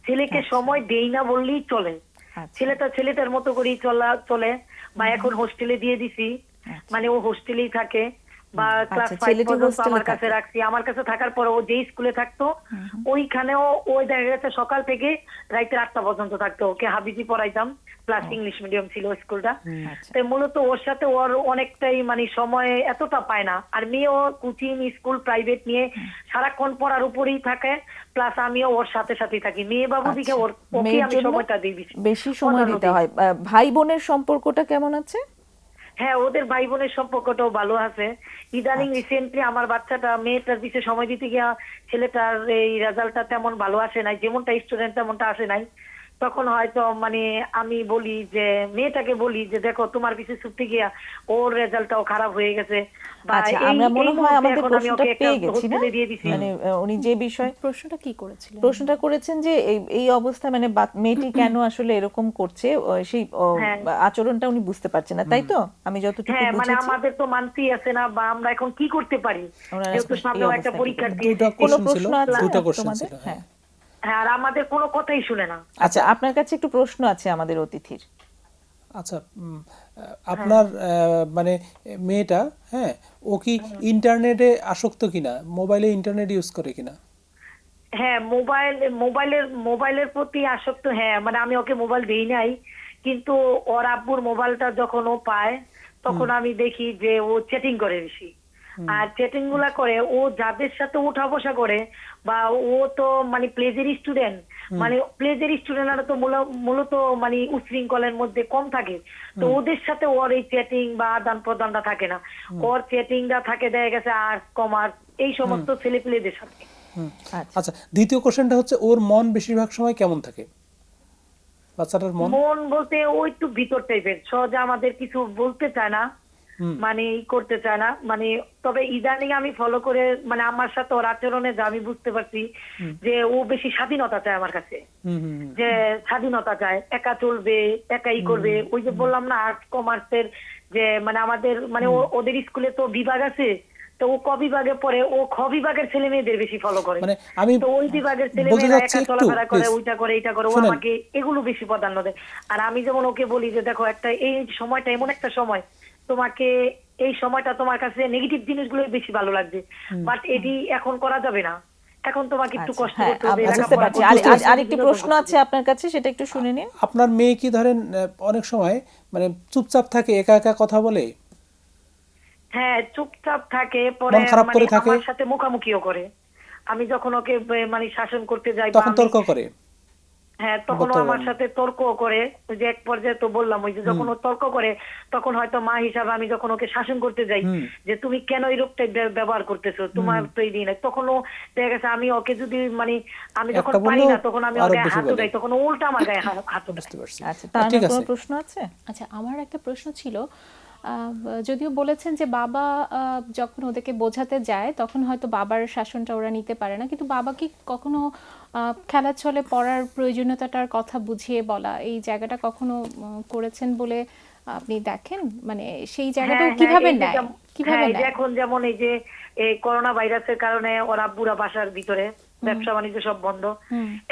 ছেলেকে সময় দেই না বললেই চলে। আচ্ছা। ছেলেটা ছেলেটার মতো করেই চলে, বা এখন হোস্টেলে দিয়ে দিছি, মানে ও হোস্টেলেই থাকে। বা ক্লাস আচ্ছা, 5 ছেলেটি পর্যন্ত hostel-এ আমার কাছে থাকে। রাখছি। আমার কাছে থাকার পরে ও যেই স্কুলে থাকতো ওইখানেও ওই দেখা গেছে সকাল থেকে রাইতে 8টা পর্যন্ত থাকতো। ওকে হাবিজি পড়াইতাম, প্লাস ইংলিশ মিডিয়াম ছিল স্কুলটা। আচ্ছা। তাই মূলত ওর সাথে ওর অনেকটাই মানে সময় এতটা পায় না। আর মেয়েও কোচিং স্কুল প্রাইভেট নিয়ে সারাক্ষণ পড়ার উপরেই থাকে, প্লাস আমিও ওর সাথে সাথেই থাকি। মেয়ে বাবু দিকে আচ্ছা। ওকে মেয়ের আমি জন্য সময়টা দিই বেশি সময় প্রাধান্য দিতে দিই। হয়। ভাই বোনের সম্পর্কটা কেমন আছে? হ্যাঁ, ওদের ভাই বোনের সম্পর্কটাও ভালো আছে। ইদানিং রিসেন্টলি আমার বাচ্চাটা মেয়েটার পিছিয়ে সময় দিতে গিয়া ছেলেটার এই রেজাল্টটা তেমন ভালো আসে নাই, যেমনটা স্টুডেন্ট তেমনটা আসে নাই। তখন হয়তো মানে আমি বলি যে মেয়েটাকে বলি যে দেখো তোমার পিছিয়ে ছুটতে গিয়া ওর রেজাল্টটাও খারাপ হয়ে গেছে, বা আচ্ছা, এই আমরা মনে এই হয় মুহূর্তে আমাদের এখন আমি প্রশ্নটা ওকে একটা পেয়ে গেছি না? হোস্টেলে দিয়ে দিছি। মানে উনি যে বিষয় প্রশ্নটা কি করেছিলেন? প্রশ্নটা করেছেন যে এই অবস্থায় মানে মেয়েটি কেন আসলে এরকম করছে, সেই হ্যাঁ। আচরণটা উনি বুঝতে পারছেন না, তাই তো? আমি যতটুকু হ্যাঁ, মানে বুঝেছি। আমাদের তো মানতেই আছে না, বা আমরা এখন কি করতে পারি, ওনারা যেহেতু এই সামনেও একটা অবস্থায় কি পরীক্ষা করবেন? দিয়ে দুটা কোনো কোশ্চেন ছিল, প্রশ্ন আছে দুটা কোশ্চেন তোমাদের? ছিল। হ্যাঁ। হ্যাঁ, আর আমাদের কোনো কথাই শুনে না। আচ্ছা, আপনার কাছে একটু প্রশ্ন আছে আমাদের অতিথির। আচ্ছা, আপনার মানে মেয়েটা, হ্যাঁ, ও কি ইন্টারনেটে আসক্ত কিনা, মোবাইলে ইন্টারনেট ইউজ করে কিনা? হ্যাঁ, মোবাইলের প্রতি আসক্ত। হ্যাঁ, মানে আমি ওকে মোবাইল দেই নাই, কিন্তু ওর আব্বুর মোবাইলটা যখন ও পায় তখন আমি দেখি যে ও চ্যাটিং করে বেশি। আর চ্যাটিং গুলা করে ও যাদের সাথে উঠা বসা করে, বা ও তো মানে প্লেজের স্টুডেন্ট, মানে প্লেজের স্টুডেন্টরা তো মূলত মানে উচ্ছৃঙ্খলের মধ্যে কম থাকে, তো ওদের সাথে ওর এই চ্যাটিং বা আদান প্রদানটা থাকে না। ওর চ্যাটিংটা থাকে দেখা গেছে আর্টস কমার্স এই সমস্ত ছেলেপেলেদের সাথে। আচ্ছা, দ্বিতীয় কোশ্চেনটা হচ্ছে ওর মন বেশিরভাগ সময় কেমন থাকে, বাচ্চাটার মন? মন বলতে ও একটু ভিতর টাইপের, সহজে আমাদের কিছু বলতে চায় না, মানে করতে চায় না। মানে তবে ইদানিং আমি ফলো করে মানে আমার সাথে ওর আচরণে যা আমি বুঝতে পারছি যে ও বেশি স্বাধীনতা চায় আমার কাছে, যে স্বাধীনতা চায়, একা চলবে, একাই করবে। ওই যে বললাম না আর্টস কমার্সের যে মানে আমাদের মানে ওদের স্কুলে তো বিভাগ আছে, তো ও ক বিভাগে পড়ে, ও খ বিভাগের ছেলে মেয়েদের বেশি ফলো করে। মানে আমি তো ওই বিভাগের ছেলে বলতে মেয়েরা যাচ্ছি একা একটু, চলাফেরা করে, please, ওইটা করে, এইটা করে, ও শুনেন। আমাকে এগুলো বেশি প্রাধান্য দেয়। আর আমি যেমন ওকে বলি যে দেখো একটা এই সময়টা এমন একটা সময়, তোমাকে এই সময়টা তোমার কাছে নেগেটিভ জিনিসগুলো বেশি ভালো লাগবে, বাট এটি এখন করা যাবে না, এখন তোমাকে একটু কষ্ট হ্যাঁ, করতে হবে, বুঝতে লেখাপড়া পারছি। করতে হবে, আরেকটি প্রশ্ন আছে আপনার কাছে, সেটা একটু শুনে নিন। আপনার মেয়ে কি ধরেন অনেক সময় মানে চুপচাপ থাকে, একা একা কথা বলে? হ্যাঁ, চুপচাপ থাকে, পরে মন খারাপ মানে করে থাকে? আমার সাথে মুখামুখিও করে। আমি যখন ওকে মানে শাসন করতে যাই বা তখন আমি- তর্ক করে? হ্যাঁ, তখন ও আমার সাথে তর্ক করে। ওই যে এক পর্যায়ে তো বললাম, ওই যে যখন ও তর্ক করে তখন হয়তো মা হিসাবে আমি যখন ওকে শাসন করতে যাই যে তুমি কেন এই রূপটা ব্যবহার করতেছো, তোমার তো এই দিন, তখন ও দেখা গেছে আমি ওকে যদি মানে আমি যখন একটা পারি বললেও না তখন আমি আরো ওকে বেশি হাত বলে। উঠাই, তখন ও উল্টা আমার গায়ে হাত উঠায়। বুঝতে পারছি। আচ্ছা, তার ঠিক কোনো আছে। প্রশ্ন আছে? আচ্ছা, আমার একটা প্রশ্ন ছিল, যদিও বলেছেন যে বাবা যখন ওদেরকে বোঝাতে যায় তখন হয়তো বাবার শাসনটা ওরা নিতে পারে না, কিন্তু বাবা কি কখনো খেলার ছলে পড়ার প্রয়োজনীয়তাটার কথা বুঝিয়ে বলা এই জায়গাটা কখনো করেছেন বলে আপনি দেখেন? মানে সেই জায়গাটা হ্যাঁ, কিভাবে এই যে নেয়, কিভাবে হ্যাঁ, এই যে নেয়? এখন যেমন এই যে এই করোনা ভাইরাসের কারণে ওরা বুড়া বাসার ভিতরে, ব্যবসা বাণিজ্য সব বন্ধ।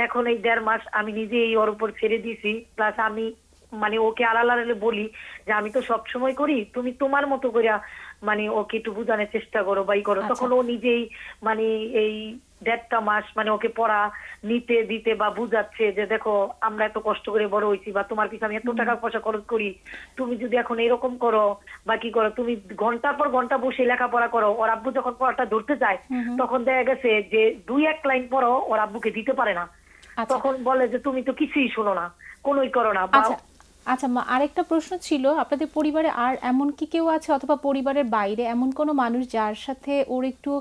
এখন এই 1.5 মাস আমি নিজেই ওর উপর ছেড়ে দিছি, প্লাস আমি মানে ওকে আড়ালে বলি যে আমি তো সব সময় করি, তুমি তোমার মতো করে মানে ওকে একটু বোঝানোর চেষ্টা করো বা ই করো। তখন ও নিজেই মানে এই 1.5 মাস মানে ওকে পড়া নিতে দিতে বা বুঝাচ্ছে যে দেখো আমরা এত কষ্ট করে বড় হয়েছি, বা তোমার পিছনে আমি এত টাকা পয়সা খরচ করি, তুমি যদি এখন এরকম করো বা কি করো, তুমি ঘন্টার পর ঘন্টা বসে লেখাপড়া করো। ওর আব্বু যখন পড়াটা ধরতে যায় তখন দেখা গেছে যে 2-1 লাইন পড়ো ওর আব্বুকে দিতে পারে না, তখন বলে যে তুমি তো কিছুই শোনো না, কোনোই করো না। বা আচ্ছা মা, আরেকটা প্রশ্ন ছিল, আপনাদের পরিবারে আর এমন কি কেউ আছে অথবা পরিবারের বাইরে এমন কোনো মানুষ যার সাথে ওর একটু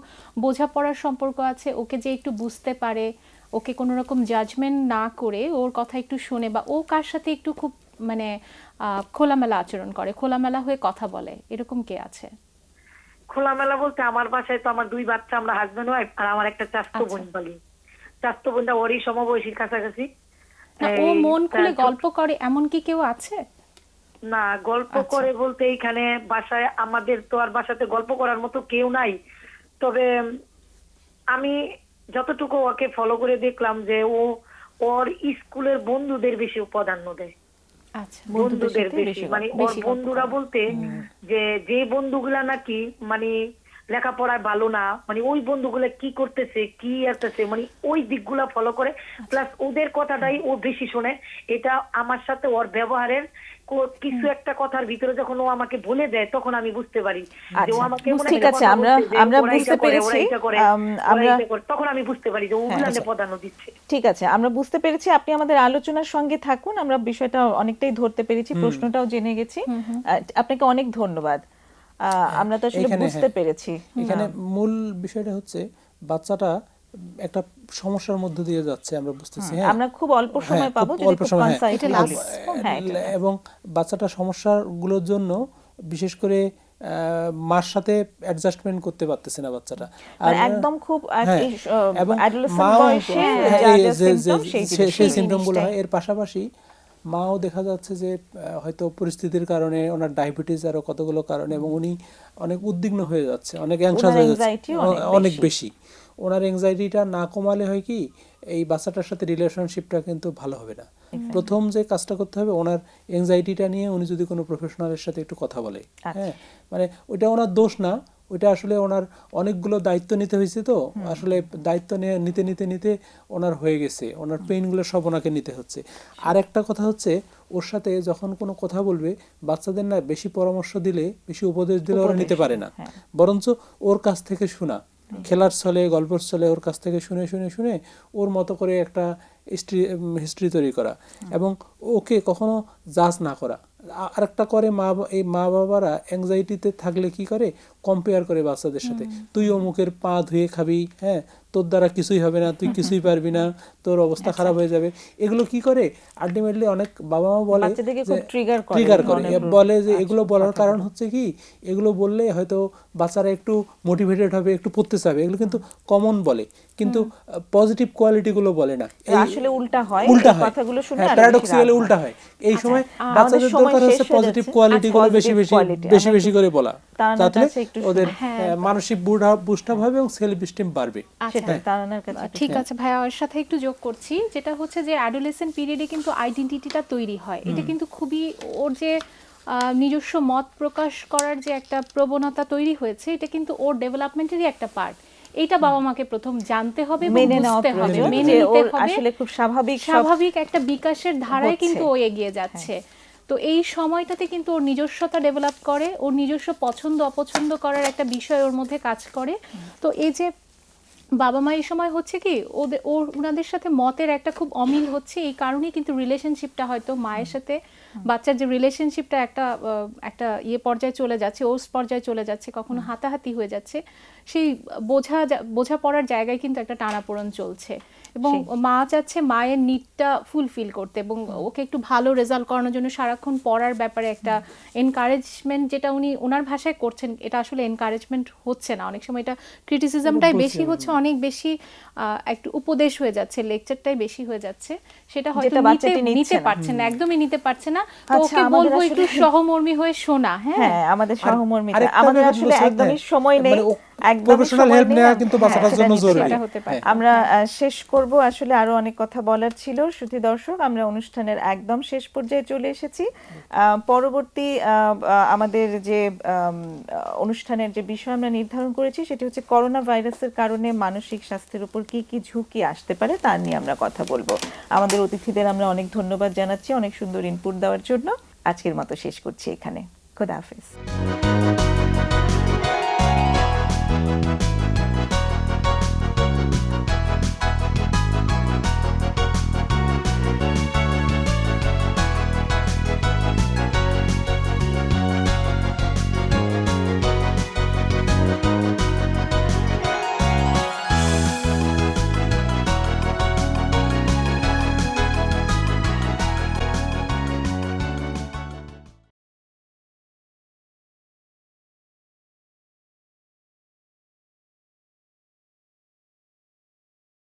বোঝাপড়ার সম্পর্ক আছে, ওকে যে একটু বুঝতে পারে, ওকে কোনো রকম জাজমেন্ট না করে ওর কথা একটু শোনে, বা ও কার সাথে একটু খুব মানে খোলামেলা আচরণ করে, খোলামেলা হয়ে কথা বলে, এরকম কে আছে? খোলামেলা বলতে আমার বাসায় তো আমার 2 বাচ্চা, আমরা হাজবেন্ড ওয়াইফ, আর আমার একটা চাচাতো বোন বলি। চাচাতো বোনটা ওরই সমবয়সীর কাছাকাছি। না, ও মন খুলে গল্প করে এমন কি কেউ আছে? না, গল্প করে বলতে এইখানে বাসায় আমাদের তো আর বাসাতে গল্প করার মতো কেউ নাই। তবে আমি যতটুকু ওকে ফলো করে দেখলাম যে ও ওর স্কুলের বন্ধুদের বেশি প্রাধান্য দেয়। আচ্ছা, বন্ধুদের বেশি, মানে ওর বন্ধুরা বলতে যে বন্ধুগুলা নাকি মানে লেখাপড়ায় ভালো না, মানে ওই বন্ধুগুলো কি করতেছে কি আসতেছে, মানে ওই দিকগুলা ফলো করে, প্লাস ওদের কথাটাই ও বেশি শোনে। এটা আমার সাথে ওর ব্যবহারের কিছু একটা কথার ভিতরে যখন ও আমাকে বলে দেয় তখন আমি বুঝতে পারি যে ও আচ্ছা, আমাকে মনে ঠিক একটা আছে, কথা আমরা বলছে যে আমরা ওরা বুঝতে এটা করে, ওরা পেরেছি। এটা করে, ওরা আমরা এটা করে, তখন আমি বুঝতে পারি যে ও উলানে প্রাধান্য দিচ্ছে। ঠিক আছে, আমরা বুঝতে পেরেছি, আপনি আমাদের আলোচনার সঙ্গে থাকুন, আমরা বিষয়টা অনেকটাই ধরতে পেরেছি, প্রশ্নটাও জেনে গেছি। আপনাকে অনেক ধন্যবাদ। আমরা তো আসলে এখানে বুঝতে পেরেছি। এখানে মূল বিষয়টা হচ্ছে বাচ্চাটা একটা সমস্যার মধ্য দিয়ে যাচ্ছে, আমরা বুঝতেছি। হ্যাঁ, আমরা খুব অল্প হ্যাঁ, সময় পাবো, খুব যদি অল্প খুব সময়, কনসাইসলি বলি। হ্যাঁ, এটা। এবং বাচ্চাটা সমস্যাগুলোর জন্য বিশেষ করে মার সাথে অ্যাডজাস্টমেন্ট করতে পারতেছে না বাচ্চাটা, মানে একদম খুব হ্যাঁ, এবং অ্যাডোলেসেন্ট মাও বয়সে সেই সিমটমগুলো হয়। এর পাশাপাশি মাও দেখা যাচ্ছে যে হয়তো পরিস্থিতির কারণে, ওনার ডায়াবেটিস আরো কতগুলো কারণে, এবং উনি অনেক উদ্বিগ্ন হয়ে যাচ্ছে, অনেক অ্যাংশাস হয়ে যাচ্ছে, অনেক বেশি। ওনার অ্যাংজাইটিটা না কমালে হয় কি, এই বাচ্চাটার সাথে রিলেশনশিপটা কিন্তু ভালো হবে না। প্রথম যে কাজটা করতে হবে, ওনার অ্যাংজাইটিটা নিয়ে উনি যদি কোনো প্রফেশনালের সাথে একটু কথা বলে, হ্যাঁ, মানে ওইটা ওনার দোষ না, ওইটা আসলে ওনার অনেকগুলো দায়িত্ব নিতে হয়েছে, তো আসলে দায়িত্ব নিতে নিতে নিতে ওনার হয়ে গেছে, ওনার পেইনগুলো সব ওনাকে নিতে হচ্ছে। আর একটা কথা হচ্ছে, ওর সাথে যখন কোনো কথা বলবে, বাচ্চাদের না বেশি পরামর্শ দিলে, বেশি উপদেশ দিলে ওরা নিতে পারে না, বরঞ্চ ওর কাছ থেকে শোনা, খেলার ছলে, গল্পের ছলে ওর কাছ থেকে শুনে শুনে শুনে ওর মতো করে একটা হিস্ট্রি তৈরি করা, এবং ওকে কখনো জাজ না করা। আরেকটা করে এই মা বাবারা অ্যাংজাইটিতে থাকলে কি করে, কম্পেয়ার করে বাচ্চাদের সাথে, তুই অমুকের পা ধুয়ে খাবি, হ্যাঁ, তোর দ্বারা কিছুই হবে না, তুই কিছুই পারবি না, তোর অবস্থা খারাপ হয়ে যাবে। এগুলো কি করে, আলটিমেটলি অনেক বাবা মা বলে, ট্রিগার করে, বলে যে এগুলো বলার কারণ হচ্ছে কি, এগুলো বললে হয়তো বাচ্চারা একটু মোটিভেটেড হবে, একটু পড়তে চাবে, এগুলো কিন্তু কমন বলে, কিন্তু পজিটিভ কোয়ালিটি গুলো বলে না। আসলে উল্টা হয়, উল্টা হয়, কথাগুলো শুনে প্যারাডক্সিক্যালি উল্টা হয়। এই সময় বাচ্চাদের দরকার হচ্ছে পজিটিভ কোয়ালিটি গুলো বেশি বেশি করে বলা, তাহলে ওদের মানসিক বুস্ট আপ হবে এবং সেলফ এস্টিম বাড়বে। ঠিক আছে ভাইয়া, ওর সাথে একটু যোগ করছি, যেটা হচ্ছে যে অ্যাডোলেসেন্ট পিরিয়ডে কিন্তু আইডেন্টিটিটা তৈরি হয়। এটা কিন্তু খুবই, ওর যে নিজস্ব মত প্রকাশ করার যে একটা প্রবণতা তৈরি হয়েছে, এটা কিন্তু ওর ডেভেলপমেন্টেরই একটা পার্ট। এটা বাবা মাকে প্রথম জানতে হবে, মেনে নিতে হবে, আসলে খুব স্বাভাবিক একটা বিকাশের ধারায় কিন্তু ও এগিয়ে যাচ্ছে। তো এই সময়টাতে কিন্তু ওর নিজস্বতা ডেভেলপ করে, ওর নিজস্ব পছন্দ অপছন্দ করার একটা বিষয় ওর মধ্যে কাজ করে। তো এই যে বাবা মা এই সময় হচ্ছে কি, ওনাদের সাথে মতের একটা খুব অমিল হচ্ছে, এই কারণেই কিন্তু রিলেশনশিপটা হয়তো মায়ের সাথে বাচ্চার যে রিলেশনশিপটা একটা পর্যায়ে চলে যাচ্ছে, ওস পর্যায়ে চলে যাচ্ছে, কখনো হাতাহাতি হয়ে যাচ্ছে, সেই বোঝাপড়ার জায়গায় কিন্তু একটা টানাপোড়েন চলছে, এবং মা চাচ্ছে মায়ের নিডটা ফুলফিল করতে, এবং ওকে একটু ভালো রেজাল্ট করানোর জন্য সারাক্ষণ পড়ার ব্যাপারে একটা এনকারেজমেন্ট, যেটা উনি ওনার ভাষায় করছেন, এটা আসলে এনকারেজমেন্ট হচ্ছে না, অনেক সময় এটা ক্রিটিসিজমটাই বেশি হচ্ছে, অনেক বেশি একটু উপদেশ হয়ে যাচ্ছে, লেকচারটাই বেশি হয়ে যাচ্ছে, সেটা হয়তো নিতে পারছে না, একদমই নিতে পারছে না। তো ওকে বলবো একটু সহমর্মী হয়ে শোনা। হ্যাঁ, আমাদের সহমর্মিতা, আমাদের আসলে একদমই সময় নেই, প্রফেশনাল হেল্প নেওয়া কিন্তু বাচ্চাটার জন্য জরুরি। আমরা শেষ করব, আসলে আরো অনেক কথা বলার ছিল। শ্রোতা দর্শক, আমরা অনুষ্ঠানের একদম শেষ পর্যায়ে চলে এসেছি। পরবর্তী আমাদের যে অনুষ্ঠানের যে বিষয় আমরা নির্ধারণ করেছি, সেটি হচ্ছে করোনা ভাইরাসের কারণে মানসিক স্বাস্থ্যের উপর কি কি ঝুঁকি আসতে পারে তা নিয়ে আমরা কথা বলবো। আমাদের অতিথিদের আমরা অনেক ধন্যবাদ জানাচ্ছি অনেক সুন্দর ইনপুট দেওয়ার জন্য। আজকের মতো শেষ করছি এখানে। খোদা হাফেজ।